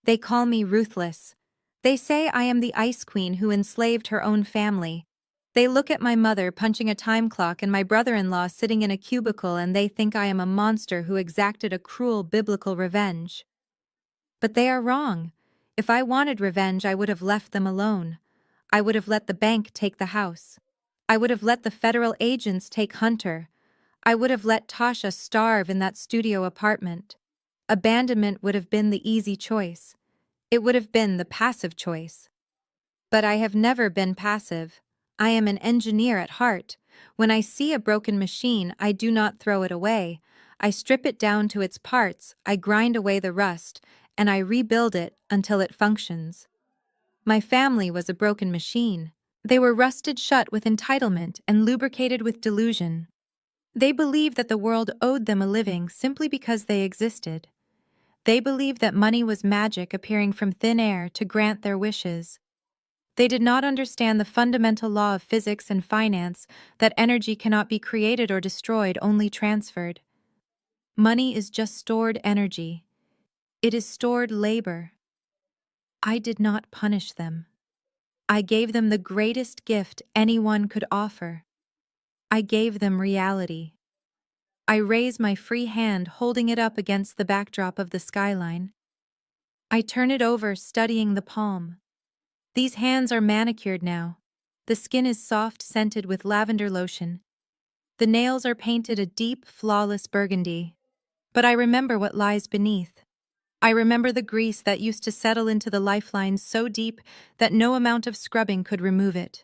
They call me ruthless. They say I am the ice queen who enslaved her own family. They look at my mother punching a time clock and my brother-in-law sitting in a cubicle, and they think I am a monster who exacted a cruel biblical revenge. But they are wrong. If I wanted revenge, I would have left them alone. I would have let the bank take the house. I would have let the federal agents take Hunter. I would have let Tasha starve in that studio apartment. Abandonment would have been the easy choice. It would have been the passive choice. But I have never been passive. I am an engineer at heart. When I see a broken machine, I do not throw it away. I strip it down to its parts, I grind away the rust, and I rebuild it until it functions. My family was a broken machine. They were rusted shut with entitlement and lubricated with delusion. They believed that the world owed them a living simply because they existed. They believed that money was magic appearing from thin air to grant their wishes. They did not understand the fundamental law of physics and finance, that energy cannot be created or destroyed, only transferred. Money is just stored energy. It is stored labor. I did not punish them. I gave them the greatest gift anyone could offer. I gave them reality. I raise my free hand, holding it up against the backdrop of the skyline. I turn it over, studying the palm. These hands are manicured now. The skin is soft, scented with lavender lotion. The nails are painted a deep, flawless burgundy. But I remember what lies beneath. I remember the grease that used to settle into the lifelines so deep that no amount of scrubbing could remove it.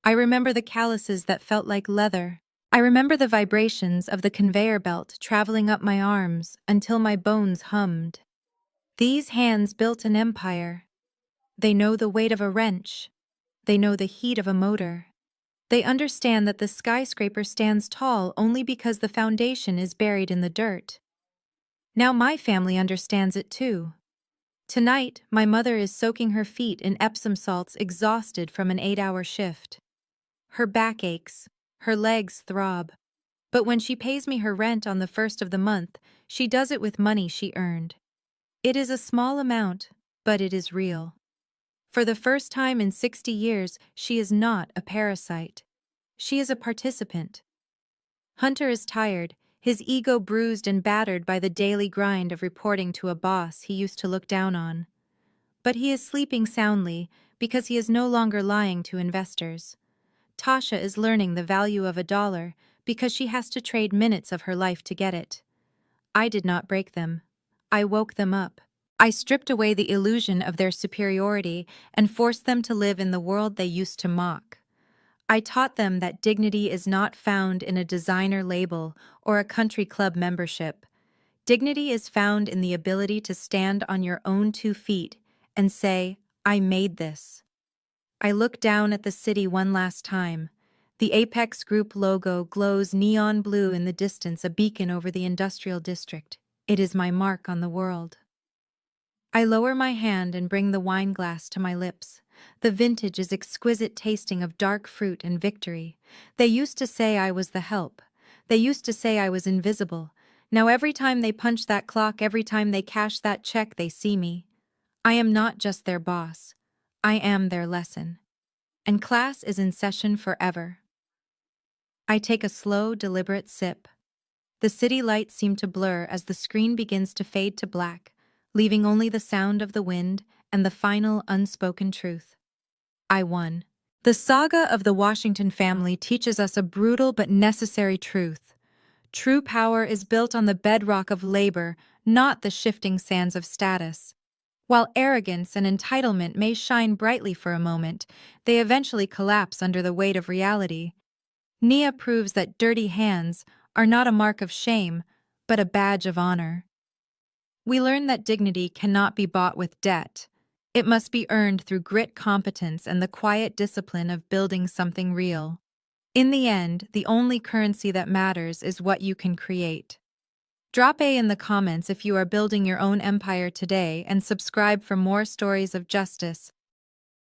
I remember the calluses that felt like leather. I remember the vibrations of the conveyor belt traveling up my arms until my bones hummed. These hands built an empire. They know the weight of a wrench. They know the heat of a motor. They understand that the skyscraper stands tall only because the foundation is buried in the dirt. Now my family understands it too. Tonight, my mother is soaking her feet in Epsom salts, exhausted from an 8-hour shift. Her back aches, her legs throb. But when she pays me her rent on the first of the month, she does it with money she earned. It is a small amount, but it is real. For the first time in 60 years, she is not a parasite. She is a participant. Hunter is tired, his ego bruised and battered by the daily grind of reporting to a boss he used to look down on. But he is sleeping soundly because he is no longer lying to investors. Tasha is learning the value of $1 because she has to trade minutes of her life to get it. I did not break them. I woke them up. I stripped away the illusion of their superiority and forced them to live in the world they used to mock. I taught them that dignity is not found in a designer label or a country club membership. Dignity is found in the ability to stand on your own 2 feet and say, "I made this." I look down at the city one last time. The Apex Group logo glows neon blue in the distance, a beacon over the industrial district. It is my mark on the world. I lower my hand and bring the wine glass to my lips. The vintage is exquisite, tasting of dark fruit and victory. They used to say I was the help. They used to say I was invisible. Now every time they punch that clock, every time they cash that check, they see me. I am not just their boss. I am their lesson. And class is in session forever. I take a slow, deliberate sip. The city lights seem to blur as the screen begins to fade to black, leaving only the sound of the wind and the final unspoken truth. I won. The saga of the Washington family teaches us a brutal but necessary truth. True power is built on the bedrock of labor, not the shifting sands of status. While arrogance and entitlement may shine brightly for a moment, they eventually collapse under the weight of reality. Nia proves that dirty hands are not a mark of shame, but a badge of honor. We learn that dignity cannot be bought with debt. It must be earned through grit, competence, and the quiet discipline of building something real. In the end, the only currency that matters is what you can create. Drop A in the comments if you are building your own empire today and subscribe for more stories of justice,